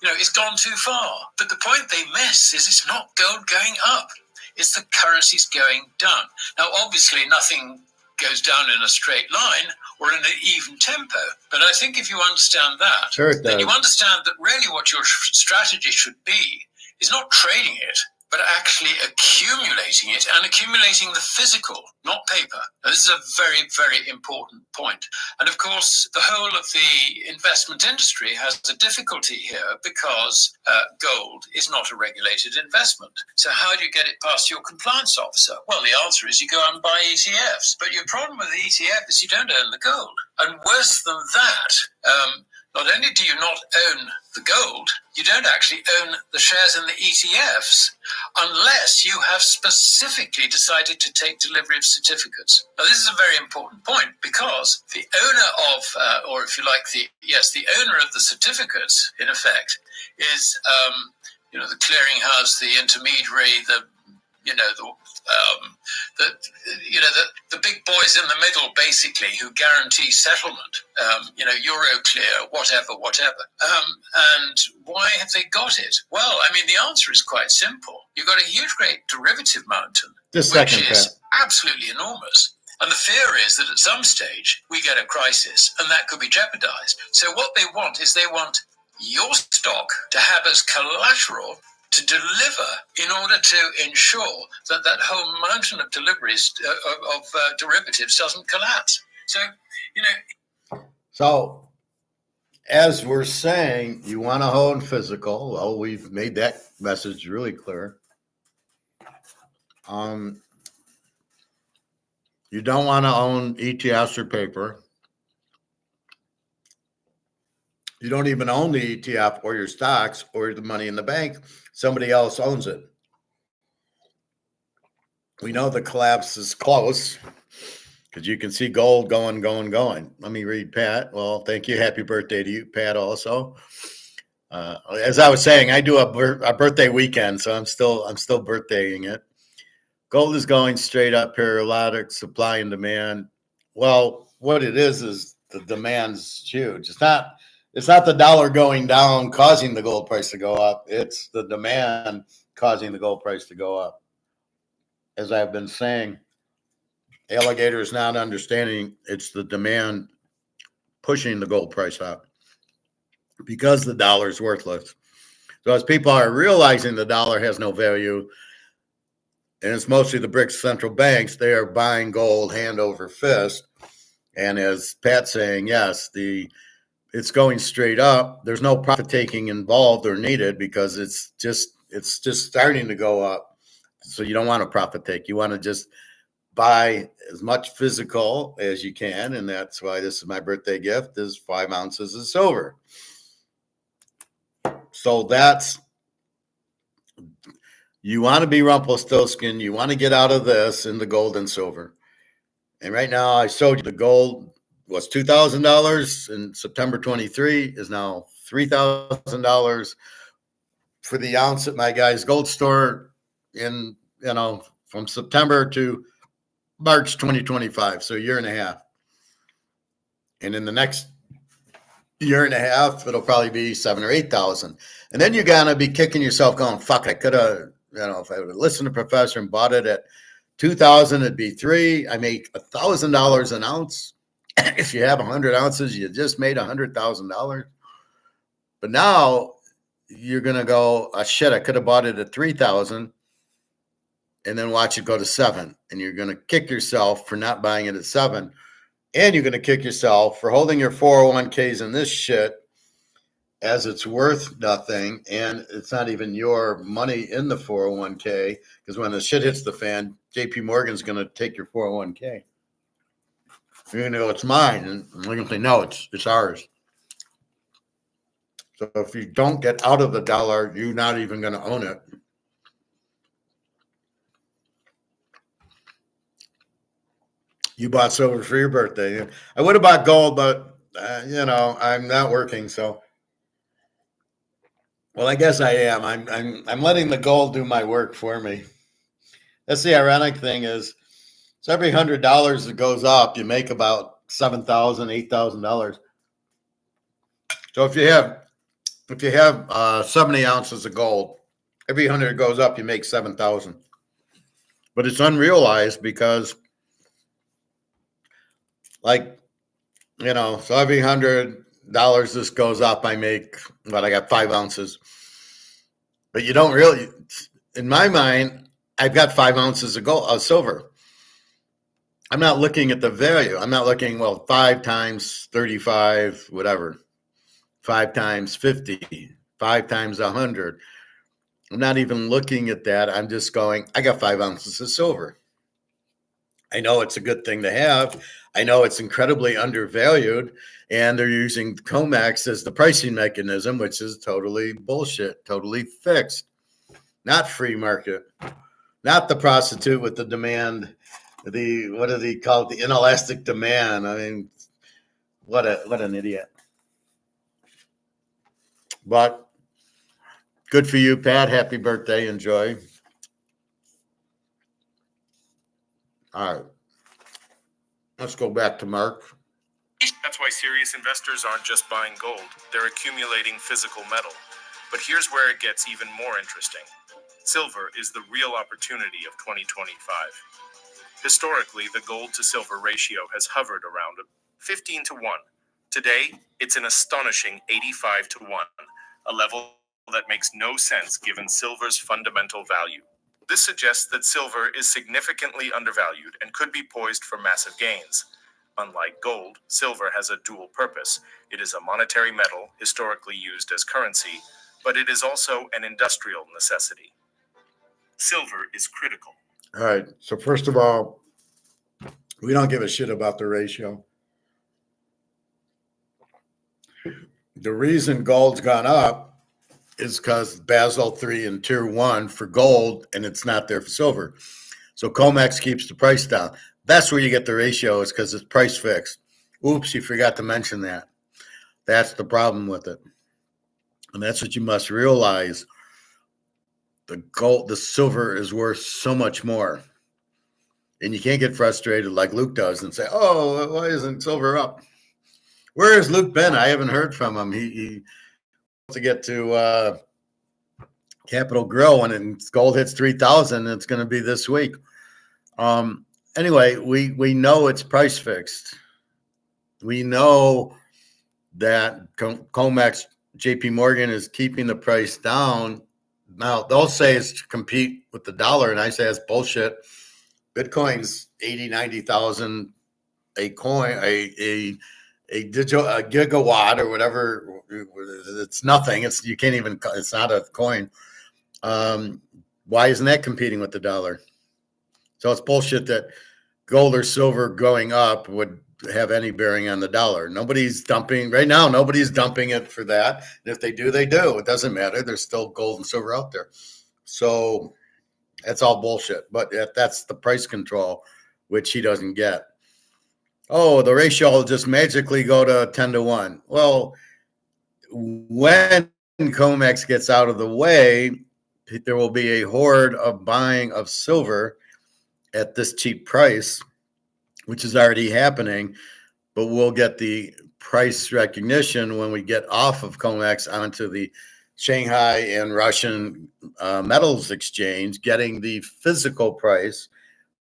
It's gone too far. But the point they miss is it's not gold going up. It's the currencies going down. Now, obviously, nothing goes down in a straight line or in an even tempo. But I think if you understand that, then you understand that really what your strategy should be is not trading it, but actually accumulating it and accumulating the physical, not paper. Now, this is a very, very important point. And of course, the whole of the investment industry has a difficulty here because gold is not a regulated investment. So how do you get it past your compliance officer? Well, the answer is you go and buy ETFs. But your problem with the ETF is you don't own the gold. And worse than that, not only do you not own the gold, you don't actually own the shares in the ETFs unless you have specifically decided to take delivery of certificates. Now, this is a very important point because the owner of, or if you like, the owner of the certificates, in effect, is, the clearinghouse, the intermediary, the big boys in the middle, basically, who guarantee settlement, Euroclear, whatever. And why have they got it? Well, I mean, the answer is quite simple. You've got a huge, great derivative mountain, which is absolutely enormous. And the fear is that at some stage we get a crisis and that could be jeopardized. So what they want is they want your stock to have as collateral to deliver in order to ensure that that whole mountain of deliveries of derivatives doesn't collapse. So, as we're saying, you want to own physical. Well, we've made that message really clear. You don't want to own ETFs or paper. You don't even own the ETF or your stocks or the money in the bank. Somebody else owns it. We know the collapse is close because you can see gold going. Let me read Pat. Well, thank you. Happy birthday to you, Pat, also. As I was saying, I do a birthday weekend, so I'm still birthdaying it. Gold is going straight up, periodic supply and demand. Well, what it is the demand's huge. It's not the dollar going down causing the gold price to go up. It's the demand causing the gold price to go up. As I've been saying, alligator is not understanding it's the demand pushing the gold price up because the dollar is worthless. So as people are realizing the dollar has no value, and it's mostly the BRICS central banks, they are buying gold hand over fist. And as Pat's saying, yes, it's going straight up. There's no profit taking involved or needed because it's just starting to go up. So you don't want to profit take. You want to just buy as much physical as you can. And that's why this is my birthday gift is 5 ounces of silver. So you want to be Rumpelstiltskin. You want to get out of this in the gold and silver. And right now I showed you the gold was $2,000 in September 23 is now $3,000 for the ounce at my guy's gold store in, from September to March 2025. So a year and a half. And in the next year and a half, it'll probably be 7,000 or 8,000. And then you're going to be kicking yourself going, fuck, I could have, if I would have listened to Professor and bought it at 2,000, it'd be $3,000. I make $1,000 an ounce. If you have 100 ounces, you just made $100,000. But now you're going to go, oh, shit, I could have bought it at 3,000 and then watch it go to 7. And you're going to kick yourself for not buying it at 7. And you're going to kick yourself for holding your 401ks in this shit as it's worth nothing. And it's not even your money in the 401k because when the shit hits the fan, JP Morgan's going to take your 401k. You're going to go, it's mine. And we're going to say, no, it's ours. So if you don't get out of the dollar, you're not even going to own it. You bought silver for your birthday. I would have bought gold, but, I'm not working. So, well, I guess I am. I'm letting the gold do my work for me. That's the ironic thing is, so every $100 that goes up, you make about $7,000, $8,000. So if you have 70 ounces of gold, every 100 goes up, you make 7,000. But it's unrealized because, like, so every $100 this goes up, I make I got 5 ounces. But you don't really, in my mind, I've got 5 ounces of silver. I'm not looking at the value. I'm not looking, 5 times 35, whatever, 5 times 50, 5 times 100. I'm not even looking at that. I'm just going, I got 5 ounces of silver. I know it's a good thing to have. I know it's incredibly undervalued, and they're using COMEX as the pricing mechanism, which is totally bullshit, totally fixed, not free market, not the prostitute with the demand, what do they call it, the inelastic demand. I mean, what an idiot. But good for you, Pat. Happy birthday. Enjoy. All right. Let's go back to Mark. That's why serious investors aren't just buying gold, they're accumulating physical metal. But here's where it gets even more interesting. Silver is the real opportunity of 2025. Historically, the gold to silver ratio has hovered around 15 to 1. Today, it's an astonishing 85 to 1, a level that makes no sense given silver's fundamental value. This suggests that silver is significantly undervalued and could be poised for massive gains. Unlike gold, silver has a dual purpose. It is a monetary metal historically used as currency, but it is also an industrial necessity. Silver is critical. All right. So first of all, we don't give a shit about the ratio. The reason gold's gone up is because Basel III and Tier 1 for gold, and it's not there for silver. So COMEX keeps the price down. That's where you get the ratio, is because it's price fixed. Oops, you forgot to mention that. That's the problem with it. And that's what you must realize. The silver is worth so much more. And you can't get frustrated like Luke does and say, oh, why isn't silver up? Where has Luke been? I haven't heard from him. He wants to get to Capitol Grill when gold hits 3,000. It's going to be this week. Anyway, we know it's price fixed. We know that COMEX, JP Morgan is keeping the price down. Now, they'll say it's to compete with the dollar, and I say it's bullshit. Bitcoin's 80, 90,000 a coin, a gigawatt or whatever. It's nothing. You can't even, it's not a coin. Why isn't that competing with the dollar? So it's bullshit that gold or silver going up would have any bearing on the dollar. Nobody's dumping right now. Nobody's dumping it for that. And if they do, they do. It doesn't matter. There's still gold and silver out there. So that's all bullshit. But that's the price control, which he doesn't get. Oh, the ratio will just magically go to 10 to 1. Well, when COMEX gets out of the way, there will be a horde of buying of silver at this cheap price, which is already happening, but we'll get the price recognition when we get off of COMEX onto the Shanghai and Russian metals exchange, getting the physical price,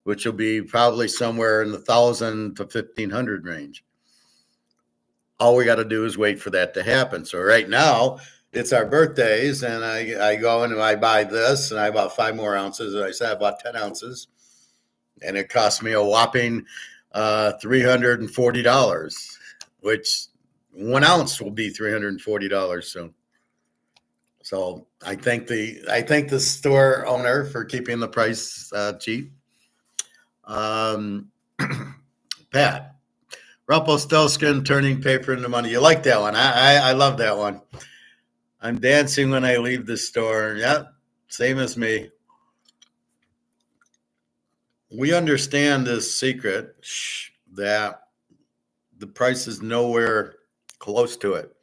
which will be probably somewhere in the 1,000 to 1,500 range. All we got to do is wait for that to happen. So right now, it's our birthdays, and I go in and I buy this, and I bought 5 more ounces. As I said, I bought 10 ounces, and it cost me a whopping $340, which 1 ounce will be $340 soon. So I thank the store owner for keeping the price cheap. Pat, Rumpelstiltskin turning paper into money. You like that one? I love that one. I'm dancing when I leave the store. Yeah, same as me. We understand this secret that the price is nowhere close to it.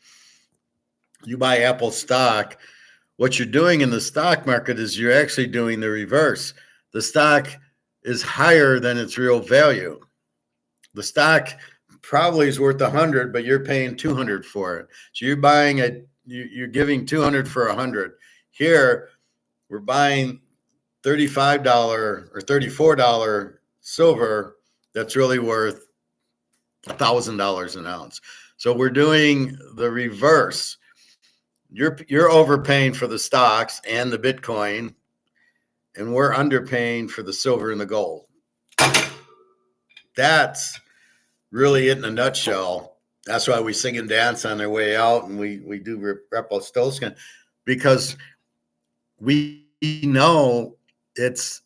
You buy Apple stock, what you're doing in the stock market is you're actually doing the reverse. The stock is higher than its real value. The stock probably is worth 100, but you're paying 200 for it. So you're buying you're giving 200 for 100. Here, we're buying $35 or $34 silver that's really worth $1,000 an ounce. So we're doing the reverse. You're overpaying for the stocks and the Bitcoin, and we're underpaying for the silver and the gold. That's really it in a nutshell. That's why we sing and dance on their way out, and we do Repostoskin, because we know it's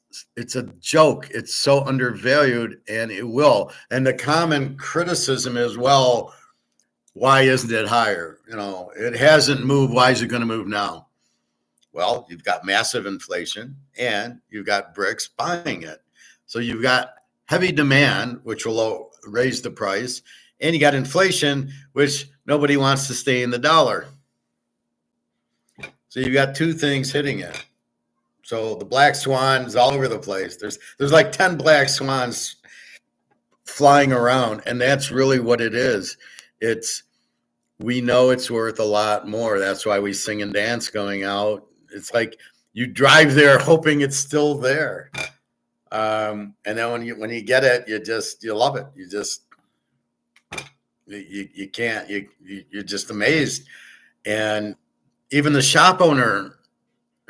a joke. It's so undervalued, and it will. And the common criticism is, well, why isn't it higher? It hasn't moved. Why is it going to move now? Well, you've got massive inflation, and you've got BRICS buying it. So you've got heavy demand, which will raise the price, and you got inflation, which nobody wants to stay in the dollar. So you've got two things hitting it. So the black swan is all over the place. There's like 10 black swans flying around, and that's really what it is. We know it's worth a lot more. That's why we sing and dance going out. It's like you drive there hoping it's still there. And then when you get it, you love it. You can't, you're just amazed. And even the shop owner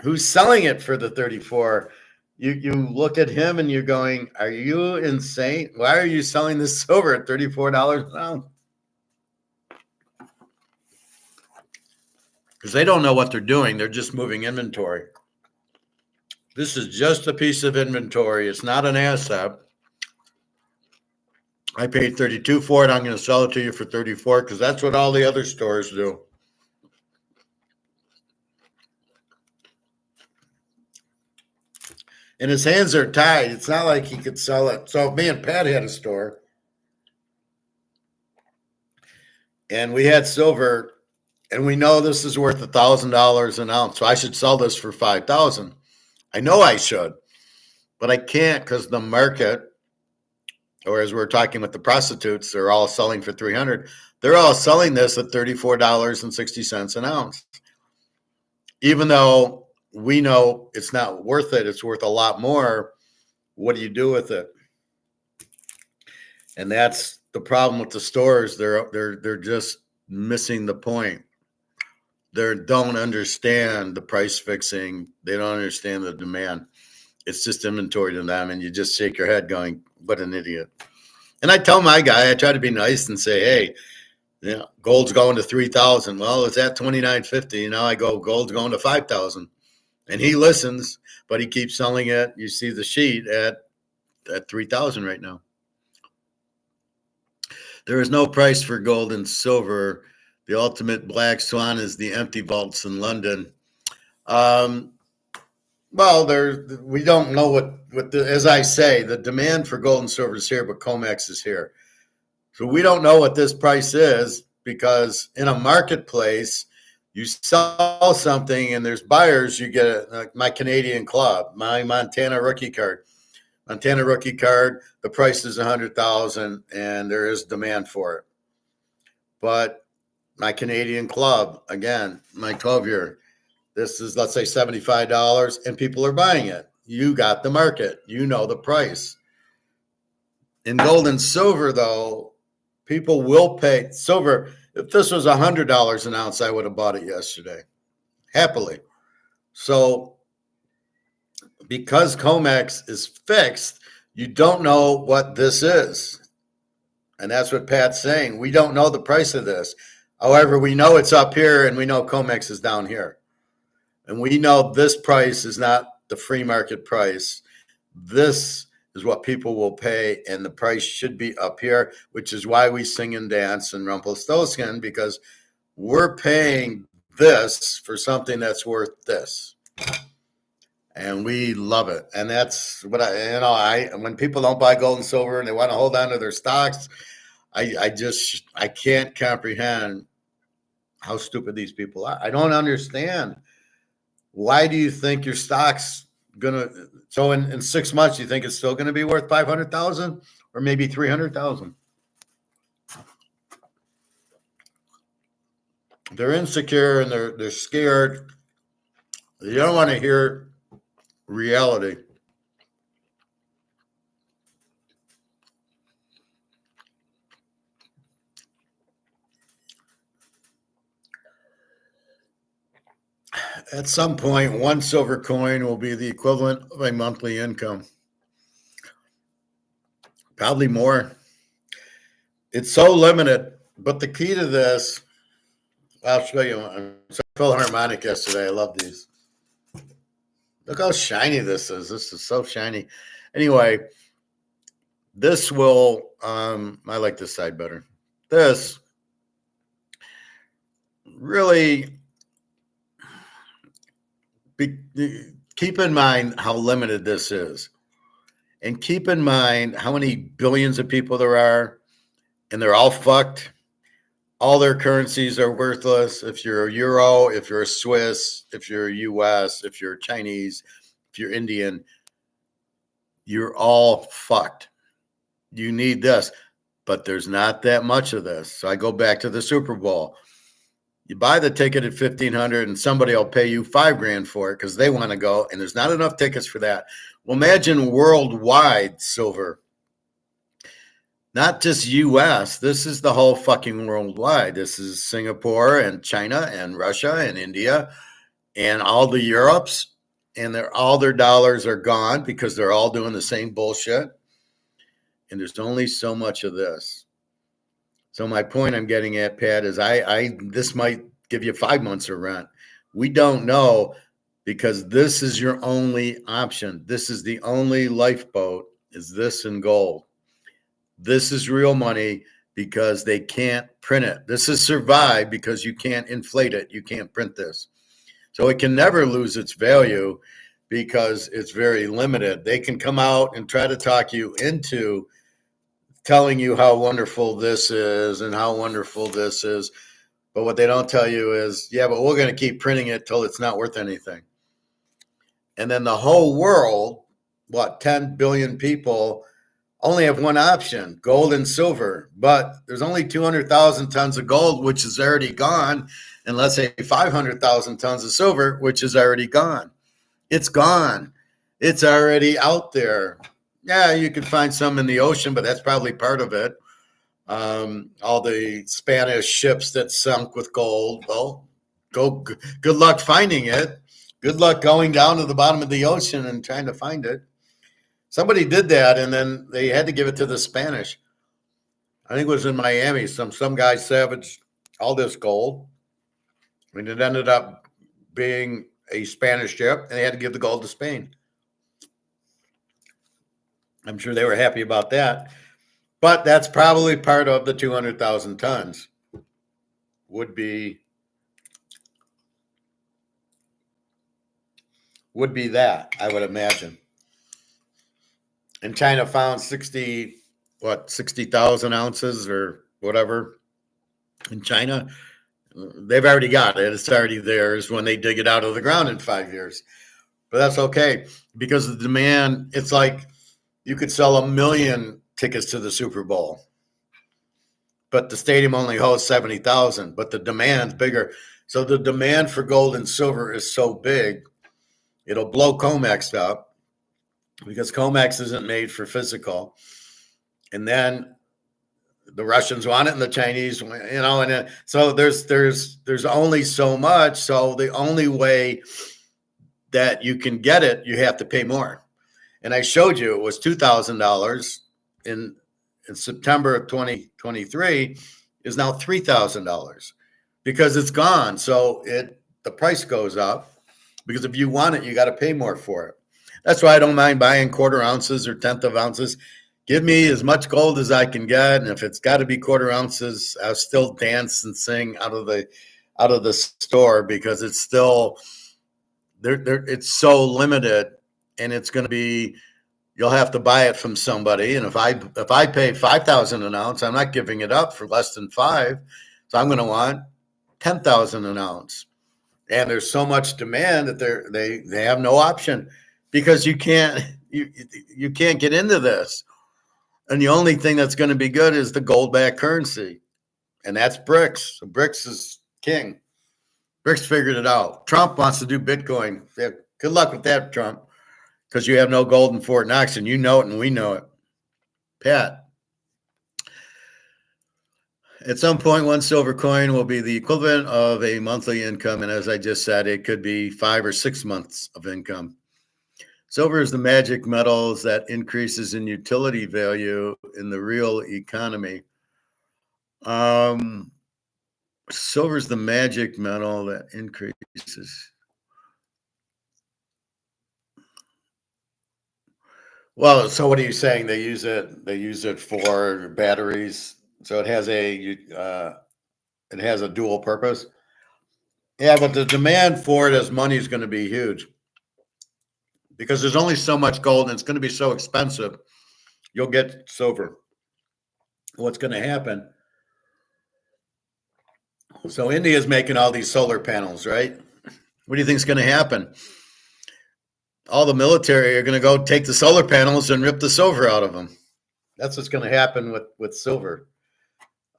who's selling it for the 34, you look at him and you're going, are you insane? Why are you selling this silver at $34 an ounce? Because they don't know what they're doing. They're just moving inventory. This is just a piece of inventory. It's not an asset. I paid 32 for it. I'm going to sell it to you for 34 because that's what all the other stores do. And his hands are tied. It's not like he could sell it. So me and Pat had a store, and we had silver, and we know this is worth $1,000 an ounce. So I should sell this for $5,000. I know I should, but I can't because the market, or as we're talking with the prostitutes, they're all selling for $300. They're all selling this at $34.60 an ounce. Even though we know it's not worth it, it's worth a lot more. What do you do with it? And that's the problem with the stores. They're just missing the point. They don't understand the price fixing. They don't understand the demand. It's just inventory to them, and you just shake your head going, what an idiot. And I tell my guy, I try to be nice and say, hey, gold's going to 3,000. Well, it's at 29.50. Now I go, gold's going to 5,000. And he listens, but he keeps selling it. You see the sheet at 3,000 right now. There is no price for gold and silver. The ultimate black swan is the empty vaults in London. Well, we don't know as I say, the demand for gold and silver is here, but COMEX is here. So we don't know what this price is because in a marketplace, you sell something and there's buyers, you get like my Canadian club, my Montana rookie card. Montana rookie card, the price is $100,000 and there is demand for it. But my Canadian club, again, my 12-year, this is, let's say, $75 and people are buying it. You got the market. You know the price. In gold and silver, though, people will pay. Silver, if this was $100 an ounce, I would have bought it yesterday, happily. So because COMEX is fixed, you don't know what this is. And that's what Pat's saying. We don't know the price of this. However, we know it's up here and we know COMEX is down here. And we know this price is not the free market price. This is what people will pay, and the price should be up here, which is why we sing and dance and Rumpelstiltskin, because we're paying this for something that's worth this. And we love it. And that's what when people don't buy gold and silver and they want to hold on to their stocks, I can't comprehend how stupid these people are. I don't understand. Why do you think your stock's gonna? So in 6 months, you think it's still going to be worth 500,000 or maybe 300,000? They're insecure and they're scared. You don't want to hear reality. At some point, one silver coin will be the equivalent of a monthly income. Probably more. It's so limited. But the key to this, I'll show you. I saw Philharmonic yesterday. I love these. Look how shiny this is. This is so shiny. Anyway, this will, I like this side better. This really, keep in mind how limited this is. And keep in mind how many billions of people there are, and they're all fucked. All their currencies are worthless. If you're a euro, if you're a Swiss, if you're a US, if you're Chinese, if you're Indian, you're all fucked. You need this, but there's not that much of this. So I go back to the Super Bowl. You buy the ticket at $1,500 and somebody will pay you $5,000 for it because they want to go, and there's not enough tickets for that. Well, imagine worldwide silver. Not just US. This is the whole fucking worldwide. This is Singapore and China and Russia and India and all the Europes, and all their dollars are gone because they're all doing the same bullshit. And there's only so much of this. So my point I'm getting at, Pat, is this might give you 5 months of rent. We don't know, because this is your only option. This is the only lifeboat, is this in gold. This is real money because they can't print it. This is survive because you can't inflate it. You can't print this. So it can never lose its value because it's very limited. They can come out and try to talk you into telling you how wonderful this is and how wonderful this is. But what they don't tell you is, yeah, but we're going to keep printing it till it's not worth anything. And then the whole world, 10 billion people, only have one option, gold and silver. But there's only 200,000 tons of gold, which is already gone. And let's say 500,000 tons of silver, which is already gone. It's gone. It's already out there. Yeah, you can find some in the ocean, but that's probably part of it. All the Spanish ships that sunk with gold. Well, good luck finding it. Good luck going down to the bottom of the ocean and trying to find it. Somebody did that, and then they had to give it to the Spanish. I think it was in Miami. Some guy savaged all this gold, and it ended up being a Spanish ship, and they had to give the gold to Spain. I'm sure they were happy about that. But that's probably part of the 200,000 tons would be that, I would imagine. And China found 60,000 ounces or whatever in China. They've already got it. It's already theirs when they dig it out of the ground in 5 years. But that's okay, because the demand, it's like you could sell 1 million tickets to the Super Bowl, but the stadium only holds 70,000, but the demand's bigger. So the demand for gold and silver is so big, it'll blow comex up, because comex isn't made for physical. And then the Russians want it and the Chinese, and then, so there's only so much. So the only way that you can get it, you have to pay more. And I showed you it was $2,000 in September of 2023 is now $3,000 because it's gone. So the price goes up, because if you want it, you got to pay more for it. That's why I don't mind buying quarter ounces or tenth of ounces. Give me as much gold as I can get, and if it's got to be quarter ounces, I'll still dance and sing out of the store, because it's still it's so limited, and it's going to be, you'll have to buy it from somebody. And if I pay 5,000 an ounce, I'm not giving it up for less than 5. So I'm going to want 10,000 an ounce. And there's so much demand that they have no option, because you can't get into this. And the only thing that's going to be good is the gold-backed currency, and that's BRICS. So BRICS is king. Rick's figured it out. Trump wants to do Bitcoin. Yeah, good luck with that, Trump, because you have no gold in Fort Knox, and you know it, and we know it. Pat, at some point, one silver coin will be the equivalent of a monthly income, and as I just said, it could be 5 or 6 months of income. Silver is the magic metals that increases in utility value in the real economy. Silver is the magic metal that increases. Well, so what are you saying? They use it for batteries, so it has a dual purpose. Yeah, but the demand for it as money is going to be huge because there's only so much gold, and it's going to be so expensive. You'll get silver. What's going to happen? So India is making all these solar panels, right? What do you think is going to happen? All the military are going to go take the solar panels and rip the silver out of them. That's what's going to happen with silver.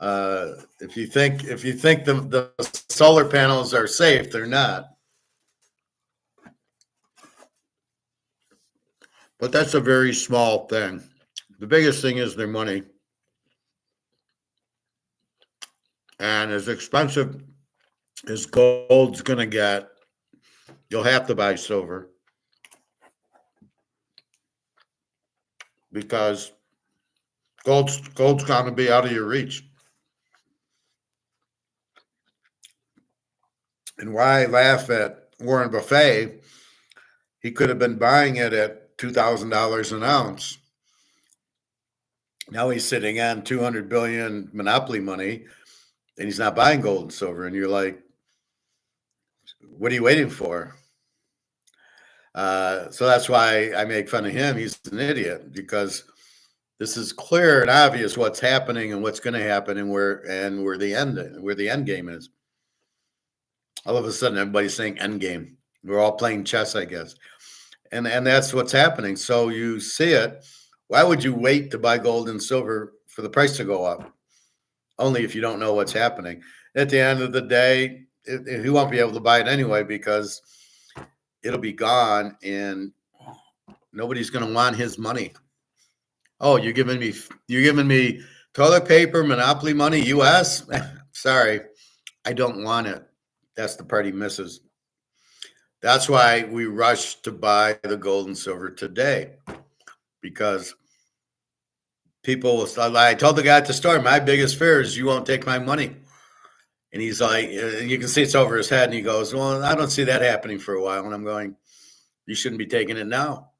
If you think the solar panels are safe, they're not. But that's a very small thing. The biggest thing is their money. And as expensive as gold's going to get, you'll have to buy silver because gold's going to be out of your reach. And why I laugh at Warren Buffett, he could have been buying it at $2,000 an ounce. Now he's sitting on 200 billion monopoly money, and he's not buying gold and silver. And you're like, what are you waiting for? So that's why I make fun of him. He's an idiot because this is clear and obvious what's happening and what's going to happen and where the end game is. All of a sudden, everybody's saying end game. We're all playing chess, I guess, and that's what's happening. So you see it. Why would you wait to buy gold and silver for the price to go up? Only if you don't know what's happening. At the end of the day, he won't be able to buy it anyway because it'll be gone and nobody's going to want his money. Oh, you're giving me toilet paper, monopoly money, U.S.? Sorry, I don't want it. That's the part he misses. That's why we rush to buy the gold and silver today, because people will start. I told the guy at the store, my biggest fear is you won't take my money. And he's like, you can see it's over his head. And he goes, well, I don't see that happening for a while. And I'm going, you shouldn't be taking it now.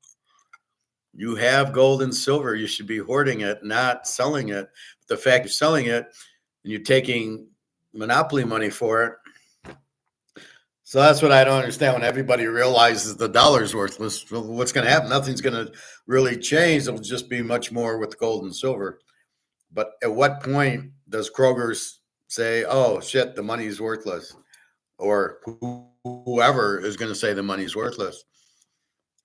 You have gold and silver. You should be hoarding it, not selling it. But the fact you're selling it and you're taking monopoly money for it. So that's what I don't understand. When everybody realizes the dollar's worthless, what's going to happen? Nothing's going to really change. It'll just be much more with gold and silver. But at what point does Kroger's say, oh, shit, the money's worthless? Or whoever is going to say the money's worthless.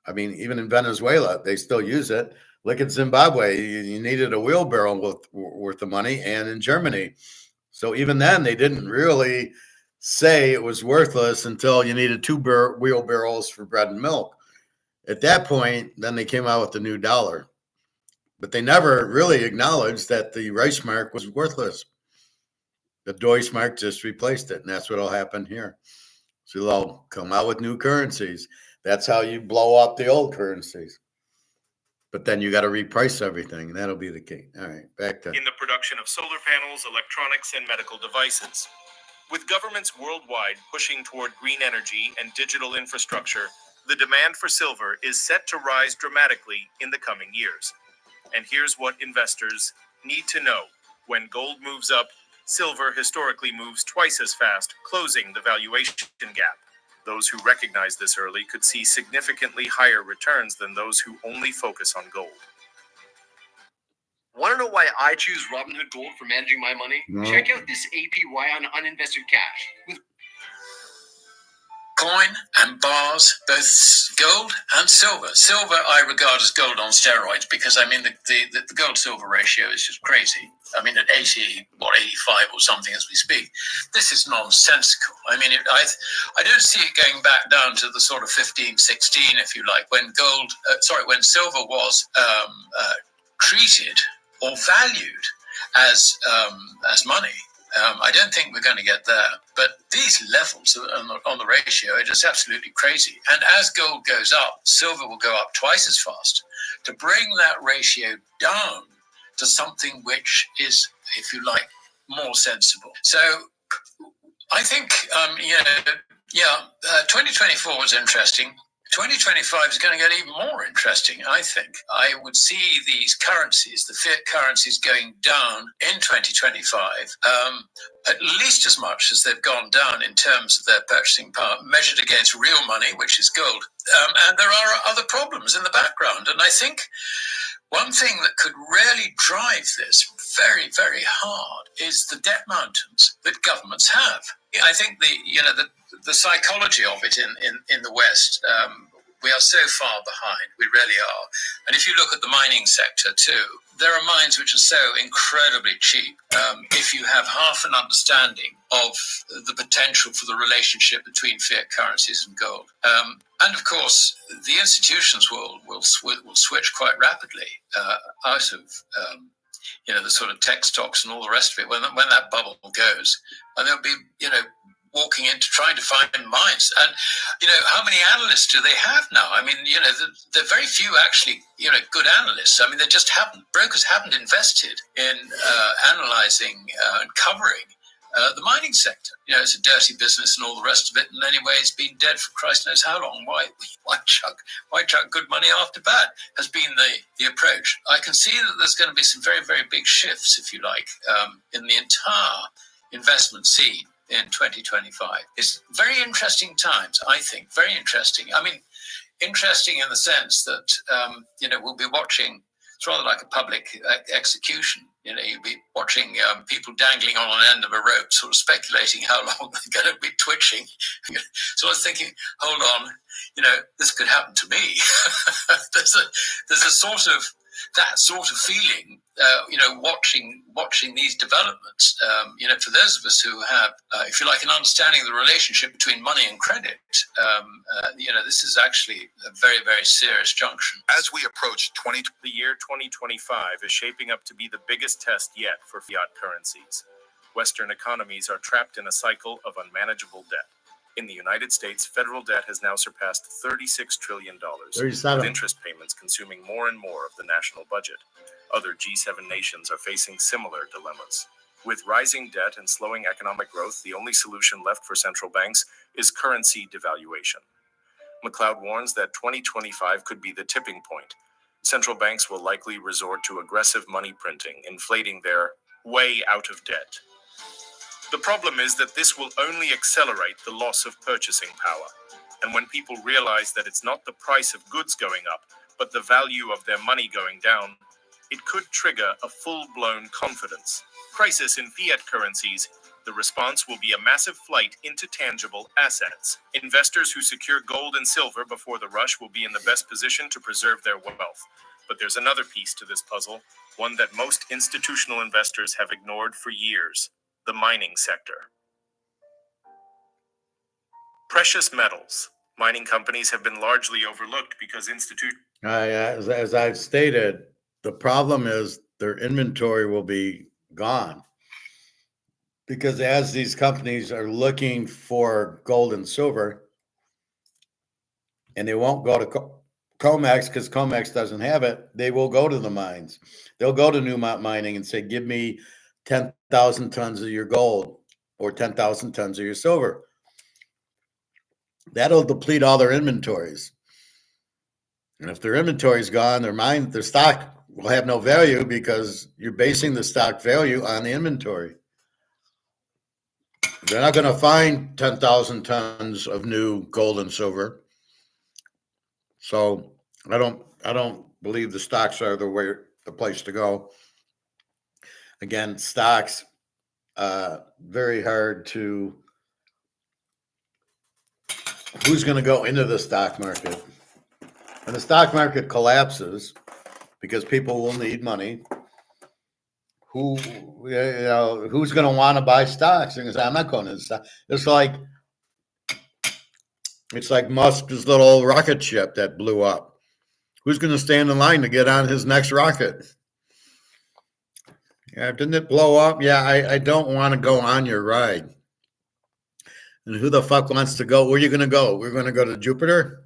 I mean, even in Venezuela, they still use it. Look at Zimbabwe. You needed a wheelbarrow worth of money. And in Germany. So even then, they didn't really say it was worthless until you needed two wheelbarrows for bread and milk. At that point, then they came out with the new dollar. But they never really acknowledged that the Reichsmark was worthless. The Deutschmark just replaced it, and that's what will happen here. So they'll come out with new currencies. That's how you blow up the old currencies. But then you got to reprice everything, and that'll be the key. All right, back to... In the production of solar panels, electronics, and medical devices. With governments worldwide pushing toward green energy and digital infrastructure, the demand for silver is set to rise dramatically in the coming years. And here's what investors need to know. When gold moves up, silver historically moves twice as fast, closing the valuation gap. Those who recognize this early could see significantly higher returns than those who only focus on gold. Want to know why I choose Robinhood Gold for managing my money? No. Check out this APY on uninvested cash. With Coin and bars, both gold and silver. Silver I regard as gold on steroids because, I mean, the gold-silver ratio is just crazy. I mean, at 85 or something as we speak. This is nonsensical. I mean, I don't see it going back down to the sort of 15, 16, if you like, when when silver was treated or valued as money. I don't think we're going to get there. But these levels on the ratio are just absolutely crazy. And as gold goes up, silver will go up twice as fast to bring that ratio down to something which is, if you like, more sensible. So I think, 2024 was interesting. 2025 is going to get even more interesting, I think. I would see these currencies, the fiat currencies, going down in 2025, at least as much as they've gone down in terms of their purchasing power, measured against real money, which is gold. And there are other problems in the background. And I think one thing that could really drive this very, very hard is the debt mountains that governments have. I think the psychology of it in the West, we are so far behind. We really are. And if you look at the mining sector too, there are mines which are so incredibly cheap. If you have half an understanding of the potential for the relationship between fiat currencies and gold. And of course, the institutions will switch quite rapidly out of the sort of tech stocks and all the rest of it when that bubble goes, and they'll be walking into trying to find mines. And how many analysts do they have now? I mean, there are very few actually good analysts. I mean, brokers haven't invested in analyzing and covering the mining sector. It's a dirty business and all the rest of it. And anyway, it's been dead for Christ knows how long. Why chuck good money after bad has been the approach. I can see that there's going to be some very, very big shifts, if you like, in the entire investment scene in 2025. It's very interesting times, I think. Very interesting. I mean, interesting in the sense that, we'll be watching, it's rather like a public execution. You'll be watching people dangling on an end of a rope, sort of speculating how long they're going to be twitching. So I was thinking, hold on, this could happen to me. There's a sort of that sort of feeling, watching these developments. For those of us who have, if you like, an understanding of the relationship between money and credit, this is actually a very, very serious junction. As we approach the year 2025 is shaping up to be the biggest test yet for fiat currencies. Western economies are trapped in a cycle of unmanageable debt. In the United States, federal debt has now surpassed $36 trillion, with interest payments consuming more and more of the national budget. Other G7 nations are facing similar dilemmas. With rising debt and slowing economic growth, the only solution left for central banks is currency devaluation. McLeod warns that 2025 could be the tipping point. Central banks will likely resort to aggressive money printing, inflating their way out of debt. The problem is that this will only accelerate the loss of purchasing power. And when people realize that it's not the price of goods going up, but the value of their money going down, it could trigger a full-blown confidence crisis in fiat currencies. The response will be a massive flight into tangible assets. Investors who secure gold and silver before the rush will be in the best position to preserve their wealth. But there's another piece to this puzzle, one that most institutional investors have ignored for years: the mining sector. Precious metals. Mining companies have been largely overlooked because as I've stated, the problem is their inventory will be gone. Because as these companies are looking for gold and silver, and they won't go to comex because comex doesn't have it, they will go to the mines. They'll go to Newmont Mining and say, give me 10,000 tons of your gold or 10,000 tons of your silver. That'll deplete all their inventories. And if their inventory is gone, their stock will have no value because you're basing the stock value on the inventory. They're not going to find 10,000 tons of new gold and silver. So I don't believe the stocks are the place to go. Again, stocks, very hard to. Who's going to go into the stock market? And the stock market collapses because people will need money. who's going to want to buy stocks? And I'm not going to stock. It's like Musk's little rocket ship that blew up. Who's going to stand in line to get on his next rocket? Yeah, didn't it blow up? Yeah, I don't want to go on your ride. And who the fuck wants to go? Where are you going to go? We're going to go to Jupiter?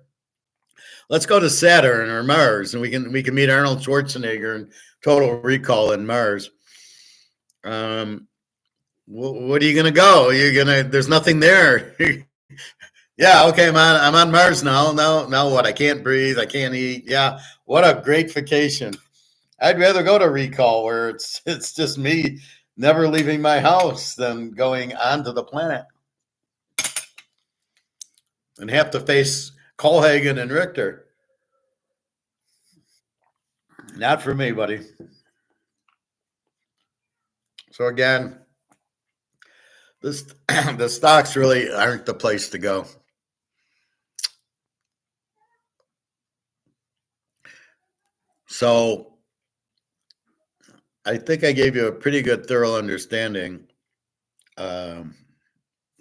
Let's go to Saturn or Mars, and we can meet Arnold Schwarzenegger in Total Recall in Mars. What are you going to go? There's nothing there. Yeah, okay, I'm on Mars now. Now what? I can't breathe. I can't eat. Yeah, what a great vacation. I'd rather go to Recall where it's just me never leaving my house than going onto the planet and have to face Colhagen and Richter. Not for me, buddy. So again, the stocks really aren't the place to go. So I think I gave you a pretty good, thorough understanding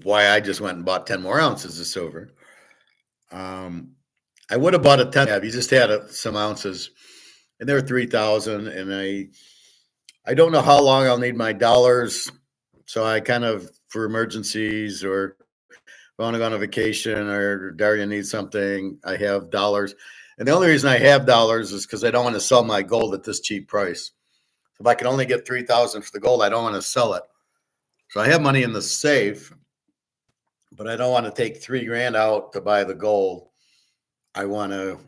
why I just went and bought 10 more ounces of silver. I would have bought a 10. You just had some ounces, and they were 3,000. And I don't know how long I'll need my dollars. So I kind of, for emergencies or if I want to go on a vacation or Daria needs something, I have dollars. And the only reason I have dollars is because I don't want to sell my gold at this cheap price. If I can only get 3,000 for the gold, I don't want to sell it. So I have money in the safe, but I don't want to take $3,000 out to buy the gold. I want to,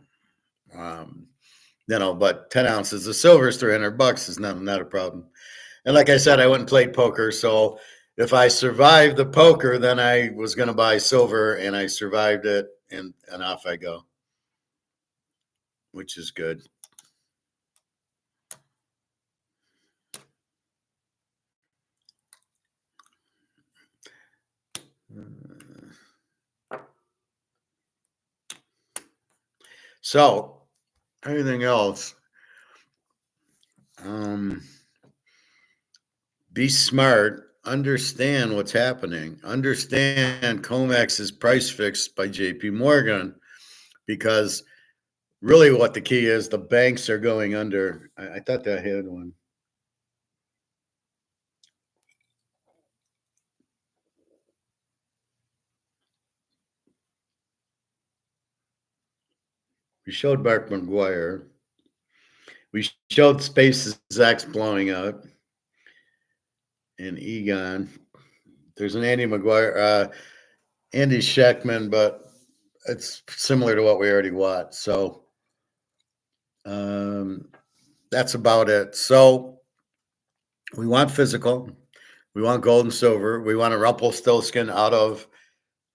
but 10 ounces of silver is $300 is not a problem. And like I said, I went and played poker. So if I survived the poker, then I was going to buy silver, and I survived it, and off I go, which is good. So everything else, be smart, understand what's happening, understand COMEX is price fixed by JP Morgan, because really what the key is, the banks are going under. I thought I had one. We showed Mark McGuire. We showed SpaceX blowing up. And Egon. There's an Andy McGuire, Andy Scheckman, but it's similar to what we already watched. So that's about it. So we want physical. We want gold and silver. We want to Rumpelstiltskin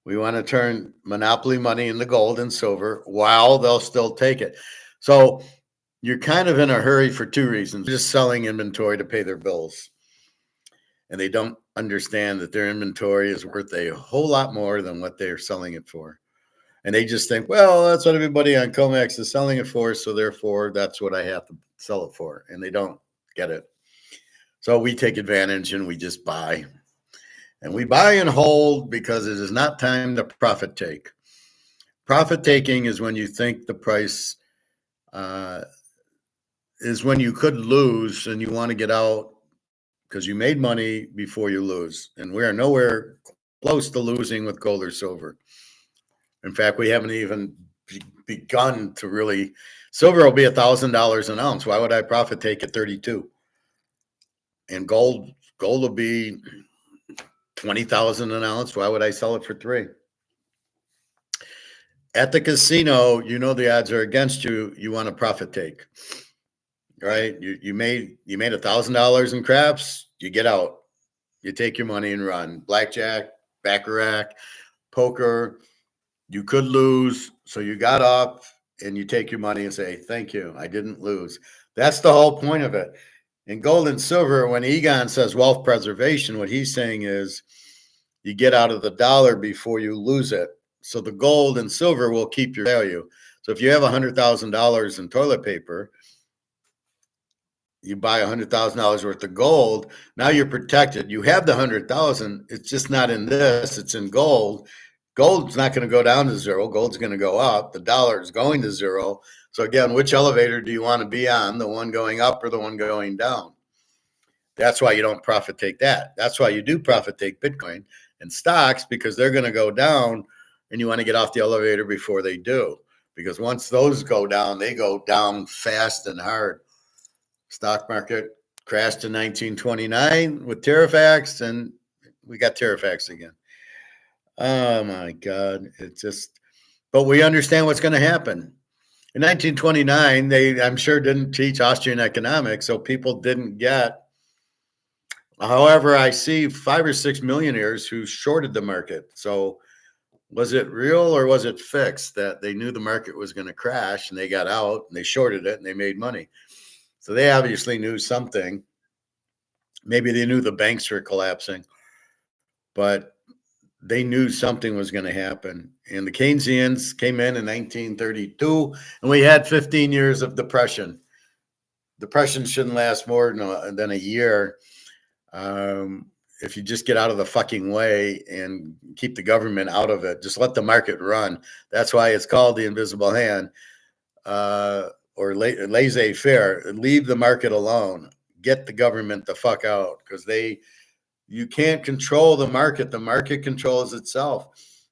we want to turn monopoly money into gold and silver while they'll still take it. So you're kind of in a hurry for two reasons. They're just selling inventory to pay their bills. And they don't understand that their inventory is worth a whole lot more than what they're selling it for. And they just think, well, that's what everybody on COMEX is selling it for, so therefore that's what I have to sell it for. And they don't get it. So we take advantage and we just buy. And we buy and hold because it is not time to profit take. Profit taking is when you think the price is when you could lose and you want to get out because you made money before you lose. And we are nowhere close to losing with gold or silver. In fact, we haven't even begun to really. Silver will be $1,000 an ounce. Why would I profit take at 32? And gold will be 20,000 an ounce. Why would I sell it for $3? At the casino, the odds are against you. You want to profit take, right? You made $1,000 in craps. You get out. You take your money and run. Blackjack, baccarat, poker. You could lose, so you got up and you take your money and say, "Thank you, I didn't lose." That's the whole point of it. In gold and silver, when Egon says wealth preservation, what he's saying is you get out of the dollar before you lose it. So the gold and silver will keep your value. So if you have $100,000 in toilet paper, you buy $100,000 worth of gold. Now you're protected. You have the 100,000. It's just not in this. It's in gold. Gold's not going to go down to zero. Gold's going to go up. The dollar is going to zero. So again, which elevator do you want to be on? The one going up or the one going down? That's why you don't profit take that. That's why you do profit take Bitcoin and stocks, because they're going to go down and you want to get off the elevator before they do. Because once those go down, they go down fast and hard. Stock market crashed in 1929 with tariff acts, and we got tariff acts again. Oh my God. It's just, but we understand what's going to happen. In 1929, they, I'm sure, didn't teach Austrian economics, so people didn't get. However, I see 5 or 6 millionaires who shorted the market. So was it real or was it fixed that they knew the market was going to crash and they got out and they shorted it and they made money? So they obviously knew something. Maybe they knew the banks were collapsing, but they knew something was going to happen. And the Keynesians came in 1932, and we had 15 years of depression. Depression shouldn't last more than a year. If you just get out of the fucking way and keep the government out of it, just let the market run. That's why it's called the invisible hand, or laissez-faire. Leave the market alone. Get the government the fuck out, because you can't control the market. The market controls itself.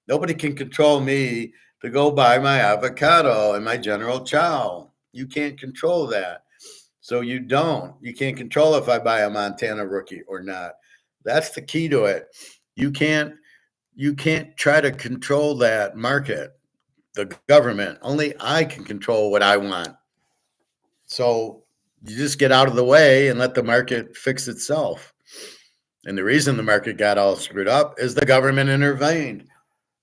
Nobody can control me to go buy my avocado and my General Chow. You can't control that. So you can't control if I buy a Montana rookie or not. That's the key to it. You can't try to control that market, the government. Only I can control what I want. So you just get out of the way and let the market fix itself. And the reason the market got all screwed up is the government intervened.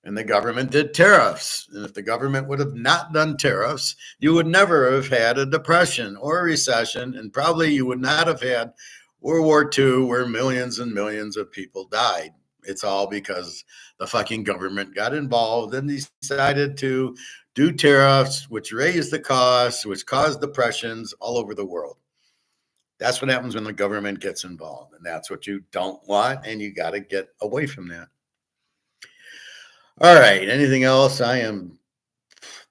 And the government did tariffs. And if the government would have not done tariffs, you would never have had a depression or a recession. And probably you would not have had World War II, where millions and millions of people died. It's all because the fucking government got involved and decided to do tariffs, which raised the costs, which caused depressions all over the world. That's what happens when the government gets involved. And that's what you don't want. And you got to get away from that. All right. Anything else? I am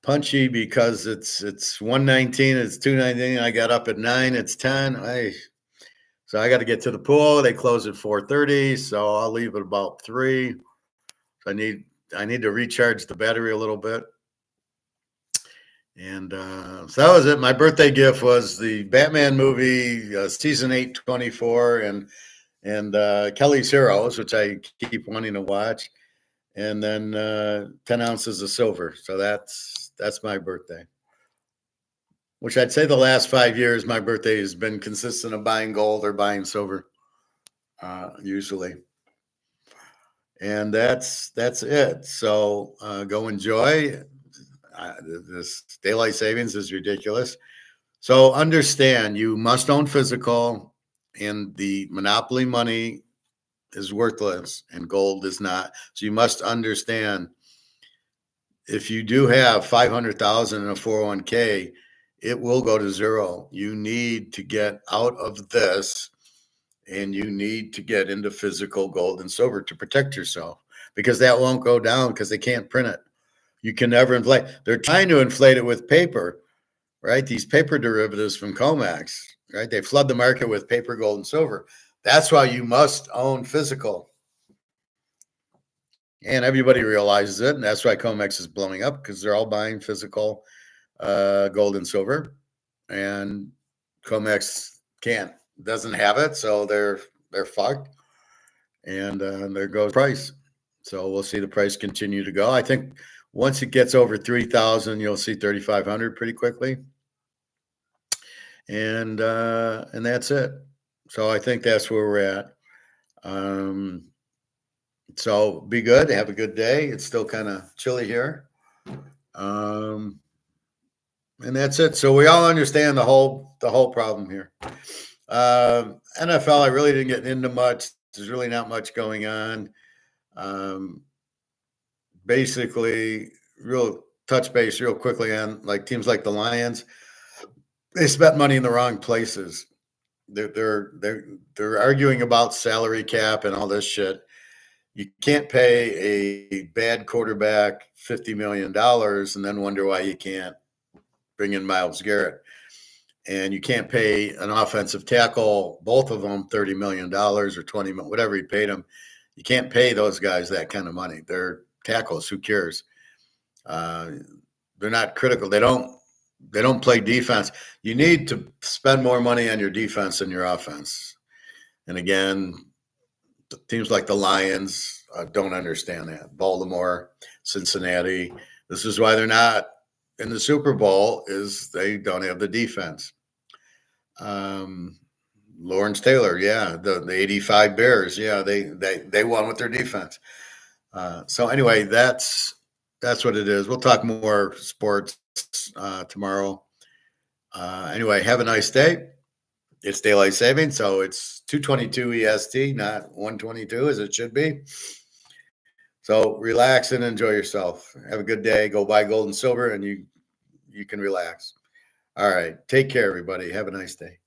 punchy because it's 1:19, it's 2:19. I got up at 9, it's 10. So I got to get to the pool. They close at 4:30, so I'll leave at about 3. I need to recharge the battery a little bit. And so that was it. My birthday gift was the Batman movie, season 8, 24, and Kelly's Heroes, which I keep wanting to watch. And then 10 ounces of silver. So that's my birthday, which I'd say the last 5 years, my birthday has been consistent of buying gold or buying silver, usually. And that's it. So go enjoy. This daylight savings is ridiculous. So understand, you must own physical, and the monopoly money is worthless and gold is not. So you must understand, if you do have 500,000 in a 401k, it will go to zero. You need to get out of this, and you need to get into physical gold and silver to protect yourself, because that won't go down because they can't print it. You can never inflate. They're trying to inflate it with paper, right? These paper derivatives from comex, right? They flood the market with paper, gold, and silver. That's why you must own physical. And everybody realizes it. And that's why comex is blowing up, because they're all buying physical gold and silver. And comex doesn't have it. So they're fucked. And there goes the price. So we'll see the price continue to go. I think once it gets over 3,000, you'll see 3,500 pretty quickly. And that's it. So I think that's where we're at. So be good. Have a good day. It's still kind of chilly here. And that's it. So we all understand the whole problem here. NFL, I really didn't get into much. There's really not much going on. Basically, real touch base real quickly on like teams like the Lions. They spent money in the wrong places. they're arguing about salary cap and all this shit. You can't pay a bad quarterback $50 million and then wonder why you can't bring in Myles Garrett. And you can't pay an offensive tackle, both of them, $30 million or $20 million, whatever he paid them. You can't pay those guys that kind of money. They're tackles. Who cares? They're not critical. They don't play defense. You need to spend more money on your defense than your offense. And again, teams like the Lions don't understand that. Baltimore, Cincinnati. This is why they're not in the Super Bowl, is they don't have the defense. Lawrence Taylor, yeah, the 85 Bears, yeah, they won with their defense. So anyway, that's what it is. We'll talk more sports tomorrow. Anyway, have a nice day. It's daylight saving, so it's 2:22 EST, not 1:22 as it should be. So relax and enjoy yourself. Have a good day. Go buy gold and silver, and you can relax. All right. Take care, everybody. Have a nice day.